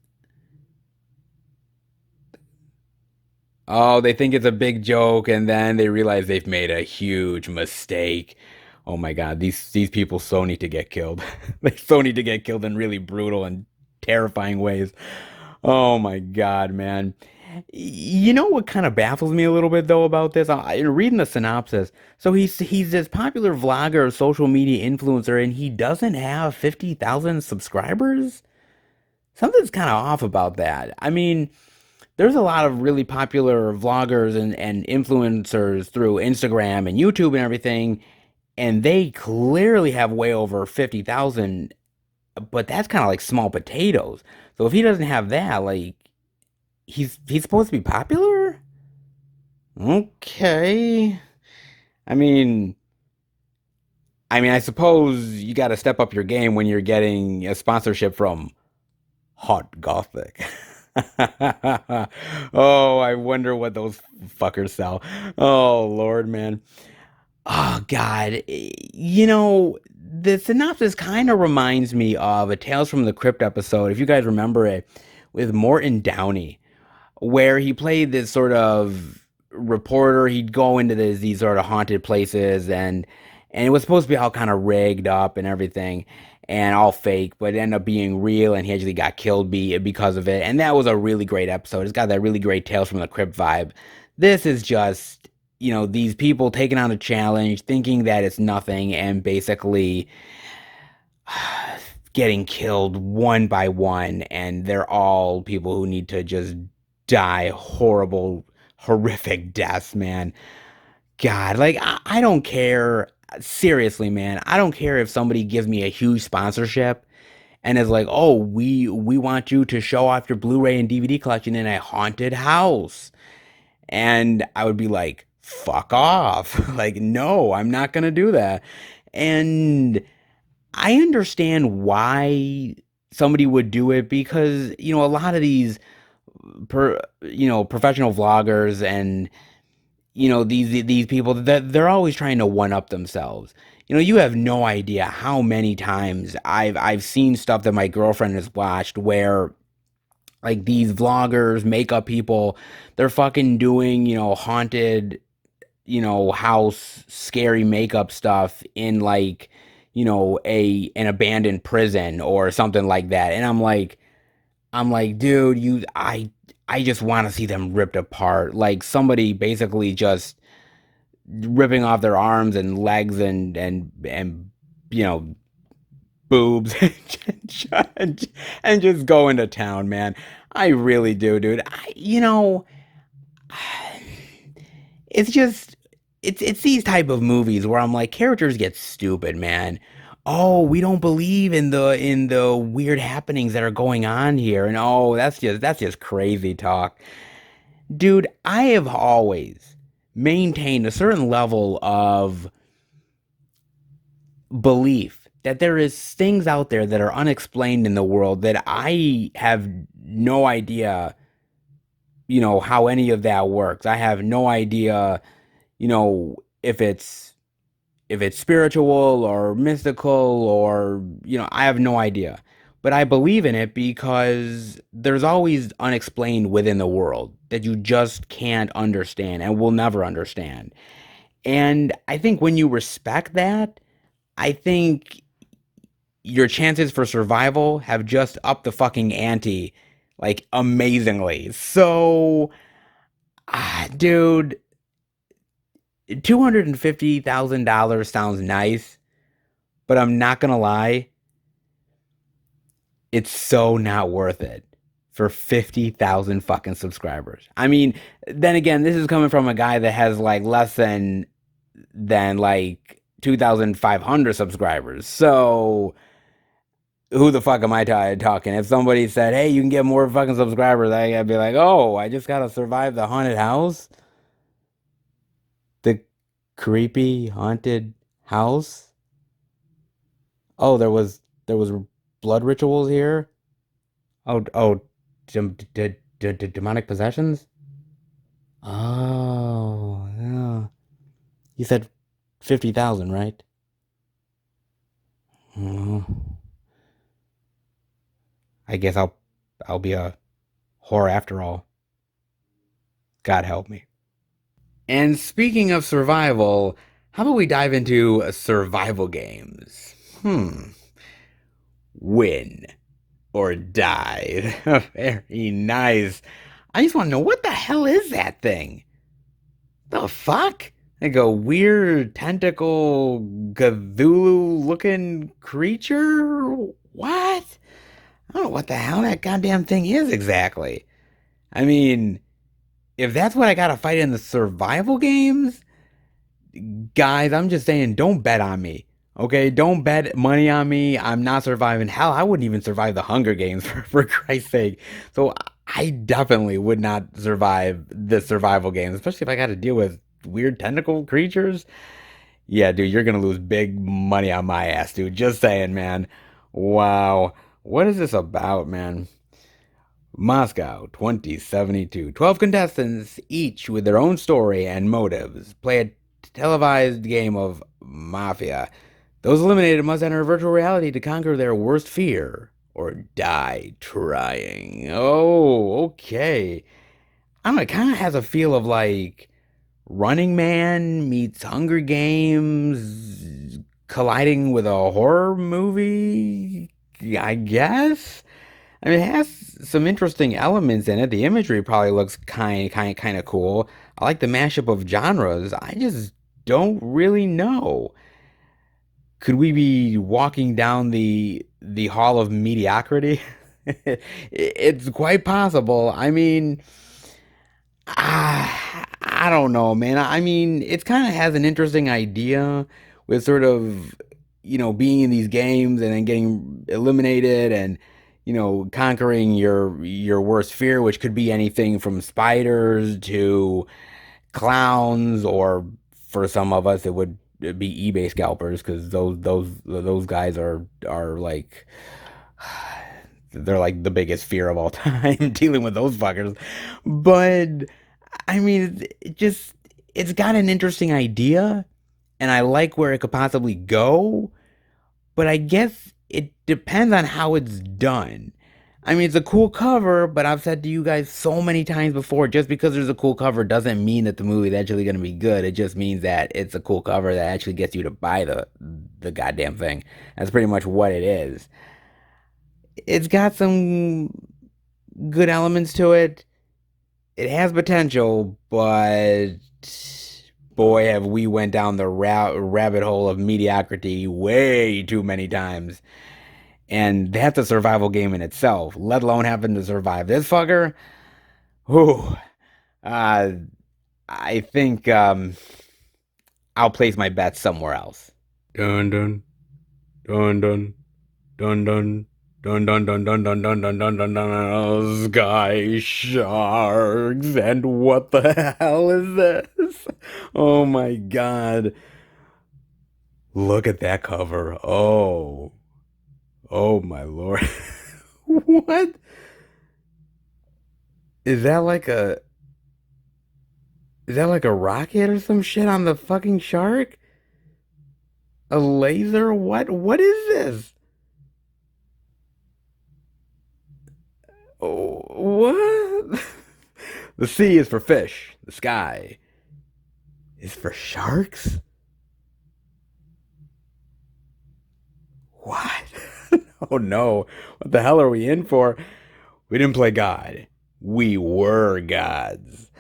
A: Oh, they think it's a big joke, and then they realize they've made a huge mistake. Oh my God, these people so need to get killed. They so need to get killed in really brutal and terrifying ways. Oh my God, man. You know what kind of baffles me a little bit though about this? Reading the synopsis. So he's this popular vlogger, social media influencer, and he doesn't have 50,000 subscribers? Something's kind of off about that. I mean, there's a lot of really popular vloggers and influencers through Instagram and YouTube and everything, and they clearly have way over 50,000, but that's kind of like small potatoes. So if he doesn't have that, like he's supposed to be popular? Okay. I mean, I suppose you got to step up your game when you're getting a sponsorship from Hot Gothic. Oh, I wonder what those fuckers sell. Oh, Lord, man. Oh, God. The synopsis kind of reminds me of a Tales from the Crypt episode, if you guys remember it, with Morton Downey, where he played this sort of reporter. He'd go into these sort of haunted places, and it was supposed to be all kind of rigged up and everything and all fake, but it ended up being real, and he actually got killed because of it. And that was a really great episode. It's got that really great Tales from the Crypt vibe. This is just, these people taking on a challenge, thinking that it's nothing, and basically getting killed one by one, and they're all people who need to just die horrible, horrific deaths, man. God, like I don't care. Seriously, man, I don't care if somebody gives me a huge sponsorship and is like, "Oh, we want you to show off your Blu-ray and DVD collection in a haunted house." And I would be like, "Fuck off." Like, "No, I'm not going to do that." And I understand why somebody would do it because, a lot of these professional vloggers and these people that they're always trying to one up themselves. You have no idea how many times I've seen stuff that my girlfriend has watched where like these vloggers, makeup people, they're fucking doing, haunted, house scary makeup stuff in like, a an abandoned prison or something like that. And I'm like, dude, I just want to see them ripped apart. Like somebody basically just ripping off their arms and legs and you know boobs and just going to town, man. I really do, dude. It's just it's these type of movies where I'm like characters get stupid, man. Oh, we don't believe in the weird happenings that are going on here, and oh, that's just crazy talk. Dude, I have always maintained a certain level of belief that there is things out there that are unexplained in the world that I have no idea, how any of that works. I have no idea, if it's spiritual or mystical or, I have no idea. But I believe in it because there's always unexplained within the world that you just can't understand and will never understand. And I think when you respect that, I think your chances for survival have just upped the fucking ante like amazingly. So, dude, $250,000 sounds nice, but I'm not gonna lie, it's so not worth it for 50,000 fucking subscribers. I mean, then again, this is coming from a guy that has like less than like 2,500 subscribers. So, who the fuck am I talking? If somebody said, "Hey, you can get more fucking subscribers," I'd be like, "Oh, I just gotta survive the haunted house, the creepy haunted house." Oh, there was blood rituals here. Oh, demonic possessions. Oh, yeah. You said 50,000, right? Oh, I guess I'll be a whore after all. God help me. And speaking of survival, how about we dive into survival games? Win or die. Very nice. I just want to know what the hell is that thing? The fuck? Like a weird tentacle Cthulhu looking creature? What? I don't know what the hell that goddamn thing is exactly. I mean, if that's what I gotta fight in the survival games, guys, I'm just saying, don't bet on me. Okay, don't bet money on me. I'm not surviving. Hell, I wouldn't even survive the Hunger Games for Christ's sake. So I definitely would not survive the survival games, especially if I got to deal with weird tentacle creatures. Yeah, dude, you're gonna lose big money on my ass, dude. Just saying, man. Wow. What is this about, man? Moscow 2072. 12 contestants, each with their own story and motives, play a televised game of Mafia. Those eliminated must enter virtual reality to conquer their worst fear or die trying. Oh, okay. I don't know, it kind of has a feel of like Running Man meets Hunger Games colliding with a horror movie, I guess. I mean, it has some interesting elements in it. The imagery probably looks kind of cool. I like the mashup of genres. I just don't really know. Could we be walking down the hall of mediocrity? It's quite possible. I mean, I don't know, man. I mean, it kind of has an interesting idea with sort of, being in these games and then getting eliminated and, conquering your worst fear, which could be anything from spiders to clowns, or for some of us, it would be eBay scalpers because those guys are like they're like the biggest fear of all time dealing with those fuckers. But I mean, it's got an interesting idea, and I like where it could possibly go, but I guess it depends on how it's done. I mean, it's a cool cover, but I've said to you guys so many times before, just because there's a cool cover doesn't mean that the movie is actually going to be good. It just means that it's a cool cover that actually gets you to buy the goddamn thing. That's pretty much what it is. It's got some good elements to it. It has potential, but boy, have we went down the rabbit hole of mediocrity way too many times. And that's a survival game in itself, let alone having to survive this fucker. Whew. Uh, I think I'll place my bets somewhere else. Dun dun dun dun dun dun. Dun dun dun dun dun dun dun dun dun dun, sky sharks, and what the hell is this? Oh my god. Look at that cover. Oh my lord. What? Is that like a is that like a rocket or some shit on the fucking shark? A laser? What is this? Oh, what? The sea is for fish. The sky is for sharks? What? Oh no. What the hell are we in for? We didn't play God. We were gods.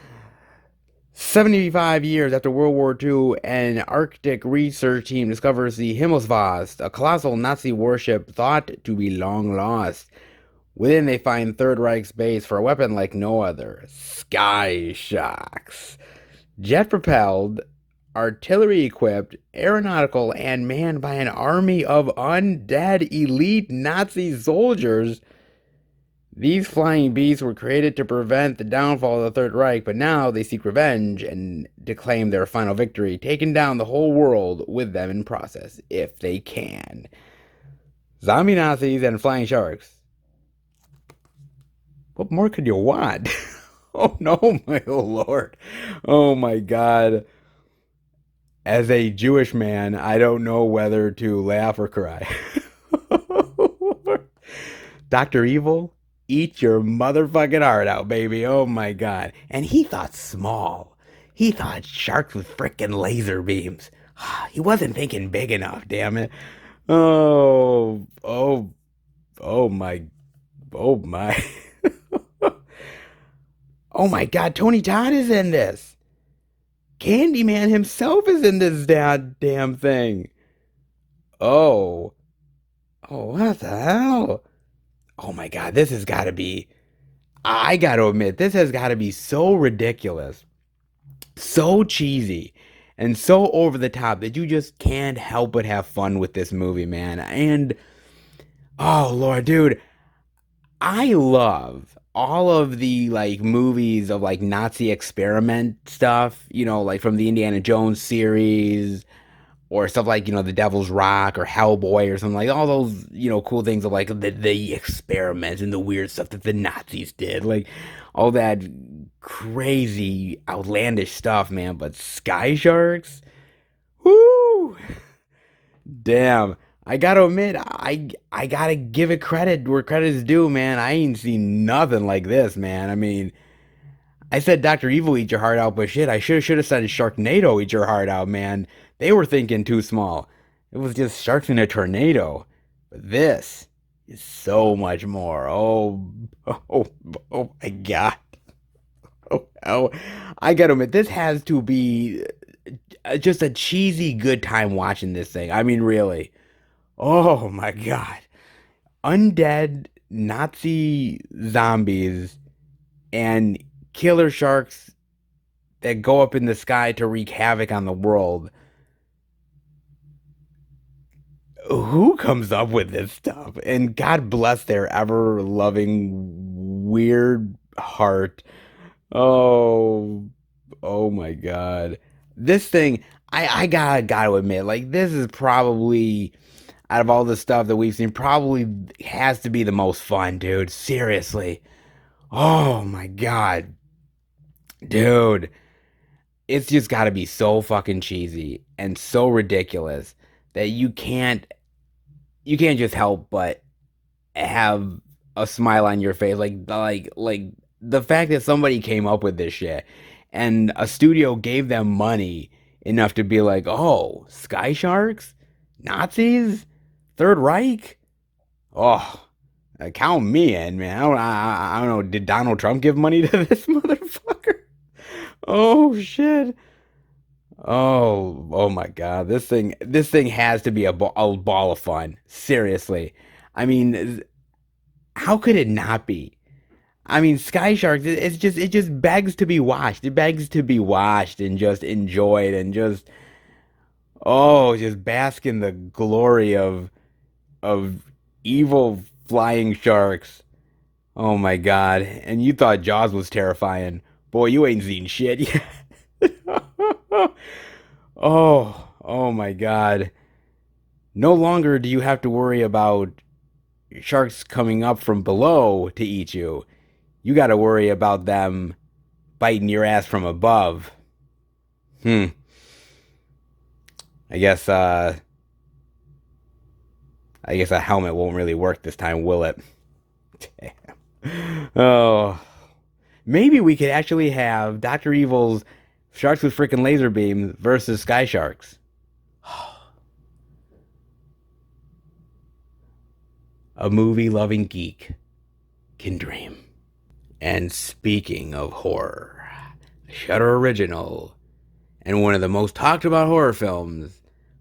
A: 75 years after World War II, an Arctic research team discovers the Himmelswast, a colossal Nazi warship thought to be long lost. Within, they find Third Reich's base for a weapon like no other, Sky Shocks. Jet-propelled, artillery-equipped, aeronautical, and manned by an army of undead elite Nazi soldiers, these flying beasts were created to prevent the downfall of the Third Reich, but now they seek revenge and to claim their final victory, taking down the whole world with them in process, if they can. Zombie Nazis and flying sharks. What more could you want? Oh no, my lord. Oh my god. As a Jewish man, I don't know whether to laugh or cry. Dr. Evil, eat your motherfucking heart out, baby. Oh my god. And he thought small. He thought sharks with frickin' laser beams. He wasn't thinking big enough, damn it. Oh, oh, oh my, oh my. Oh my god, Tony Todd is in this. Candyman himself is in this damn thing. Oh. Oh, what the hell? Oh my god, this has got to be. I got to admit, this has got to be so ridiculous, so cheesy, and so over the top that you just can't help but have fun with this movie, man. And oh Lord, dude, I love all of the like movies of like Nazi experiment stuff, like from the Indiana Jones series or stuff like, The Devil's Rock or Hellboy or something like all those, cool things of like the experiments and the weird stuff that the Nazis did. Like all that crazy outlandish stuff, man. But Sky Sharks, whoo, damn. I gotta admit, I gotta give it credit where credit is due, man. I ain't seen nothing like this, man. I mean, I said Dr. Evil eat your heart out, but shit, I should have said Sharknado eat your heart out, man. They were thinking too small. It was just sharks in a tornado. But this is so much more. Oh, oh my God. Oh, I gotta admit, this has to be just a cheesy good time watching this thing. I mean, really. Oh my God. Undead Nazi zombies and killer sharks that go up in the sky to wreak havoc on the world. Who comes up with this stuff? And God bless their ever loving weird heart. Oh, oh my God. This thing, I gotta admit, like this is probably out of all the stuff that we've seen, probably has to be the most fun, dude. Seriously. Oh my God. Dude. It's just gotta be so fucking cheesy and so ridiculous that you can't just help but have a smile on your face. Like the fact that somebody came up with this shit and a studio gave them money enough to be like, oh, Sky Sharks? Nazis? Third Reich? Oh, count me in, man. I don't know. Did Donald Trump give money to this motherfucker? Oh shit. Oh my God. This thing has to be a ball of fun. Seriously. I mean, how could it not be? I mean, Sky Sharks, it just begs to be watched. It begs to be watched and just enjoyed and just bask in the glory of evil flying sharks. Oh my God. And you thought Jaws was terrifying. Boy, you ain't seen shit yet. Oh my God. No longer do you have to worry about sharks coming up from below to eat you. You got to worry about them biting your ass from above. Hmm. I guess I guess a helmet won't really work this time, will it? Damn. Oh. Maybe we could actually have Dr. Evil's Sharks with freaking laser beams versus Sky Sharks. A movie loving geek can dream. And speaking of horror, a Shudder original and one of the most talked about horror films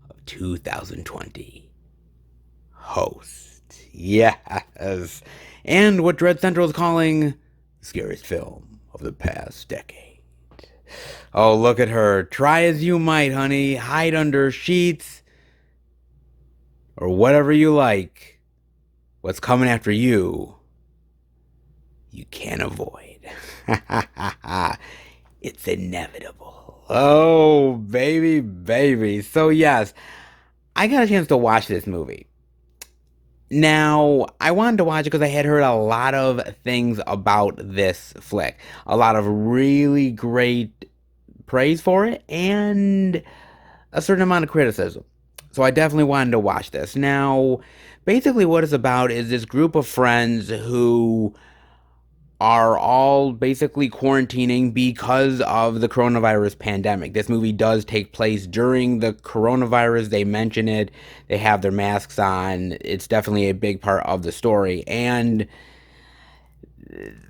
A: of 2020. Host. Yes. And what Dread Central is calling the scariest film of the past decade. Oh, look at her. Try as you might, honey. Hide under sheets or whatever you like. What's coming after you, you can't avoid. It's inevitable. Oh, baby, baby. So, yes, I got a chance to watch this movie. Now, I wanted to watch it because I had heard a lot of things about this flick. A lot of really great praise for it and a certain amount of criticism. So I definitely wanted to watch this. Now, basically what it's about is this group of friends who are all basically quarantining because of the coronavirus pandemic. This movie does take place during the coronavirus. They mention it. They have their masks on. It's definitely a big part of the story. And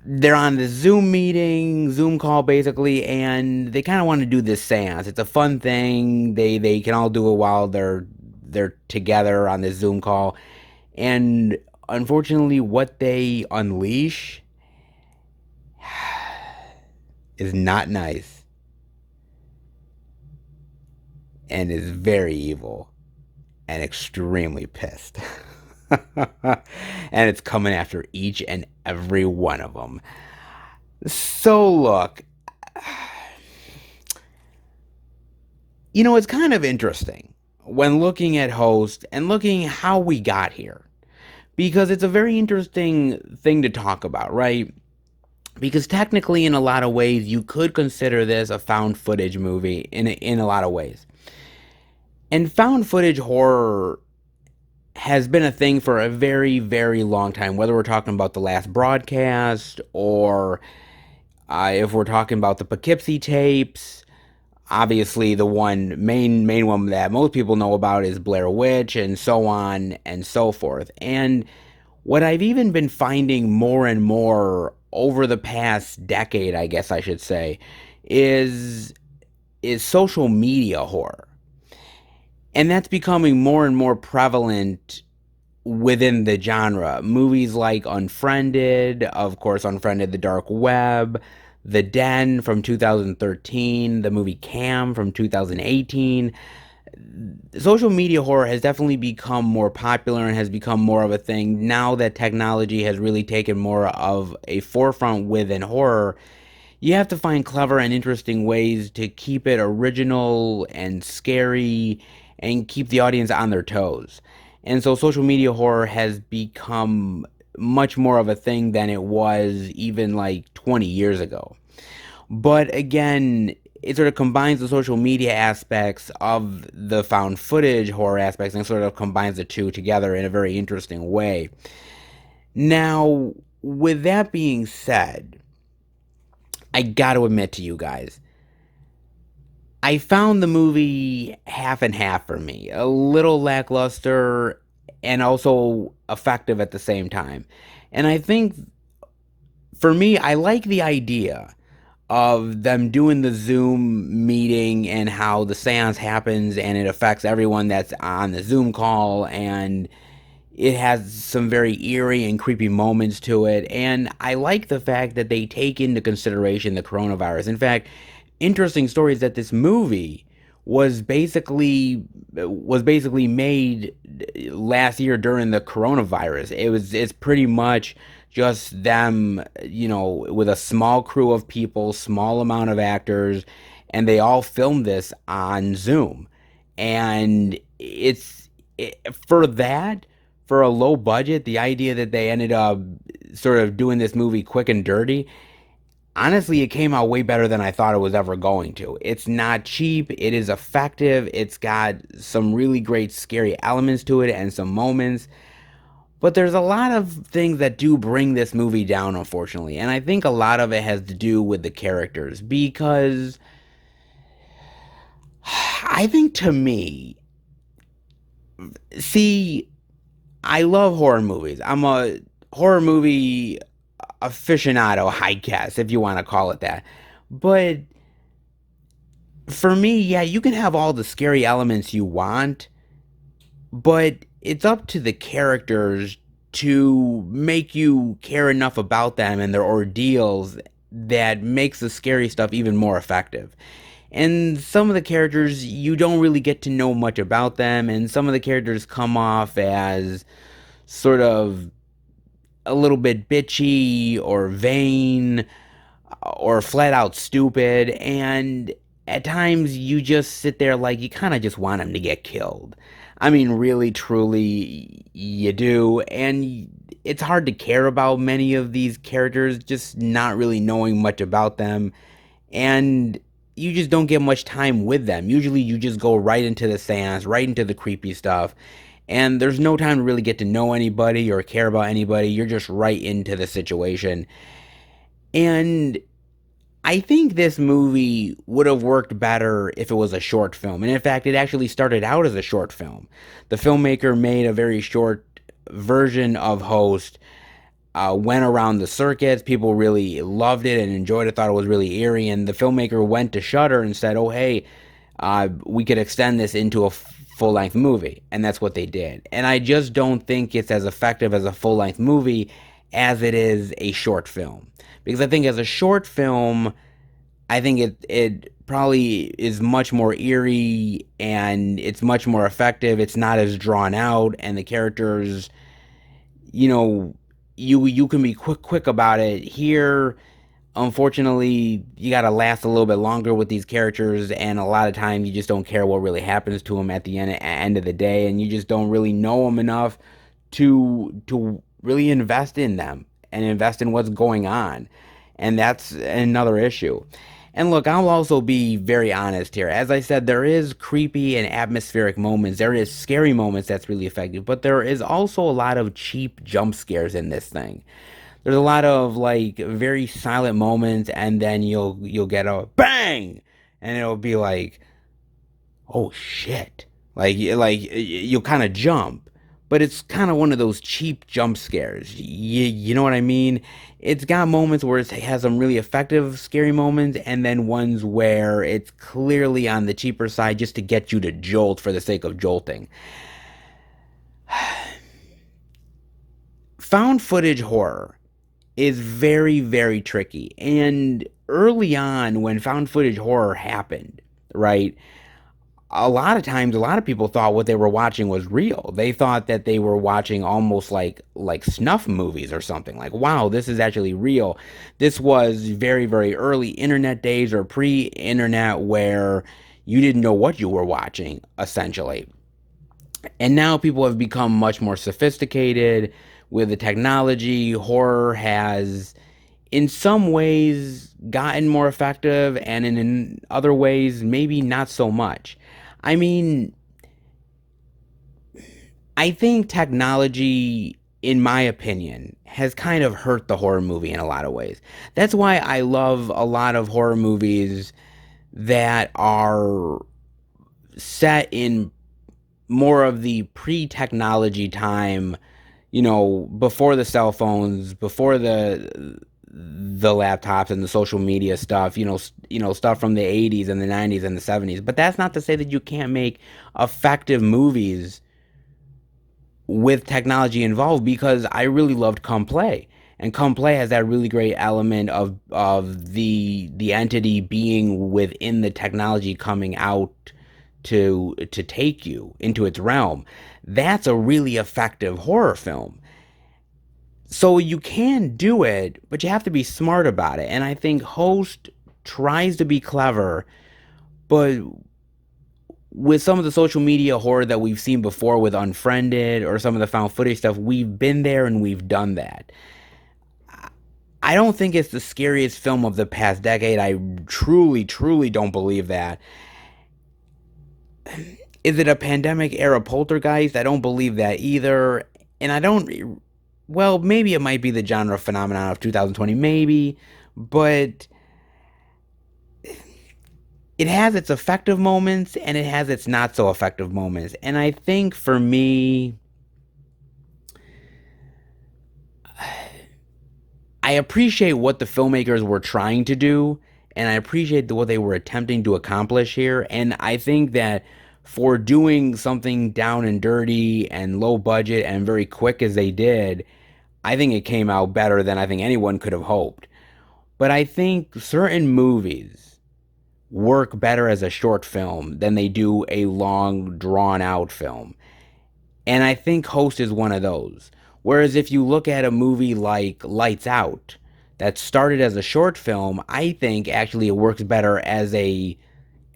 A: they're on this Zoom call basically, and they kind of want to do this seance. It's a fun thing. They can all do it while they're together on this Zoom call. And unfortunately, what they unleash is not nice. and is very evil and extremely pissed. And it's coming after each and every one of them. So, look, it's kind of interesting when looking at Host and looking how we got here. Because it's a very interesting thing to talk about, right? Because technically, in a lot of ways, you could consider this a found footage movie in a lot of ways. And found footage horror has been a thing for a very, very long time, whether we're talking about The Last Broadcast or if we're talking about the Poughkeepsie tapes. Obviously, the main one that most people know about is Blair Witch, and so on and so forth. And what I've even been finding more and more over the past decade, I guess I should say, is social media horror. And that's becoming more and more prevalent within the genre. Movies like Unfriended, of course, Unfriended: The Dark Web, The Den from 2013, the movie Cam from 2018. Social media horror has definitely become more popular and has become more of a thing now that technology has really taken more of a forefront within horror. You have to find clever and interesting ways to keep it original and scary and keep the audience on their toes. And so social media horror has become much more of a thing than it was even like 20 years ago. But again, it sort of combines the social media aspects of the found footage horror aspects and sort of combines the two together in a very interesting way. Now, with that being said, I gotta admit to you guys, I found the movie half and half for me. A little lackluster and also effective at the same time. And I think for me, I like the idea of them doing the Zoom meeting and how the seance happens and it affects everyone that's on the Zoom call, and it has some very eerie and creepy moments to it. And I like the fact that they take into consideration the coronavirus. In fact, interesting story is that this movie was basically made last year during the coronavirus. It's pretty much just them, with a small crew of people, small amount of actors, and they all filmed this on Zoom. And for that, for a low budget, the idea that they ended up sort of doing this movie quick and dirty, honestly, it came out way better than I thought it was ever going to. It's not cheap, it is effective, it's got some really great scary elements to it and some moments. But there's a lot of things that do bring this movie down, unfortunately. And I think a lot of it has to do with the characters. Because I think, to me, see, I love horror movies. I'm a horror movie aficionado, I guess, if you want to call it that. But for me, yeah, you can have all the scary elements you want, but it's up to the characters to make you care enough about them and their ordeals that makes the scary stuff even more effective. And some of the characters, you don't really get to know much about them, and some of the characters come off as sort of a little bit bitchy or vain or flat out stupid, and at times you just sit there like you kind of just want them to get killed. I mean, really, truly, you do, and it's hard to care about many of these characters, just not really knowing much about them, and you just don't get much time with them. Usually, you just go right into the seance, right into the creepy stuff, and there's no time to really get to know anybody or care about anybody. You're just right into the situation. And I think this movie would have worked better if it was a short film. And in fact, it actually started out as a short film. The filmmaker made a very short version of Host, went around the circuits. People really loved it and enjoyed it, thought it was really eerie. And the filmmaker went to Shudder and said, oh, hey, we could extend this into a full-length movie. And that's what they did. And I just don't think it's as effective as a full-length movie as it is a short film. Because I think as a short film, I think it probably is much more eerie and it's much more effective. It's not as drawn out, and the characters, you know, you can be quick about it. Here, unfortunately, you got to last a little bit longer with these characters, and a lot of times you just don't care what really happens to them at the end of the day, and you just don't really know them enough to really invest in them and invest in what's going on, and that's another issue. And look, I'll also be very honest here. As I said, there is creepy and atmospheric moments. There is scary moments that's really effective, but there is also a lot of cheap jump scares in this thing. There's a lot of like very silent moments, and then you'll get a bang, and it'll be like, oh shit, like you'll kind of jump, but it's kind of one of those cheap jump scares. You know what I mean? It's got moments where it has some really effective scary moments, and then ones where it's clearly on the cheaper side just to get you to jolt for the sake of jolting. Found footage horror is very, very tricky. And early on, when found footage horror happened, right? A lot of times, a lot of people thought what they were watching was real. They thought that they were watching almost like snuff movies or something. Like, wow, this is actually real. This was very, very early internet days or pre-internet where you didn't know what you were watching, essentially. And now people have become much more sophisticated with the technology. Horror has, in some ways, gotten more effective, and in other ways, maybe not so much. I mean, I think technology, in my opinion, has kind of hurt the horror movie in a lot of ways. That's why I love a lot of horror movies that are set in more of the pre-technology time, before the cell phones, before the laptops and the social media stuff, stuff from the 80s and the 90s and the 70s. But that's not to say that you can't make effective movies with technology involved, because I really loved Come Play. And Come Play has that really great element of the entity being within the technology coming out to take you into its realm. That's a really effective horror film. So you can do it, but you have to be smart about it. And I think Host tries to be clever, but with some of the social media horror that we've seen before with Unfriended or some of the found footage stuff, we've been there and we've done that. I don't think it's the scariest film of the past decade. I truly, truly don't believe that. Is it a pandemic era poltergeist? I don't believe that either. And I don't, well, maybe it might be the genre phenomenon of 2020, maybe, but it has its effective moments and it has its not so effective moments. And I think for me, I appreciate what the filmmakers were trying to do, and I appreciate what they were attempting to accomplish here. And I think that for doing something down and dirty and low budget and very quick as they did, I think it came out better than I think anyone could have hoped. But I think certain movies work better as a short film than they do a long, drawn out film. And I think Host is one of those. Whereas if you look at a movie like Lights Out, that started as a short film, I think actually it works better as a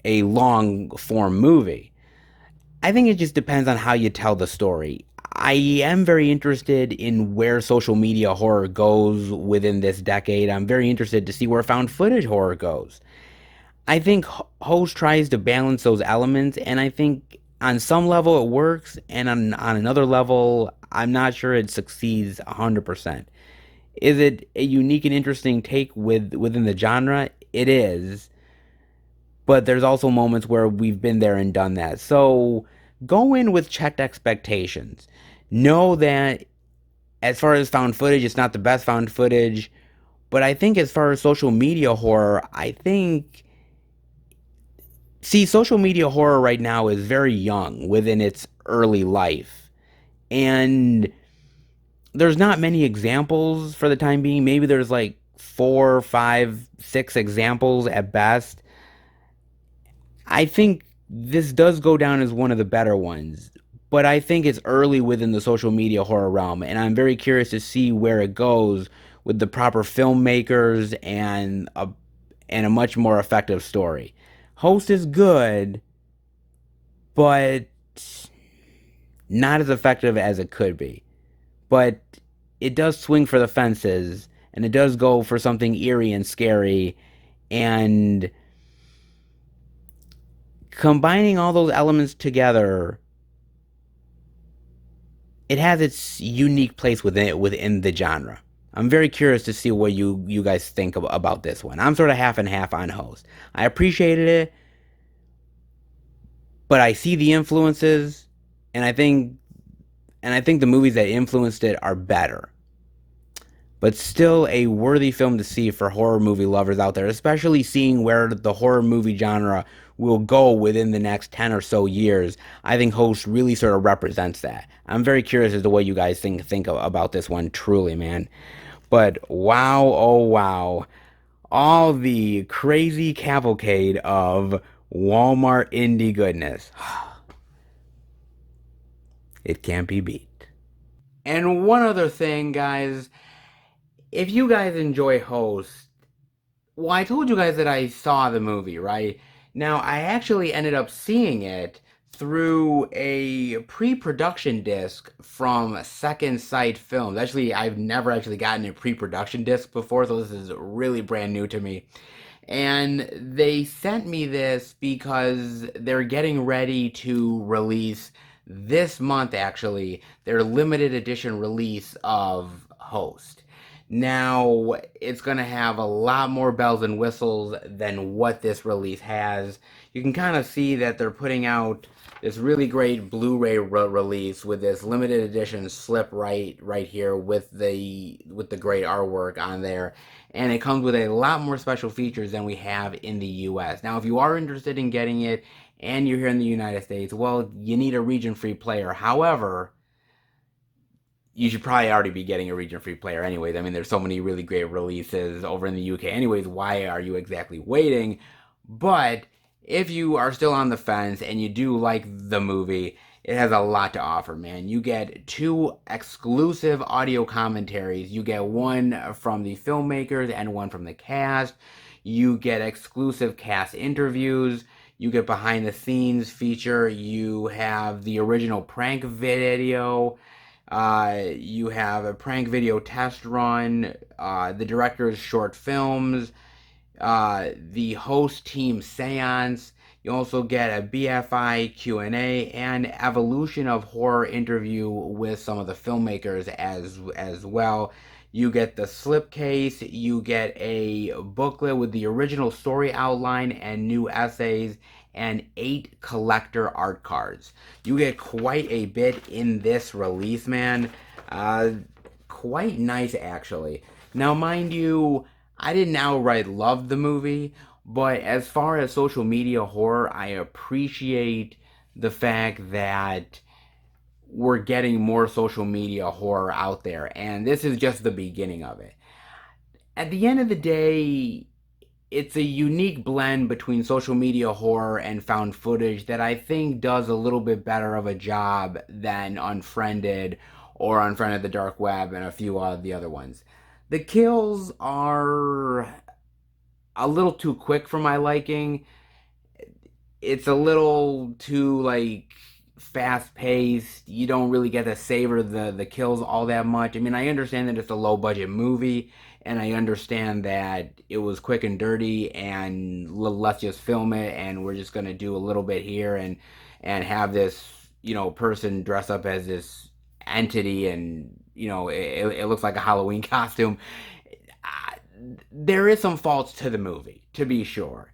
A: long form movie. I think it just depends on how you tell the story. I am very interested in where social media horror goes within this decade. I'm very interested to see where found footage horror goes. I think Host tries to balance those elements, and I think on some level it works, and on another level, I'm not sure it succeeds 100%. Is it a unique and interesting take within the genre? It is, but there's also moments where we've been there and done that. So go in with checked expectations. Know that as far as found footage, it's not the best found footage, but I think as far as social media horror, I think, see, social media horror right now is very young within its early life. And there's not many examples for the time being. Maybe there's like four, five, six examples at best. I think this does go down as one of the better ones, but I think it's early within the social media horror realm, and I'm very curious to see where it goes with the proper filmmakers and a much more effective story. Host is good, but not as effective as it could be. But it does swing for the fences, and it does go for something eerie and scary, and combining all those elements together, it has its unique place within the genre. I'm very curious to see what you guys think about this one. I'm sort of half and half on Host. I appreciated it, but I see the influences, and I think the movies that influenced it are better. But still a worthy film to see for horror movie lovers out there, especially seeing where the horror movie genre will go within the next 10 or so years. I think Host really sort of represents that. I'm very curious as to what you guys think about this one, truly, man. But wow, oh wow, all the crazy cavalcade of Walmart indie goodness. It can't be beat. And one other thing, guys, if you guys enjoy Host, well, I told you guys that I saw the movie, right? Now, I actually ended up seeing it through a pre-production disc from Second Sight Films. Actually, I've never actually gotten a pre-production disc before, so this is really brand new to me. And they sent me this because they're getting ready to release this month, actually, their limited edition release of Host. Now, it's going to have a lot more bells and whistles than what this release has. You can kind of see that they're putting out this really great Blu-ray release with this limited edition slip right here with the great artwork on there, and it comes with a lot more special features than we have in the US. Now, if you are interested in getting it and you're here in the United States, well, you need a region-free player. However, you should probably already be getting a region-free player anyways. I mean, there's so many really great releases over in the UK anyways. Why are you exactly waiting? But if you are still on the fence and you do like the movie, it has a lot to offer, man. You get 2 exclusive audio commentaries. You get one from the filmmakers and one from the cast. You get exclusive cast interviews. You get behind the scenes feature. You have the original prank video. You have a prank video test run, the director's short films, the host team seance. You also get a BFI Q&A and evolution of horror interview with some of the filmmakers as well. You get the slipcase, you get a booklet with the original story outline and new essays, and 8 collector art cards. You get quite a bit in this release, man. Quite nice, actually. Now, mind you, I didn't outright love the movie, but as far as social media horror, I appreciate the fact that we're getting more social media horror out there, and this is just the beginning of it. At the end of the day, it's a unique blend between social media horror and found footage that I think does a little bit better of a job than Unfriended or Unfriended the Dark Web and a few of the other ones. The kills are a little too quick for my liking. It's a little too like fast paced. You don't really get to savor the kills all that much. I mean, I understand that it's a low budget movie, and I understand that it was quick and dirty, and let's just film it, and we're just gonna do a little bit here, and have this person dress up as this entity, and it looks like a Halloween costume. There is some faults to the movie, to be sure.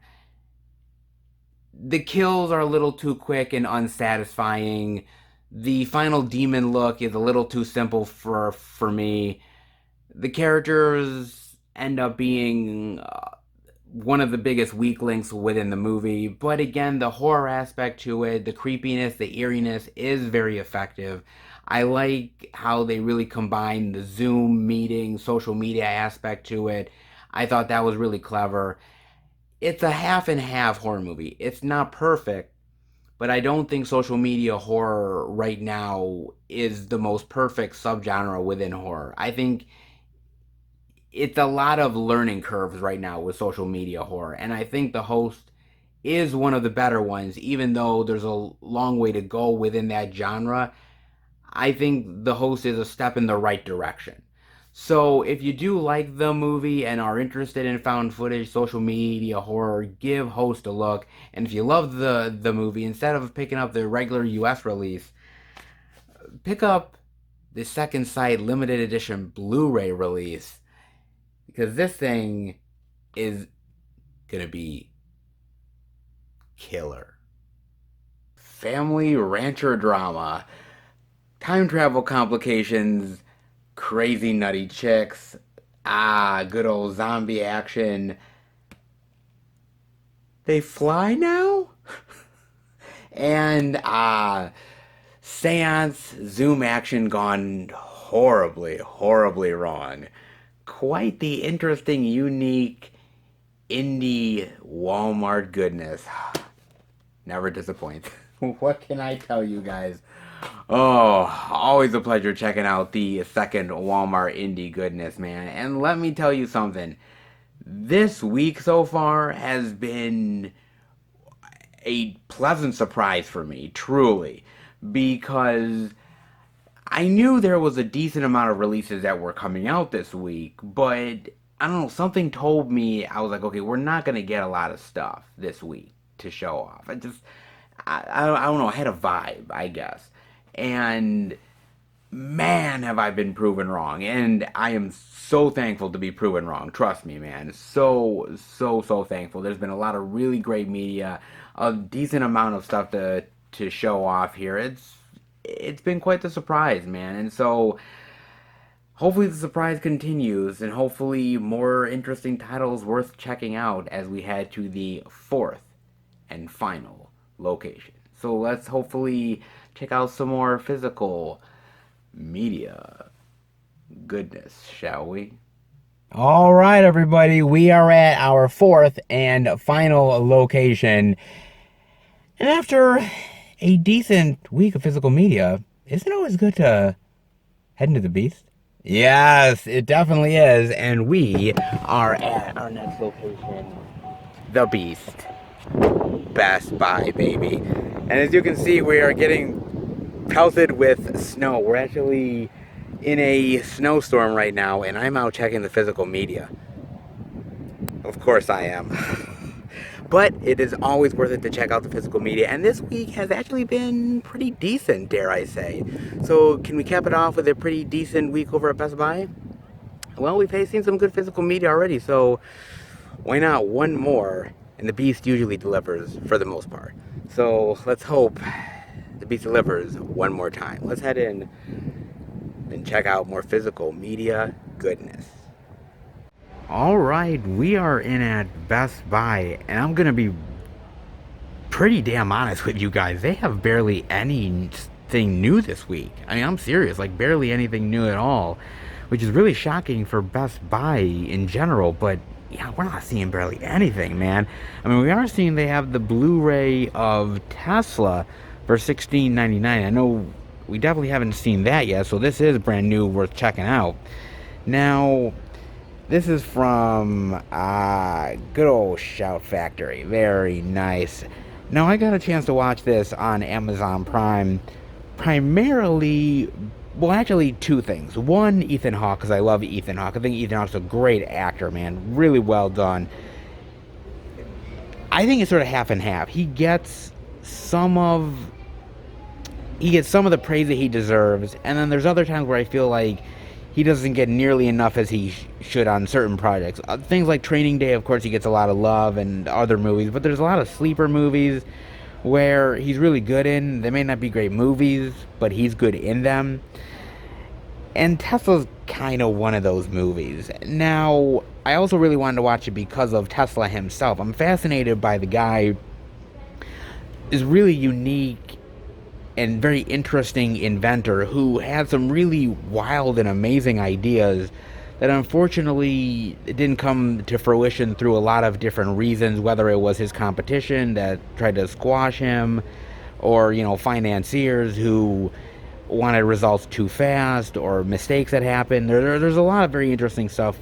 A: The kills are a little too quick and unsatisfying. The final demon look is a little too simple for me. The characters end up being one of the biggest weak links within the movie, but again, the horror aspect to it, the creepiness, the eeriness is very effective. I like how they really combine the Zoom meeting, social media aspect to it.
B: I thought that was really clever. It's a half and half horror movie. It's not perfect, but I don't think social media horror right now is the most perfect subgenre within horror. I think it's a lot of learning curves right now with social media horror, and I think The Host is one of the better ones, even though there's a long way to go within that genre. I think The Host is a step in the right direction. So if you do like the movie and are interested in found footage, social media horror, give Host a look. And if you love the movie, instead of picking up the regular US release, pick up the Second Sight limited edition Blu-ray release, because this thing is gonna be killer. Family rancher drama, time travel complications, crazy nutty chicks, good old zombie action. They fly now? And seance zoom action gone horribly, horribly wrong. Quite the interesting, unique indie Walmart goodness. Never disappoints. What can I tell you guys? Oh, always a pleasure checking out the second Walmart indie goodness, man. And let me tell you something. This week so far has been a pleasant surprise for me, truly, because I knew there was a decent amount of releases that were coming out this week, but I don't know, something told me, I was like, okay, we're not going to get a lot of stuff this week to show off. I don't know, I had a vibe, I guess. And man, have I been proven wrong. And I am so thankful to be proven wrong. Trust me, man. So thankful. There's been a lot of really great media, a decent amount of stuff to show off here. It's been quite the surprise, man. And so hopefully the surprise continues, and hopefully more interesting titles worth checking out as we head to the fourth and final location. So let's hopefully check out some more physical media goodness, shall we?
A: All right, everybody, we are at our fourth and final location. And after a decent week of physical media, isn't it always good to head into the beast? Yes, it definitely is. And we are at our next location, the Beast. Best Buy, baby. And as you can see, we are getting pelted with snow. We're actually in a snowstorm right now, and I'm out checking the physical media. Of course I am. But it is always worth it to check out the physical media, and this week has actually been pretty decent, dare I say. So can we cap it off with a pretty decent week over at Best Buy? Well, we've seen some good physical media already, so why not one more? And the Beast usually delivers for the most part. So let's hope the Beast delivers one more time. Let's head in and check out more physical media goodness. Alright, we are in at Best Buy, and I'm gonna be pretty damn honest with you guys. They have barely anything new this week. I mean, I'm serious, like barely anything new at all, which is really shocking for Best Buy in general, but yeah, we're not seeing barely anything, man. I mean, we are seeing they have the Blu-ray of Tesla for $16.99. I know we definitely haven't seen that yet, so this is brand new, worth checking out. Now, this is from good old Shout Factory. Very nice. Now, I got a chance to watch this on Amazon Prime. Primarily, well, actually, two things. One, Ethan Hawke, because I love Ethan Hawke. I think Ethan Hawke's a great actor, man. Really well done. I think it's sort of half and half. He gets some of the praise that he deserves, and then there's other times where I feel like he doesn't get nearly enough as he should on certain projects. Things like Training Day, of course, he gets a lot of love, and other movies, but there's a lot of sleeper movies where he's really good in. They may not be great movies, but he's good in them. And Tesla's kind of one of those movies. Now, I also really wanted to watch it because of Tesla himself. I'm fascinated by the guy. Is really unique and very interesting inventor who had some really wild and amazing ideas that unfortunately it didn't come to fruition through a lot of different reasons, whether it was his competition that tried to squash him, or, financiers who wanted results too fast, or mistakes that happened. There's a lot of very interesting stuff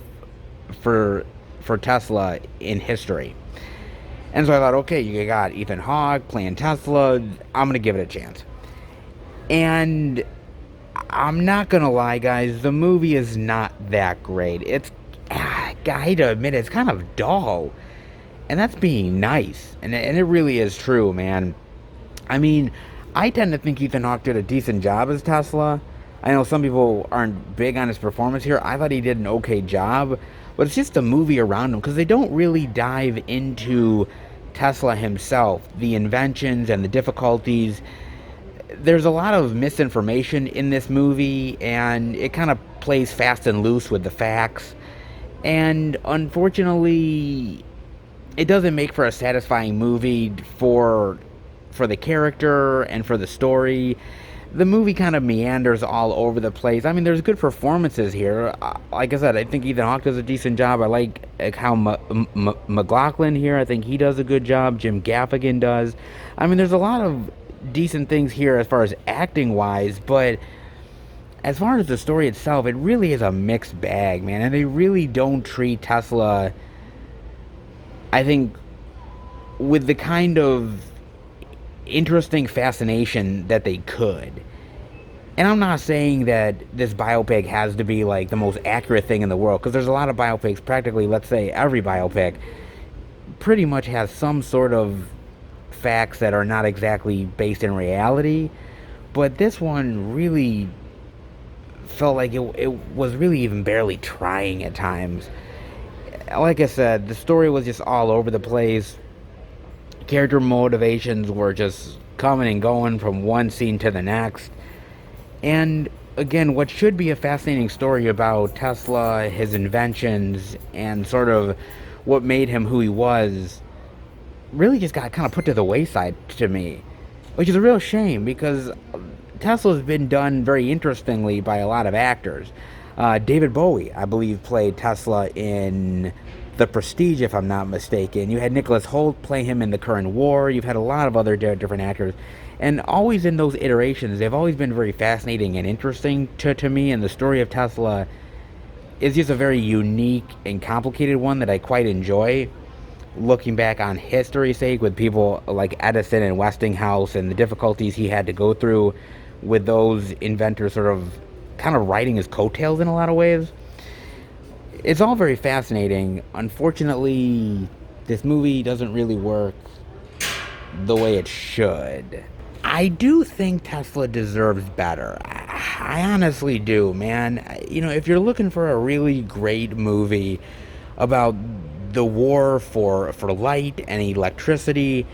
A: for Tesla in history. And so I thought, okay, you got Ethan Hawke playing Tesla. I'm going to give it a chance. And I'm not going to lie, guys. The movie is not that great. I got to admit, it's kind of dull. And that's being nice. And it really is true, man. I mean, I tend to think Ethan Hawke did a decent job as Tesla. I know some people aren't big on his performance here. I thought he did an okay job. But it's just the movie around him, because they don't really dive into Tesla himself, the inventions and the difficulties. There's a lot of misinformation in this movie, and it kind of plays fast and loose with the facts. And unfortunately, it doesn't make for a satisfying movie for the character and for the story. The movie kind of meanders all over the place. I mean, there's good performances here. Like I said, I think Ethan Hawke does a decent job. I like how McLaughlin here, I think he does a good job. Jim Gaffigan does. I mean, there's a lot of decent things here as far as acting-wise, but as far as the story itself, it really is a mixed bag, man. And they really don't treat Tesla, I think, with the kind of interesting fascination that they could. And I'm not saying that this biopic has to be like the most accurate thing in the world, because there's a lot of biopics, practically, let's say every biopic pretty much has some sort of facts that are not exactly based in reality. But this one really felt like it was really even barely trying at times. Like I said, the story was just all over the place. Character motivations were just coming and going from one scene to the next. And again, what should be a fascinating story about Tesla, his inventions, and sort of what made him who he was, really just got kind of put to the wayside to me, which is a real shame, because Tesla's been done very interestingly by a lot of actors. David Bowie, I believe, played Tesla in The Prestige, if I'm not mistaken. You had Nicholas Hoult play him in The Current War. You've had a lot of other different actors. And always in those iterations, they've always been very fascinating and interesting to me. And the story of Tesla is just a very unique and complicated one that I quite enjoy. Looking back on history's sake, with people like Edison and Westinghouse and the difficulties he had to go through with those inventors sort of kind of riding his coattails in a lot of ways. It's all very fascinating. Unfortunately, this movie doesn't really work the way it should. I do think Tesla deserves better. I honestly do, man. If you're looking for a really great movie about the war for light and electricity,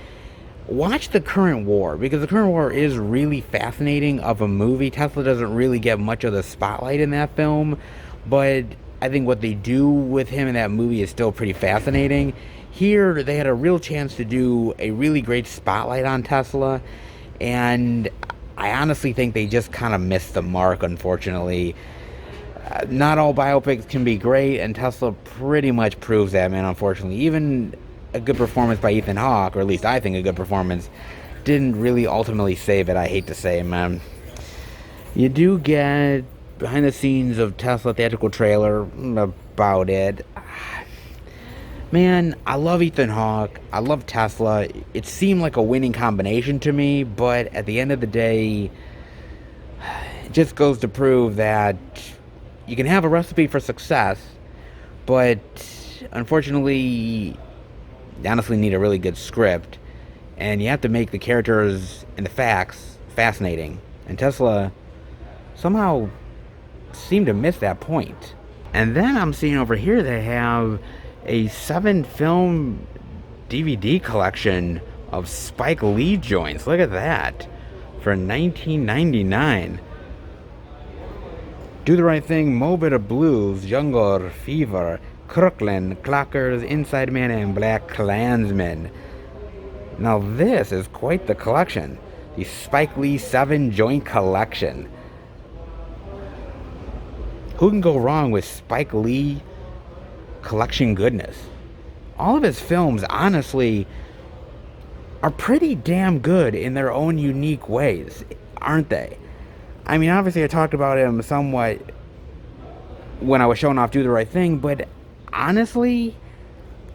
A: watch The Current War, because The Current War is really fascinating of a movie. Tesla doesn't really get much of the spotlight in that film, but I think what they do with him in that movie is still pretty fascinating. Here, they had a real chance to do a really great spotlight on Tesla, and I honestly think they just kind of missed the mark, unfortunately. Not all biopics can be great, and Tesla pretty much proves that, man, unfortunately. Even a good performance by Ethan Hawke, or at least I think a good performance, didn't really ultimately save it, I hate to say, man. You do get behind the scenes of Tesla theatrical trailer about it. Man, I love Ethan Hawke. I love Tesla. It seemed like a winning combination to me, but at the end of the day, it just goes to prove that you can have a recipe for success, but unfortunately, you honestly need a really good script, and you have to make the characters and the facts fascinating. And Tesla somehow seemed to miss that point. And then I'm seeing over here they have a 7-film DVD collection of Spike Lee joints. Look at that. For $19.99. Do the Right Thing, Mo Better Blues, Jungle Fever, Crooklyn, Clockers, Inside Man, and Black Klansman. Now this is quite the collection. The Spike Lee 7 joint collection. who can go wrong with Spike Lee collection goodness? All of his films, honestly, are pretty damn good in their own unique ways, aren't they? I mean, obviously, I talked about him somewhat when I was showing off Do the Right Thing, but honestly,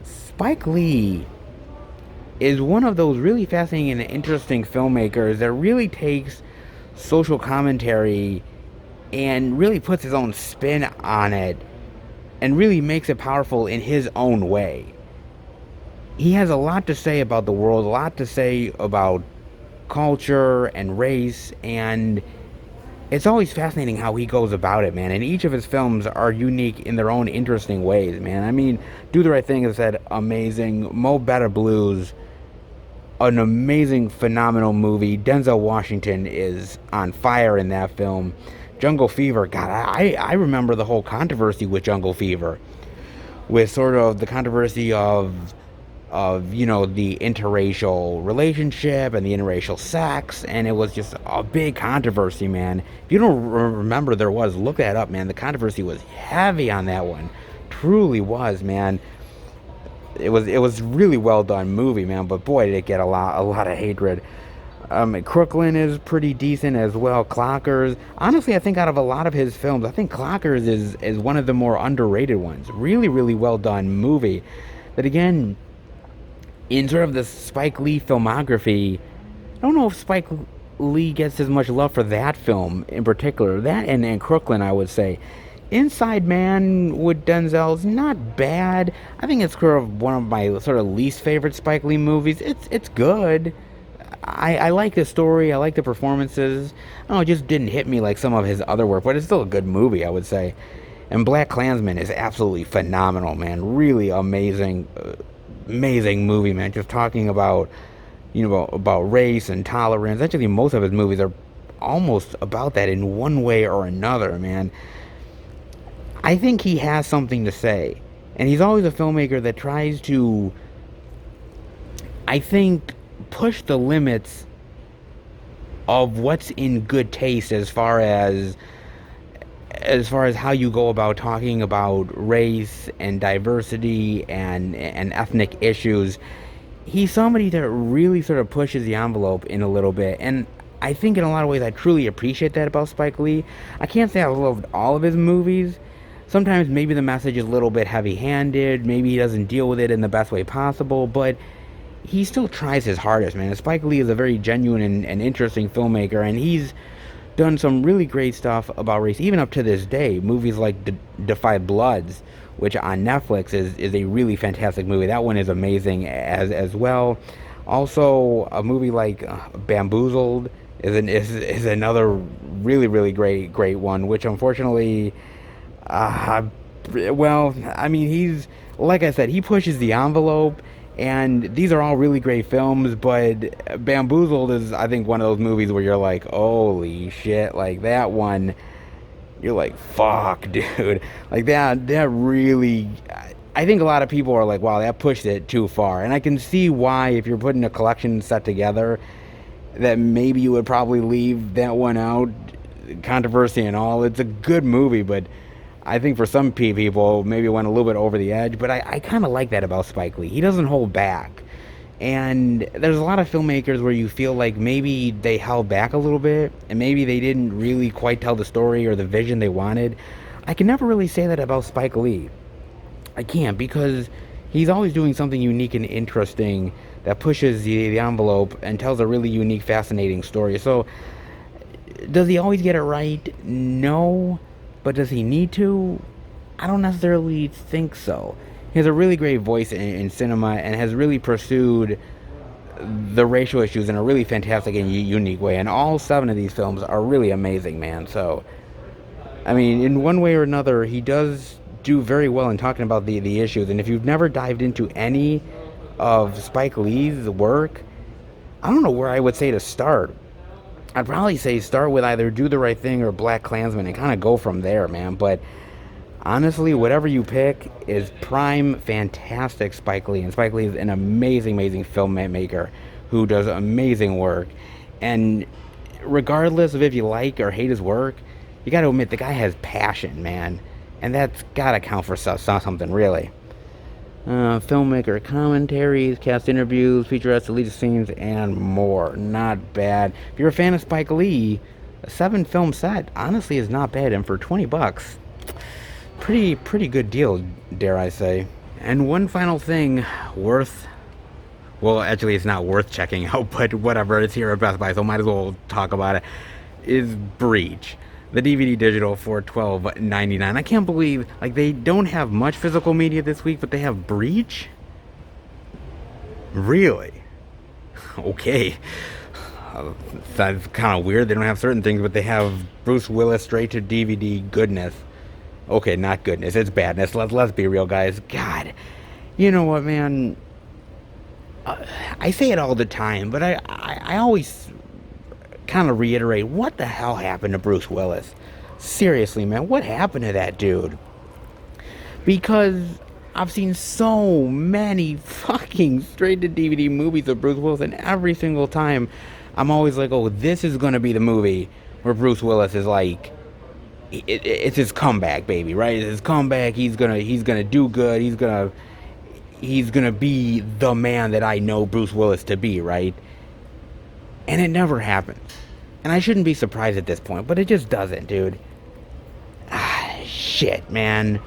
A: Spike Lee is one of those really fascinating and interesting filmmakers that really takes social commentary and really puts his own spin on it and really makes it powerful in his own way. He has a lot to say about the world, a lot to say about culture and race, and it's always fascinating how he goes about it, man. And each of his films are unique in their own interesting ways, man. I mean, Do the Right Thing, as I said, amazing. Mo Better Blues, an amazing, phenomenal movie. Denzel Washington is on fire in that film. Jungle Fever, God, I remember the whole controversy with Jungle Fever, with sort of the controversy of the interracial relationship and the interracial sex, and it was just a big controversy, man. If you don't remember, there was, look that up, man. The controversy was heavy on that one, truly was, man. It was really well done movie, man, but boy, did it get a lot of hatred. Crooklyn is pretty decent as well. Clockers, honestly, I think out of a lot of his films, I think Clockers is one of the more underrated ones. Really, really well done movie. That again, in sort of the Spike Lee filmography, I don't know if Spike Lee gets as much love for that film in particular. That and Crooklyn, I would say. Inside Man with Denzel's not bad. I think it's sort of one of my sort of least favorite Spike Lee movies. It's good. I like the story. I like the performances. I don't know, it just didn't hit me like some of his other work, but it's still a good movie, I would say. And Black Klansman is absolutely phenomenal, man. Really amazing, amazing movie, man. Just talking about, about race and tolerance. Actually, most of his movies are almost about that in one way or another, man. I think he has something to say. And he's always a filmmaker that tries to, I think, push the limits of what's in good taste as far as how you go about talking about race and diversity and ethnic issues. He's somebody that really sort of pushes the envelope in a little bit, and I think in a lot of ways I truly appreciate that about Spike Lee. I can't say I loved all of his movies. Sometimes maybe the message is a little bit heavy-handed, maybe he doesn't deal with it in the best way possible, but he still tries his hardest, man. Spike Lee is a very genuine and interesting filmmaker, and he's done some really great stuff about race, even up to this day. Movies like Defy Bloods, which on Netflix is a really fantastic movie. That one is amazing as well. Also, a movie like Bamboozled is another really, really great one, which unfortunately, well, I mean, he's, like I said, he pushes the envelope. And these are all really great films, but Bamboozled is, I think, one of those movies where you're like, holy shit, like that one, you're like, fuck, dude. Like that really, I think a lot of people are like, wow, that pushed it too far. And I can see why, if you're putting a collection set together, that maybe you would probably leave that one out, controversy and all. It's a good movie, but I think for some people, maybe it went a little bit over the edge, but I kind of like that about Spike Lee. He doesn't hold back. And there's a lot of filmmakers where you feel like maybe they held back a little bit, and maybe they didn't really quite tell the story or the vision they wanted. I can never really say that about Spike Lee. I can't, because he's always doing something unique and interesting that pushes the envelope and tells a really unique, fascinating story. So, does he always get it right? No. But does he need to? I don't necessarily think so. He has a really great voice in cinema and has really pursued the racial issues in a really fantastic and unique way. And all 7 of these films are really amazing, man. So, I mean, in one way or another, he does do very well in talking about the issues. And if you've never dived into any of Spike Lee's work, I don't know where I would say to start. I'd probably say start with either Do the Right Thing or Black Klansman and kind of go from there, man. But honestly, whatever you pick is prime, fantastic Spike Lee. And Spike Lee is an amazing, amazing filmmaker who does amazing work. And regardless of if you like or hate his work, You got to admit the guy has passion, man, and that's got to count for something, really. Filmmaker commentaries, cast interviews, featurettes, deleted scenes, and more. Not bad. If you're a fan of Spike Lee, a 7-film set honestly is not bad, and for $20, pretty good deal, dare I say. And one final thing well, actually, it's not worth checking out, but whatever, it's here at Best Buy, so might as well talk about it, is Breach. The DVD digital for $12.99. I can't believe, like, they don't have much physical media this week, but they have Breach? Really? Okay. That's kind of weird. They don't have certain things, but they have Bruce Willis straight to DVD goodness. Okay, not goodness. It's badness. Let's be real, guys. God. You know what, man? I say it all the time, but I always kind of reiterate, what the hell happened to Bruce Willis? Seriously, man, what happened to that dude? Because I've seen so many fucking straight-to-DVD movies of Bruce Willis, and every single time I'm always like, oh, this is going to be the movie where Bruce Willis is like, it's his comeback, baby, right? It's his comeback. He's gonna do good. He's gonna be the man that I know Bruce Willis to be, right? And it never happens. And I shouldn't be surprised at this point, but it just doesn't, dude. Shit, man.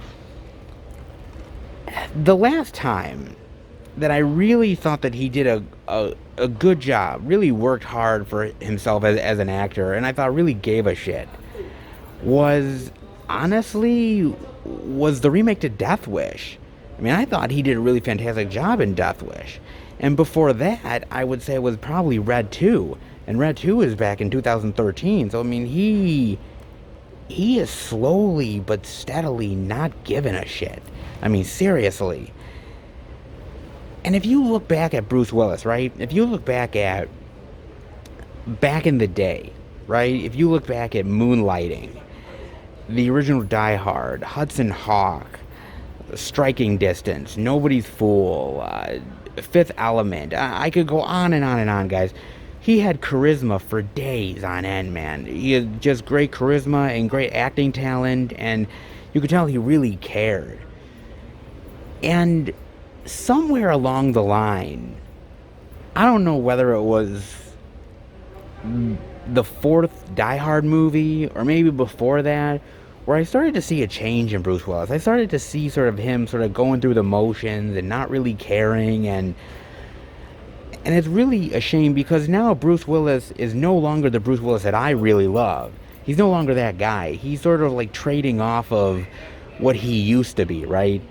A: The last time that I really thought that he did a good job, really worked hard for himself as an actor, and I thought really gave a shit, was the remake to Death Wish. I mean, I thought he did a really fantastic job in Death Wish. And before that, I would say it was probably Red 2. And Red 2 is back in 2013. So, I mean, he is slowly but steadily not giving a shit. I mean, seriously. And if you look back at Bruce Willis, right? If you look back in the day, right? If you look back at Moonlighting, the original Die Hard, Hudson Hawk, Striking Distance, Nobody's Fool, Fifth Element. I could go on and on and on, guys. He had charisma for days on end, man. He had just great charisma and great acting talent, and you could tell he really cared. And somewhere along the line, I don't know whether it was the fourth Die Hard movie, or maybe before that, where I started to see a change in Bruce Willis. I started to see sort of him sort of going through the motions and not really caring, and it's really a shame, because now Bruce Willis is no longer the Bruce Willis that I really love. He's no longer that guy. He's sort of like trading off of what he used to be, right?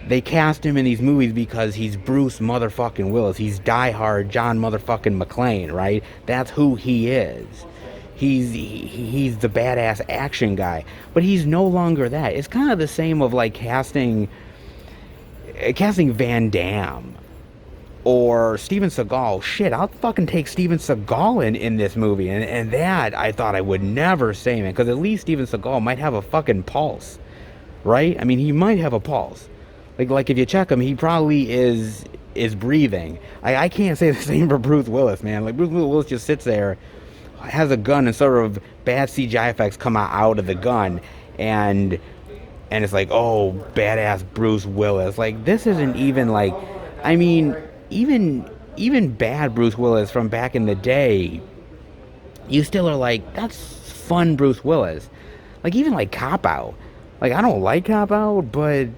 A: They cast him in these movies because he's Bruce motherfucking Willis. He's Die Hard John motherfucking McClane, right? That's who he is. He's the badass action guy. But he's no longer that. It's kind of the same of like casting Van Damme or Steven Seagal. Shit, I'll fucking take Steven Seagal in this movie. And that I thought I would never say, man. Because at least Steven Seagal might have a fucking pulse, right? I mean, he might have a pulse. Like if you check him, he probably is breathing. I can't say the same for Bruce Willis, man. Like Bruce Willis just sits there, has a gun, and sort of bad CGI effects come out of the gun, and it's like, oh, badass Bruce Willis. Like, this isn't even like, I mean, even bad Bruce Willis from back in the day, you still are like, that's fun Bruce Willis. Like, even like Cop Out. Like, I don't like Cop Out, but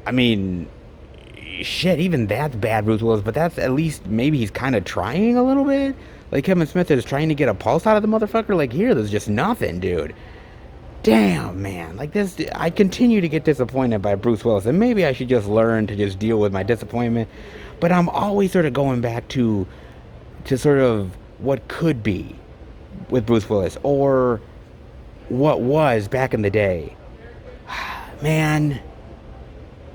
A: I mean, shit, even that's bad Bruce Willis, but that's at least, maybe he's kind of trying a little bit. Like Kevin Smith is trying to get a pulse out of the motherfucker. Like, here, there's just nothing, dude. Damn, man. Like, this, I continue to get disappointed by Bruce Willis, and maybe I should just learn to just deal with my disappointment. But I'm always sort of going back to sort of what could be with Bruce Willis, or what was back in the day. Man,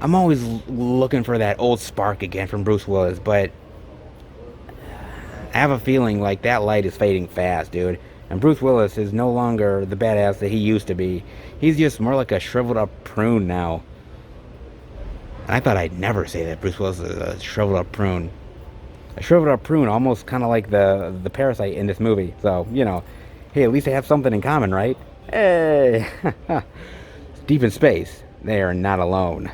A: I'm always looking for that old spark again from Bruce Willis, but I have a feeling like that light is fading fast, dude. And Bruce Willis is no longer the badass that he used to be. He's just more like a shriveled up prune now. And I thought I'd never say that Bruce Willis is a shriveled up prune. A shriveled up prune, almost kind of like the parasite in this movie. So, you know, hey, at least they have something in common, right? Hey, deep in space, they are not alone.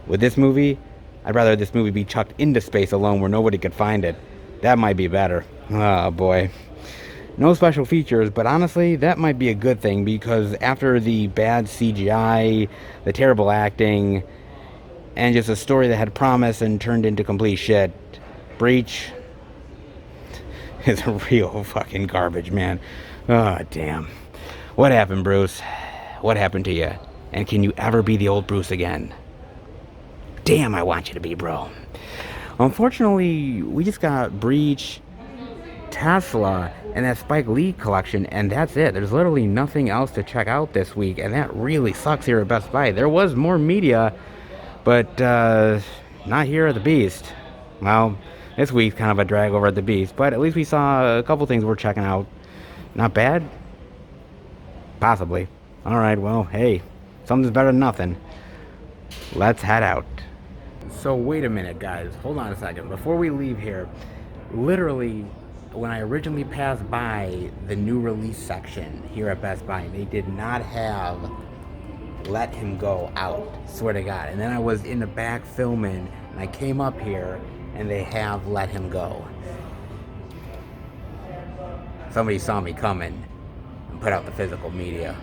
A: With this movie, I'd rather this movie be chucked into space alone where nobody could find it. That might be better. Oh boy. No special features, but honestly, that might be a good thing because after the bad CGI, the terrible acting, and just a story that had promise and turned into complete shit, Breach is a real fucking garbage, man. Oh, damn. What happened, Bruce? What happened to you? And can you ever be the old Bruce again? Damn, I want you to be, bro. Unfortunately, we just got Breach, Tesla, and that Spike Lee collection, and that's it. There's literally nothing else to check out this week, and that really sucks here at Best Buy. There was more media, but not here at the Beast. Well, this week's kind of a drag over at the Beast, but at least we saw a couple things we're checking out. Not bad? Possibly. Alright, well, hey, something's better than nothing. Let's head out. So wait a minute, guys. Hold on a second. Before we leave here, literally, when I originally passed by the new release section here at Best Buy, they did not have Let Him Go out. Swear to God. And then I was in the back filming, and I came up here, and they have Let Him Go. Somebody saw me coming and put out the physical media.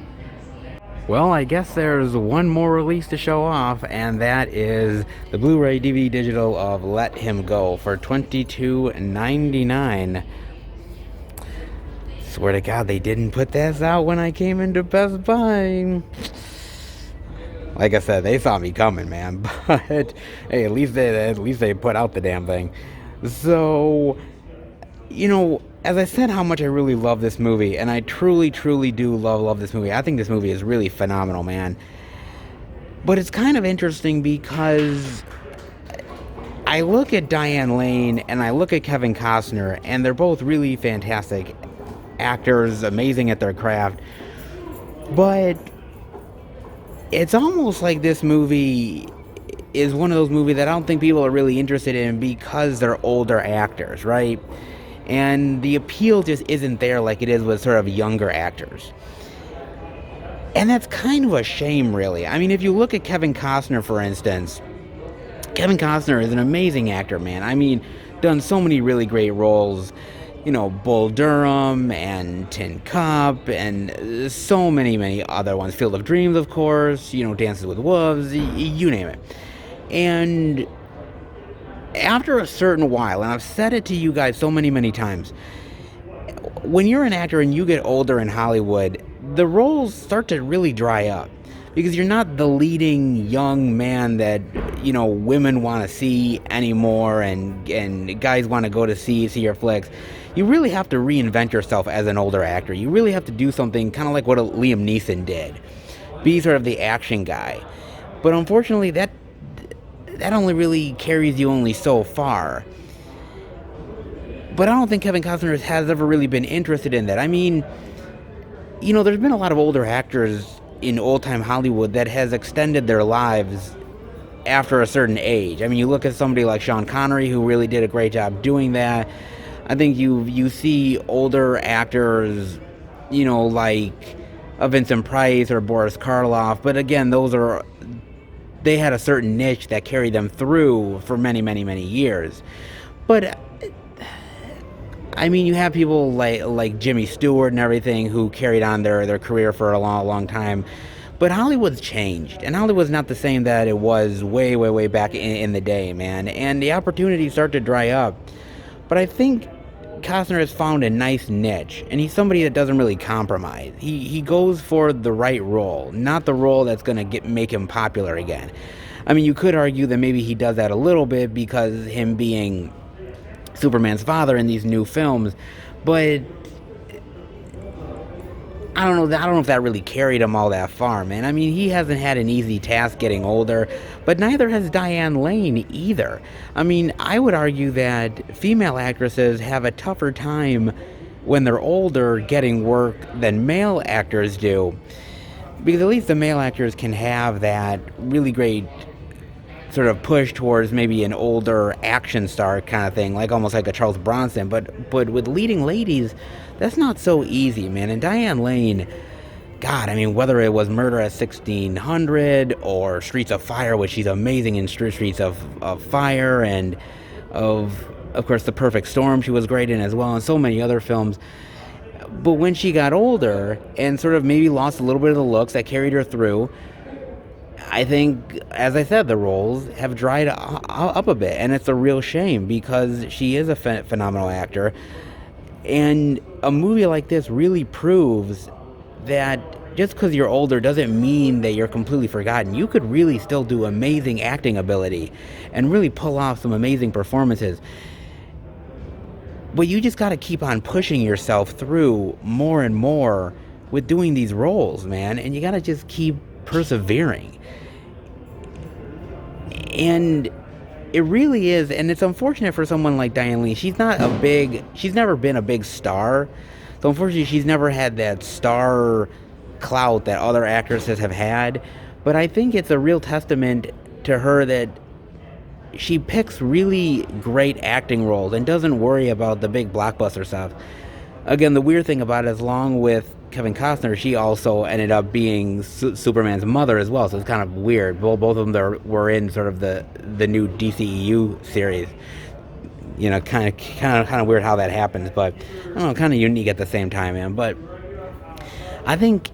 A: Well, I guess there's one more release to show off, and that is the Blu-ray DVD digital of Let Him Go for $22.99. Swear to God, they didn't put this out when I came into Best Buy. Like I said, they saw me coming, man. But hey, at least they put out the damn thing. So, you know, as I said how much I really love this movie, and I truly, truly do love this movie. I think this movie is really phenomenal, man. But it's kind of interesting because I look at Diane Lane and I look at Kevin Costner, and they're both really fantastic actors, amazing at their craft. But it's almost like this movie is one of those movies that I don't think people are really interested in because they're older actors, right? And the appeal just isn't there like it is with sort of younger actors. And that's kind of a shame, really. I mean, if you look at Kevin Costner, for instance, Kevin Costner is an amazing actor, man. I mean, done so many really great roles. You know, Bull Durham and Tin Cup and so many other ones. Field of Dreams, of course. You know, Dances with Wolves. You name it. And after a certain while, and I've said it to you guys so many times, when you're an actor and you get older in Hollywood, the roles start to really dry up because you're not the leading young man that, you know, women want to see anymore and guys want to go to see your flicks. You really have to reinvent yourself as an older actor. You really have to do something kind of like what Liam Neeson did. Be sort of the action guy. But unfortunately, that only really carries you only so far. But I don't think Kevin Costner has ever really been interested in that. I mean, you know, there's been a lot of older actors in old-time Hollywood that has extended their lives after a certain age. I mean, you look at somebody like Sean Connery, who really did a great job doing that. I think you see older actors, you know, like Vincent Price or Boris Karloff. But again, they had a certain niche that carried them through for many years. But I mean, you have people like Jimmy Stewart and everything who carried on their career for a long time. But Hollywood's changed, and Hollywood's not the same that it was way back in the day, man. And the opportunities start to dry up. But I think Costner has found a nice niche, and he's somebody that doesn't really compromise. He goes for the right role, not the role that's going to make him popular again. I mean, you could argue that maybe he does that a little bit because him being Superman's father in these new films, but I don't know if that really carried him all that far, man. I mean, he hasn't had an easy task getting older, but neither has Diane Lane either. I mean, I would argue that female actresses have a tougher time when they're older getting work than male actors do, because at least the male actors can have that really great sort of push towards maybe an older action star kind of thing, like almost like a Charles Bronson. But with leading ladies, that's not so easy, man. And Diane Lane, God, I mean, whether it was Murder at 1600 or Streets of Fire, which she's amazing in Streets of Fire, and of course, The Perfect Storm, she was great in as well, and so many other films. But when she got older and sort of maybe lost a little bit of the looks that carried her through, I think, as I said, the roles have dried up a bit, and it's a real shame because she is a phenomenal actor. And a movie like this really proves that just because you're older doesn't mean that you're completely forgotten. You could really still do amazing acting ability and really pull off some amazing performances. But you just got to keep on pushing yourself through more and more with doing these roles, man. And you got to just keep persevering. And it really is, and it's unfortunate for someone like Diane Lane. She's never been a big star. So unfortunately, she's never had that star clout that other actresses have had. But I think it's a real testament to her that she picks really great acting roles and doesn't worry about the big blockbuster stuff. Again, the weird thing about it is, along with Kevin Costner, she also ended up being Superman's mother as well, so it's kind of weird. Both of them were in sort of the new DCEU series. You know, kind of weird how that happens, but I don't know, kind of unique at the same time, man. But I think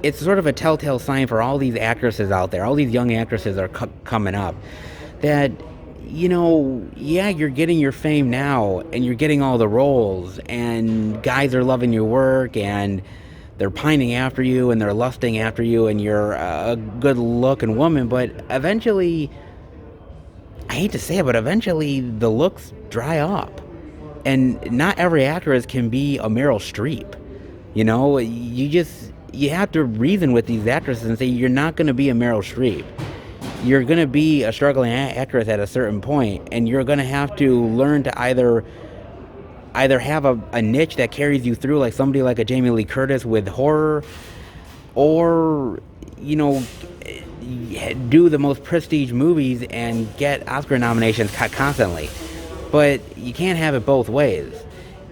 A: it's sort of a telltale sign for all these actresses out there, all these young actresses are coming up, that, you know, yeah, you're getting your fame now, and you're getting all the roles, and guys are loving your work, and they're pining after you, and they're lusting after you, and you're a good-looking woman, but eventually, I hate to say it, but eventually the looks dry up. And not every actress can be a Meryl Streep. You know, you have to reason with these actresses and say, you're not going to be a Meryl Streep. You're going to be a struggling actress at a certain point, and you're going to have to learn to either have a niche that carries you through, like somebody like a Jamie Lee Curtis with horror, or, you know, do the most prestige movies and get Oscar nominations constantly. But you can't have it both ways.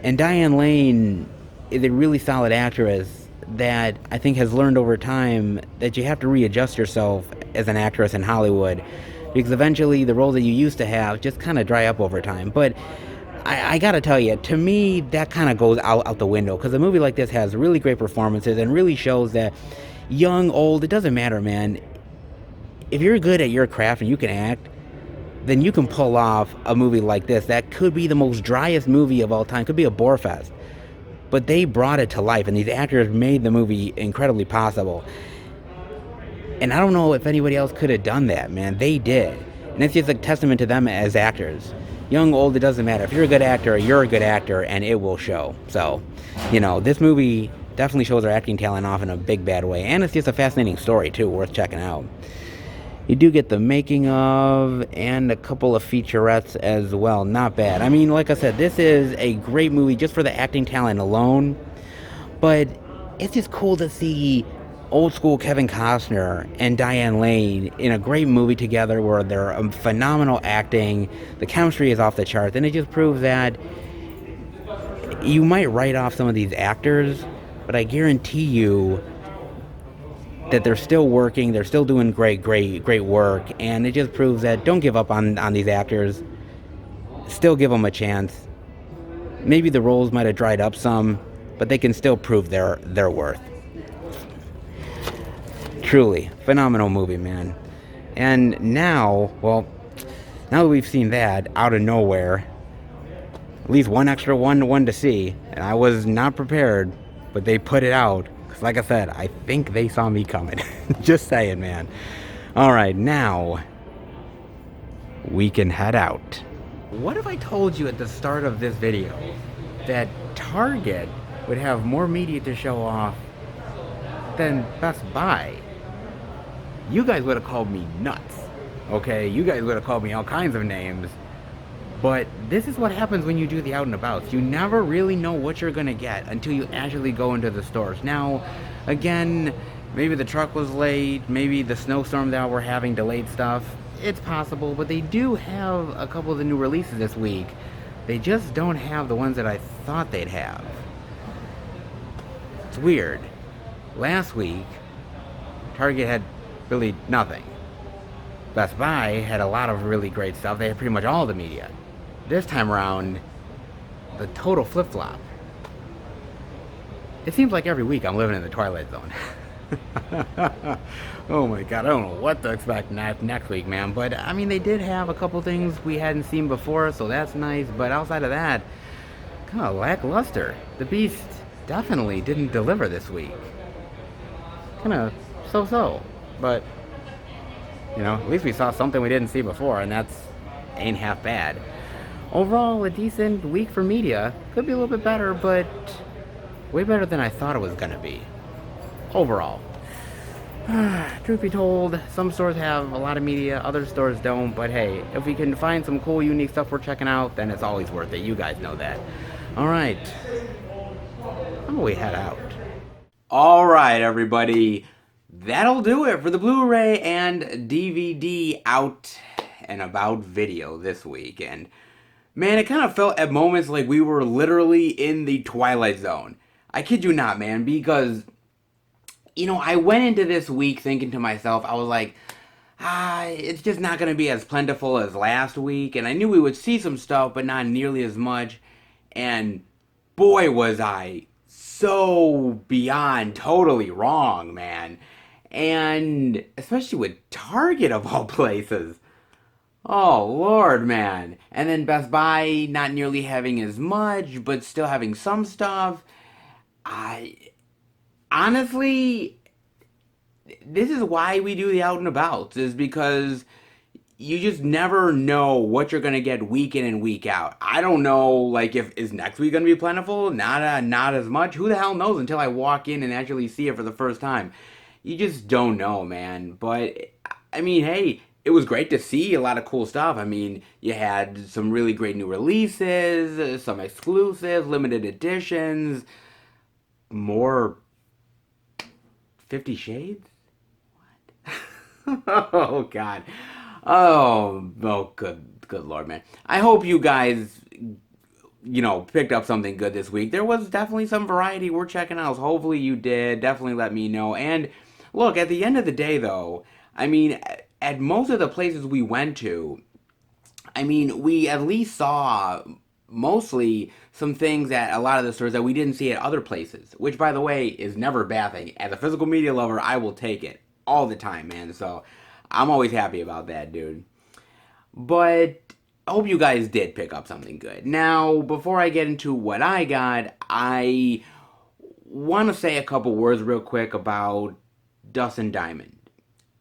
A: And Diane Lane is a really solid actress that I think has learned over time that you have to readjust yourself as an actress in Hollywood, because eventually the roles that you used to have just kind of dry up over time. But I gotta tell you, to me, that kind of goes out the window, because a movie like this has really great performances and really shows that young, old, it doesn't matter, man. If you're good at your craft and you can act, then you can pull off a movie like this that could be the most driest movie of all time, could be a bore fest. But they brought it to life, and these actors made the movie incredibly possible. And I don't know if anybody else could have done that, man. They did. And it's just a testament to them as actors. Young, old, it doesn't matter. If you're a good actor, you're a good actor, and it will show. So, you know, this movie definitely shows their acting talent off in a big, bad way. And it's just a fascinating story, too, worth checking out. You do get the making of and a couple of featurettes as well. Not bad. I mean, like I said, this is a great movie just for the acting talent alone. But it's just cool to see old school Kevin Costner and Diane Lane in a great movie together where they're phenomenal acting. The chemistry is off the charts. And it just proves that you might write off some of these actors, but I guarantee you that they're still working, they're still doing great work, and it just proves that don't give up on these actors. Still give them a chance. Maybe the roles might have dried up some, but they can still prove their worth. Truly, phenomenal movie, man. And now that we've seen that out of nowhere, at least one extra one to see, and I was not prepared, but they put it out. Like I said, I think they saw me coming. Just saying, man. All right, now we can head out. What if I told you at the start of this video that Target would have more media to show off than Best Buy? You guys would have called me nuts, okay? You guys would have called me all kinds of names. But this is what happens when you do the out and abouts. You never really know what you're going to get until you actually go into the stores. Now, again, maybe the truck was late, maybe the snowstorm that we're having delayed stuff. It's possible, but they do have a couple of the new releases this week. They just don't have the ones that I thought they'd have. It's weird. Last week, Target had really nothing. Best Buy had a lot of really great stuff. They had pretty much all the media. This time around, the total flip flop. It seems like every week I'm living in the Twilight Zone. Oh my god, I don't know what to expect next week, man. But I mean, they did have a couple things we hadn't seen before, so that's nice. But outside of that, kind of lackluster. The Beast definitely didn't deliver this week. Kind of so-so. But, at least we saw something we didn't see before, and that's ain't half bad. Overall, a decent week for media. Could be a little bit better, but way better than I thought it was gonna be. Overall. Truth be told, some stores have a lot of media, other stores don't, but hey, if we can find some cool, unique stuff we're checking out, then it's always worth it. You guys know that. Alright. How about we head out?
B: Alright, everybody. That'll do it for the Blu-ray and DVD out and about video this week. And man, it kind of felt at moments like we were literally in the Twilight Zone. I kid you not, man, because, I went into this week thinking to myself, I was like, it's just not going to be as plentiful as last week. And I knew we would see some stuff, but not nearly as much. And boy, was I so beyond totally wrong, man. And especially with Target of all places. Oh, Lord, man. And then Best Buy not nearly having as much, but still having some stuff. Honestly, this is why we do the out and abouts, is because you just never know what you're gonna get week in and week out. I don't know, like, if is next week gonna be plentiful? Not as much. Who the hell knows until I walk in and actually see it for the first time? You just don't know, man. But I mean, hey, it was great to see a lot of cool stuff. I mean, you had some really great new releases, some exclusives, limited editions, more 50 Shades? What? Oh, God. Oh, good Lord, man. I hope you guys, picked up something good this week. There was definitely some variety we're checking out. So hopefully you did. Definitely let me know. And look, at the end of the day, though, I mean, at most of the places we went to, I mean, we at least saw mostly some things at a lot of the stores that we didn't see at other places, which, by the way, is never a bad thing. As a physical media lover, I will take it all the time, man. So I'm always happy about that, dude. But I hope you guys did pick up something good. Now, before I get into what I got, I want to say a couple words real quick about Dustin Diamond,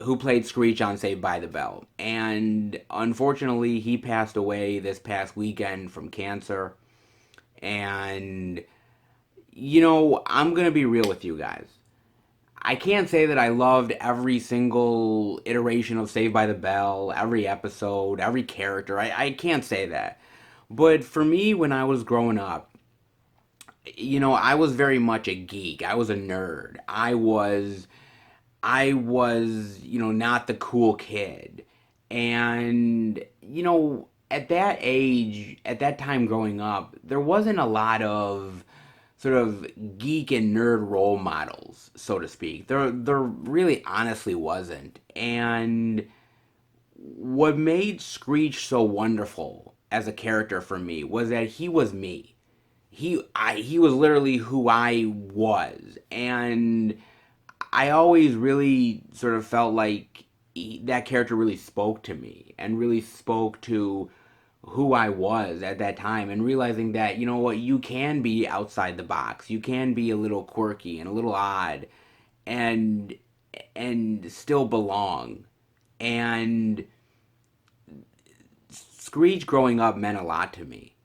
B: who played Screech on Saved by the Bell. And unfortunately, he passed away this past weekend from cancer. And, I'm going to be real with you guys. I can't say that I loved every single iteration of Saved by the Bell, every episode, every character. I can't say that. But for me, when I was growing up, I was very much a geek. I was a nerd. I was, not the cool kid. And, at that age, at that time growing up, there wasn't a lot of sort of geek and nerd role models, so to speak. There really honestly wasn't. And what made Screech so wonderful as a character for me was that he was me. He was literally who I was. And I always really sort of felt like that character really spoke to me and really spoke to who I was at that time, and realizing that, what, you can be outside the box. You can be a little quirky and a little odd and still belong. And Screech growing up meant a lot to me.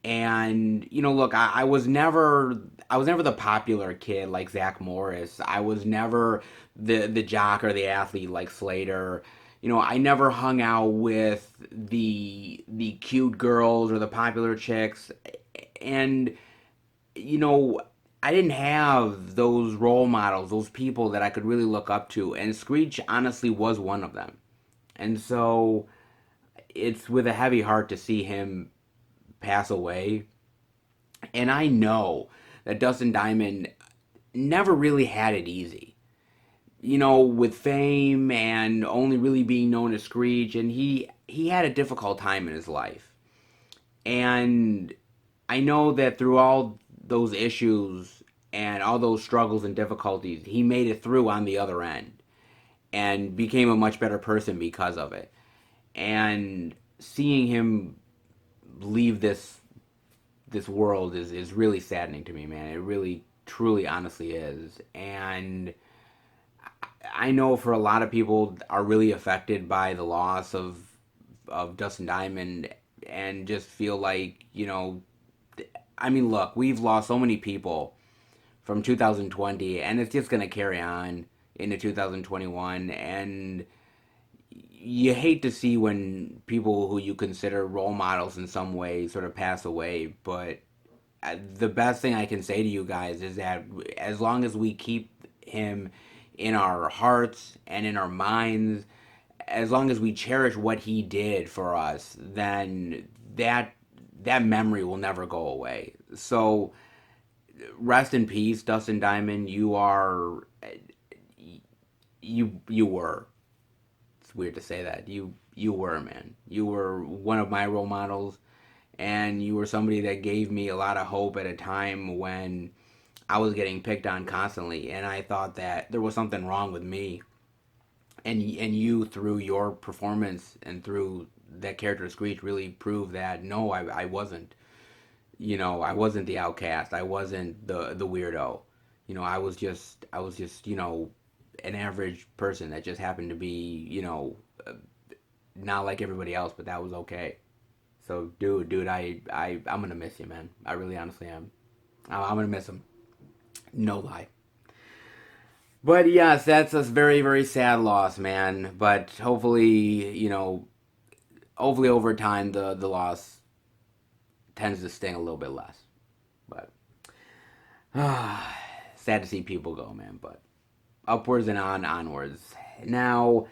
B: And look, I was never the popular kid like Zach Morris. I was never the jock or the athlete like Slater. I never hung out with the cute girls or the popular chicks. And I didn't have those role models, those people that I could really look up to, and Screech honestly was one of them. And so it's with a heavy heart to see him pass away. And I know that Dustin Diamond never really had it easy. You know, with fame and only really being known as Screech, and he had a difficult time in his life. And I know that through all those issues and all those struggles and difficulties, he made it through on the other end and became a much better person because of it. And seeing him leave this world is really saddening to me, man. It really, truly, honestly is. And I know for a lot of people are really affected by the loss of Dustin Diamond and just feel like, you know, I mean, look, we've lost so many people from 2020 and it's just going to carry on into 2021, and you hate to see when people who you consider role models in some way sort of pass away, but the best thing I can say to you guys is that as long as we keep him in our hearts and in our minds, as long as we cherish what he did for us, then that memory will never go away. So rest in peace, Dustin Diamond. You were. It's weird to say that. You were, man. You were one of my role models, and you were somebody that gave me a lot of hope at a time when I was getting picked on constantly, and I thought that there was something wrong with me. And you, through your performance and through that character Screech, really proved that no, I wasn't. You know, I wasn't the outcast. I wasn't the weirdo. You know, I was just an average person that just happened to be not like everybody else, but that was okay. So, dude, I'm gonna miss you, man. I really, honestly am. I'm gonna miss him. No lie. But yes, that's a very, very sad loss, man. But hopefully, hopefully over time the loss tends to sting a little bit less. But sad to see people go, man. But upwards and onwards. Now,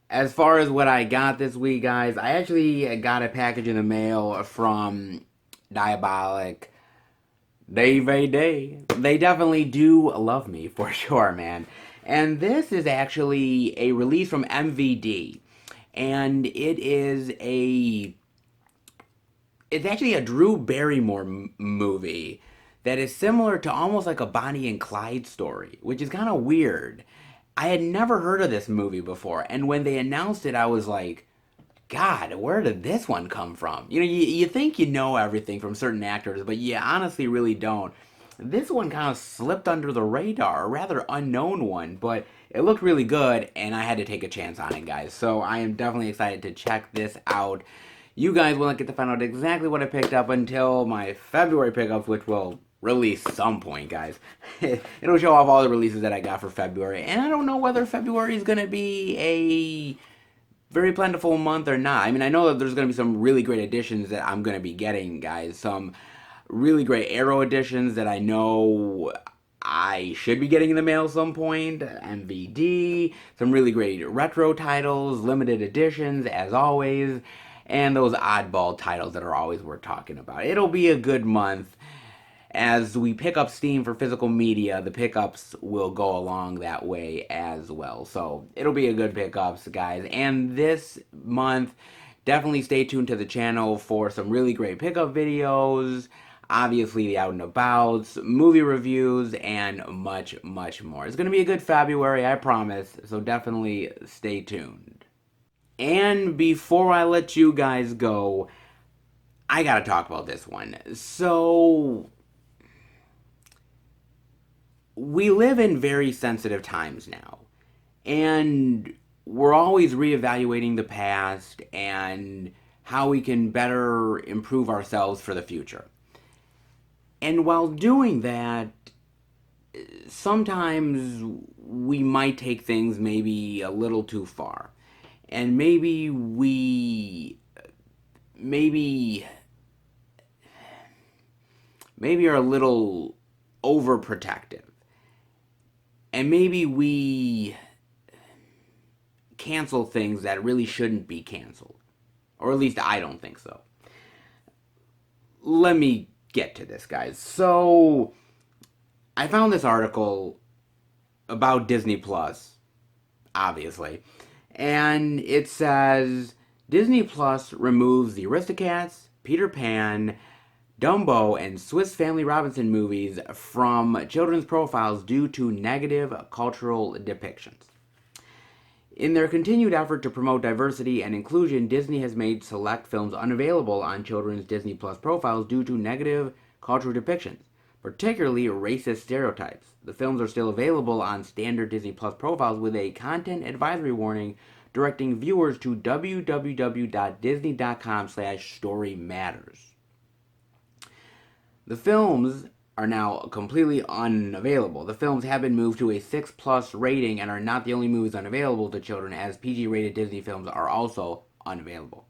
B: as far as what I got this week, guys, I actually got a package in the mail from Diabolic. They definitely do love me for sure, man. And this is actually a release from MVD, and it's actually a Drew Barrymore movie that is similar to almost like a Bonnie and Clyde story, which is kind of weird. I had never heard of this movie before, and when they announced it, I was like, God, where did this one come from? You think you know everything from certain actors, but you honestly really don't. This one kind of slipped under the radar, a rather unknown one, but it looked really good, and I had to take a chance on it, guys. So I am definitely excited to check this out. You guys will not get to find out exactly what I picked up until my February pickups, which will release some point, guys. It'll show off all the releases that I got for February, and I don't know whether February is going to be a very plentiful month or not. I mean, I know that there's going to be some really great editions that I'm going to be getting, guys. Some really great Arrow editions that I know I should be getting in the mail at some point. MVD, some really great retro titles, limited editions, as always, and those oddball titles that are always worth talking about. It'll be a good month. As we pick up steam for physical media, the pickups will go along that way as well. So it'll be a good pickups, guys. And this month, definitely stay tuned to the channel for some really great pickup videos, obviously the out and abouts, movie reviews, and much, much more. It's going to be a good February, I promise. So definitely stay tuned. And before I let you guys go, I gotta talk about this one. So, we live in very sensitive times now, and we're always reevaluating the past and how we can better improve ourselves for the future. And while doing that, sometimes we might take things maybe a little too far. And maybe are a little overprotective. And maybe we cancel things that really shouldn't be canceled. Or at least I don't think so. Let me get to this, guys. So, I found this article about Disney Plus, obviously, and it says Disney Plus removes the Aristocats, Peter Pan, Dumbo, and Swiss Family Robinson movies from children's profiles due to negative cultural depictions. In their continued effort to promote diversity and inclusion, Disney has made select films unavailable on children's Disney Plus profiles due to negative cultural depictions, particularly racist stereotypes. The films are still available on standard Disney Plus profiles with a content advisory warning directing viewers to www.disney.com/storymatters. The films are now completely unavailable. The films have been moved to a 6 plus rating and are not the only movies unavailable to children, as PG rated Disney films are also unavailable.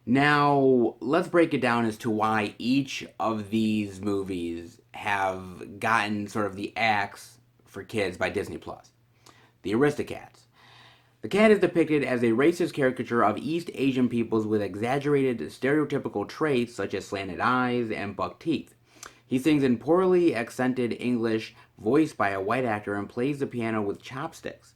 B: Now, let's break it down as to why each of these movies have gotten sort of the axe for kids by Disney Plus. The Aristocats. The cat is depicted as a racist caricature of East Asian peoples with exaggerated stereotypical traits such as slanted eyes and buck teeth. He sings in poorly accented English, voiced by a white actor, and plays the piano with chopsticks.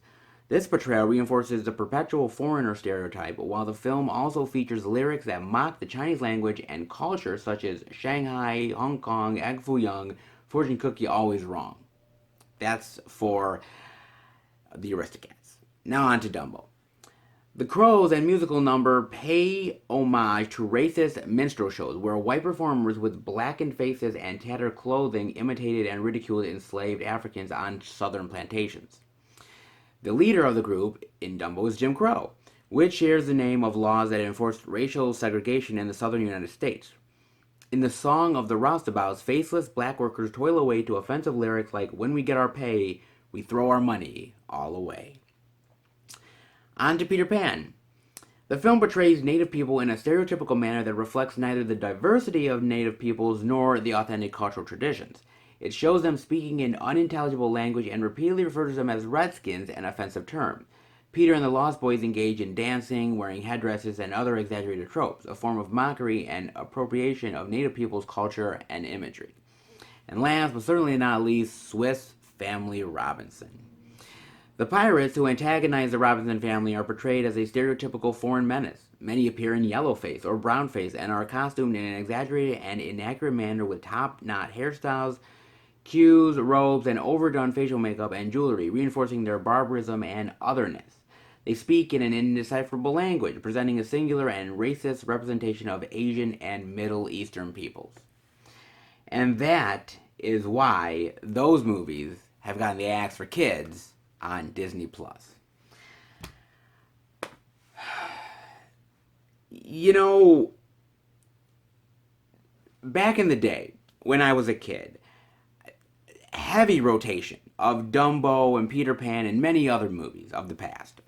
B: This portrayal reinforces the perpetual foreigner stereotype, while the film also features lyrics that mock the Chinese language and culture, such as Shanghai, Hong Kong, Egg Foo Young, fortune cookie always wrong. That's for the Aristocats. Now on to Dumbo. The Crows and musical number pay homage to racist minstrel shows where white performers with blackened faces and tattered clothing imitated and ridiculed enslaved Africans on southern plantations. The leader of the group in Dumbo is Jim Crow, which shares the name of laws that enforced racial segregation in the southern United States. In the Song of the Roustabouts, faceless black workers toil away to offensive lyrics like, "When we get our pay, we throw our money all away." On to Peter Pan. The film portrays Native people in a stereotypical manner that reflects neither the diversity of Native peoples nor the authentic cultural traditions. It shows them speaking in unintelligible language and repeatedly refers to them as redskins, an offensive term. Peter and the Lost Boys engage in dancing, wearing headdresses, and other exaggerated tropes, a form of mockery and appropriation of Native people's culture and imagery. And last, but certainly not least, Swiss Family Robinson. The pirates who antagonize the Robinson family are portrayed as a stereotypical foreign menace. Many appear in yellowface or brownface and are costumed in an exaggerated and inaccurate manner with top-knot hairstyles, queues, robes, and overdone facial makeup and jewelry, reinforcing their barbarism and otherness. They speak in an indecipherable language, presenting a singular and racist representation of Asian and Middle Eastern peoples. And that is why those movies have gotten the axe for kids on Disney Plus. You know, back in the day when I was a kid, heavy rotation of Dumbo and Peter Pan and many other movies of the past.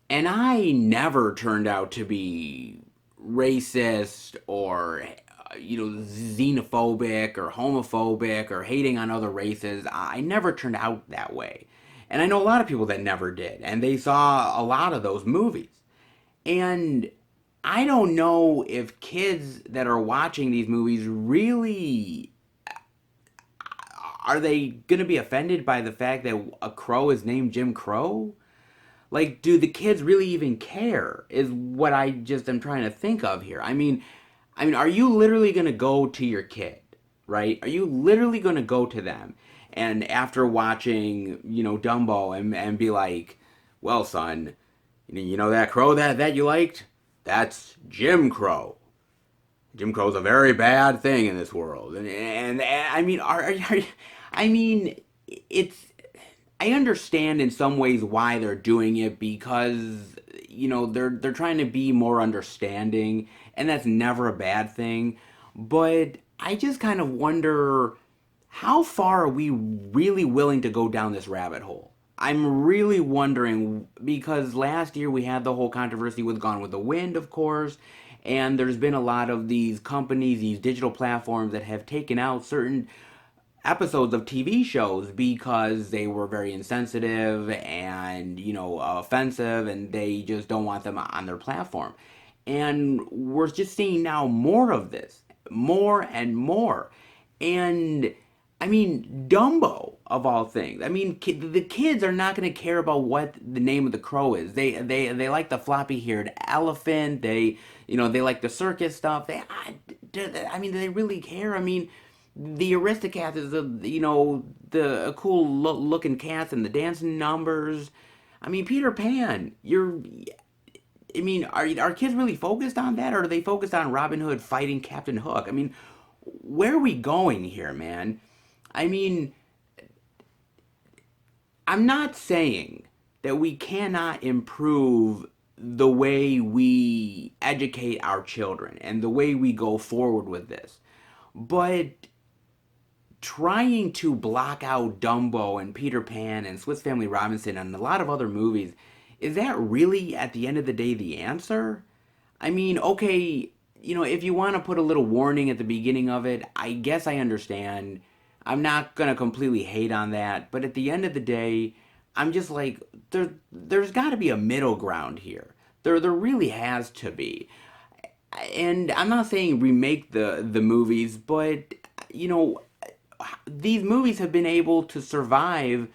B: And I never turned out to be racist or xenophobic or homophobic or hating on other races. I never turned out that way. And I know a lot of people that never did. And they saw a lot of those movies. And I don't know if kids that are watching these movies really, are they going to be offended by the fact that a crow is named Jim Crow? Like, do the kids really even care? Is what I just am trying to think of here. I mean, are you literally going to go to your kid, right? Are you literally going to go to them and after watching, Dumbo and be like, "Well, son, you know that crow that you liked? That's Jim Crow. Jim Crow's a very bad thing in this world." And I mean, it's, I understand in some ways why they're doing it because, they're trying to be more understanding, and that's never a bad thing. But I just kind of wonder, how far are we really willing to go down this rabbit hole? I'm really wondering, because last year we had the whole controversy with Gone with the Wind, of course, and there's been a lot of these companies, these digital platforms that have taken out certain episodes of TV shows because they were very insensitive and, offensive, and they just don't want them on their platform. And we're just seeing now more of this, more and more. And I mean, Dumbo of all things. I mean, the kids are not going to care about what the name of the crow is. They like the floppy-haired elephant. They like the circus stuff. I mean, do they really care? I mean, the Aristocats is the cool looking cats and the dancing numbers. I mean, Peter Pan. I mean, are kids really focused on that, or are they focused on Robin Hood fighting Captain Hook? I mean, where are we going here, man? I mean, I'm not saying that we cannot improve the way we educate our children and the way we go forward with this. But trying to block out Dumbo and Peter Pan and Swiss Family Robinson and a lot of other movies, is that really at the end of the day the answer? I mean, okay, if you want to put a little warning at the beginning of it, I guess I understand. I'm not going to completely hate on that, but at the end of the day, I'm just like there's got to be a middle ground here. There really has to be. And I'm not saying remake the movies, but you know, these movies have been able to survive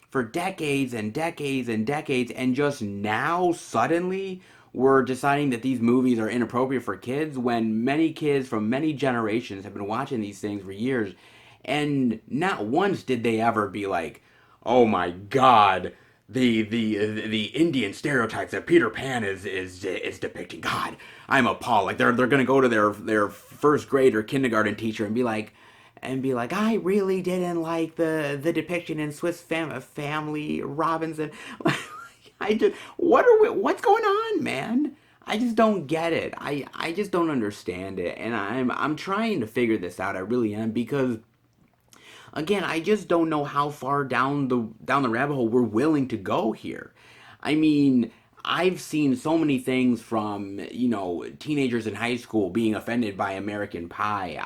B: for decades and decades and decades, and just now suddenly we're deciding that these movies are inappropriate for kids when many kids from many generations have been watching these things for years, and not once did they ever be like, "Oh my God, the Indian stereotypes that Peter Pan is depicting. God, I'm appalled." Like they're gonna go to their first grade or kindergarten teacher and be like, I really didn't like the depiction in Family Robinson. I just what's going on, man? I just don't get it. I just don't understand it, and I'm trying to figure this out. I really am, because again, I just don't know how far down the rabbit hole we're willing to go here. I mean, I've seen so many things from, teenagers in high school being offended by American Pie.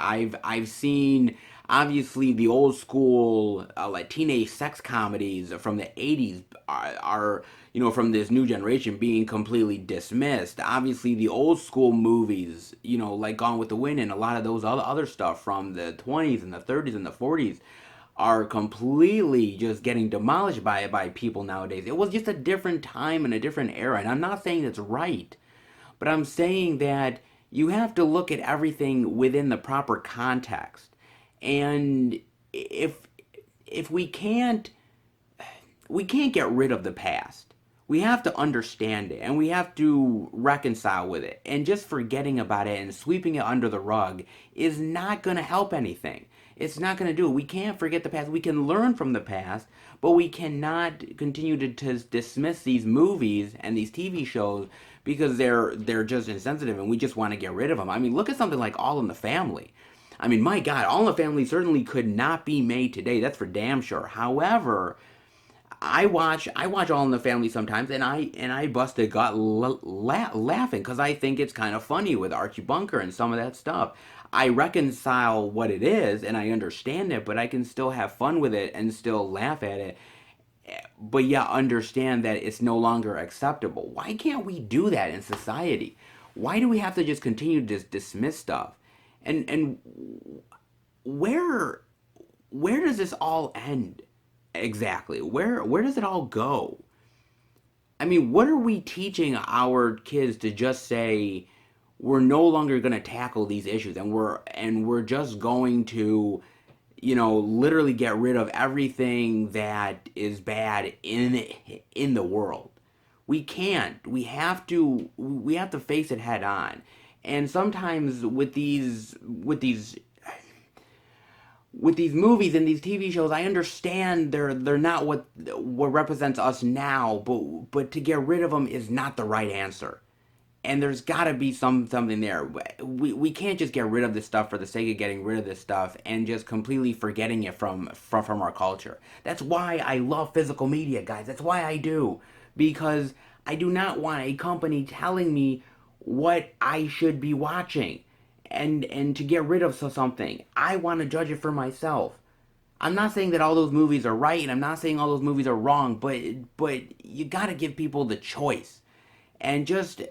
B: I've seen obviously the old school like teenage sex comedies from the 80s are from this new generation being completely dismissed. Obviously the old school movies, like Gone with the Wind and a lot of those other stuff from the 20s and the 30s and the 40s are completely just getting demolished by people nowadays. It was just a different time and a different era, and I'm not saying it's right, but I'm saying that you have to look at everything within the proper context. And if we can't get rid of the past. We have to understand it and we have to reconcile with it. And just forgetting about it and sweeping it under the rug is not going to help anything. It's not going to do it. We can't forget the past. We can learn from the past, but we cannot continue to dismiss these movies and these TV shows because they're just insensitive and we just want to get rid of them. I mean, look at something like All in the Family. I mean, my God, All in the Family certainly could not be made today. That's for damn sure. However, I watch All in the Family sometimes, and I bust a gut laughing because I think it's kind of funny with Archie Bunker and some of that stuff. I reconcile what it is and I understand it, but I can still have fun with it and still laugh at it. But yeah, understand that it's no longer acceptable. Why can't we do that in society? Why do we have to just continue to just dismiss stuff? And where where does this all end exactly? Where does it all go? I mean, what are we teaching our kids to just say we're no longer going to tackle these issues and we're just going to literally get rid of everything that is bad in the world. We can't. We have to face it head on. And sometimes with these movies and these TV shows, I understand they're not what represents us now, but to get rid of them is not the right answer. And there's got to be something there. We can't just get rid of this stuff for the sake of getting rid of this stuff and just completely forgetting it from our culture. That's why I love physical media, guys. That's why I do, because I do not want a company telling me what I should be watching and to get rid of something. I want to judge it for myself. I'm not saying that all those movies are right, and I'm not saying all those movies are wrong, but you got to give people the choice. And just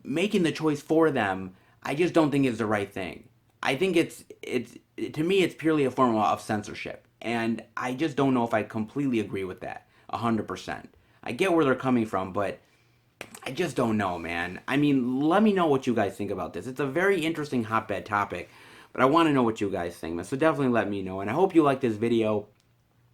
B: making the choice for them, I just don't think is the right thing. I think it's to me it's purely a form of censorship, and I just don't know if I completely agree with that 100%. I get where they're coming from, but I just don't know, man. I mean, let me know what you guys think about this. It's a very interesting hotbed topic, but I want to know what you guys think, man. So definitely let me know, and I hope you like this video.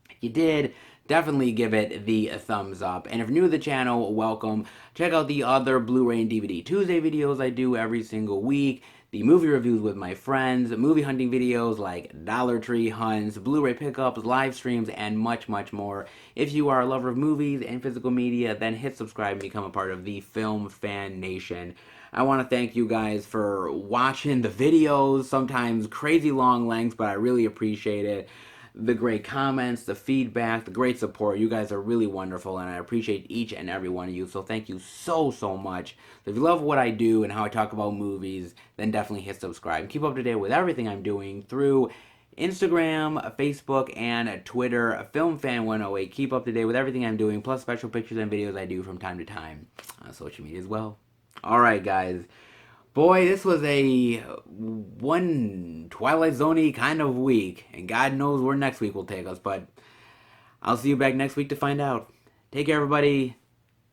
B: If you did, definitely give it the thumbs up. And if you're new to the channel, welcome. Check out the other Blu-ray and DVD Tuesday videos I do every single week. The movie reviews with my friends, movie hunting videos like Dollar Tree hunts, Blu-ray pickups, live streams, and much, much more. If you are a lover of movies and physical media, then hit subscribe and become a part of the Film Fan Nation. I want to thank you guys for watching the videos, sometimes crazy long lengths, but I really appreciate it. The great comments, the feedback, the great support. You guys are really wonderful, and I appreciate each and every one of you. So thank you so, so much. So if you love what I do and how I talk about movies, then definitely hit subscribe. Keep up to date with everything I'm doing through Instagram, Facebook, and Twitter. FilmFan108. Keep up to date with everything I'm doing, plus special pictures and videos I do from time to time on social media as well. All right, guys. Boy, this was a one Twilight Zone-y kind of week, and God knows where next week will take us, but I'll see you back next week to find out. Take care, everybody,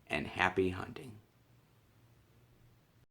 B: and happy hunting.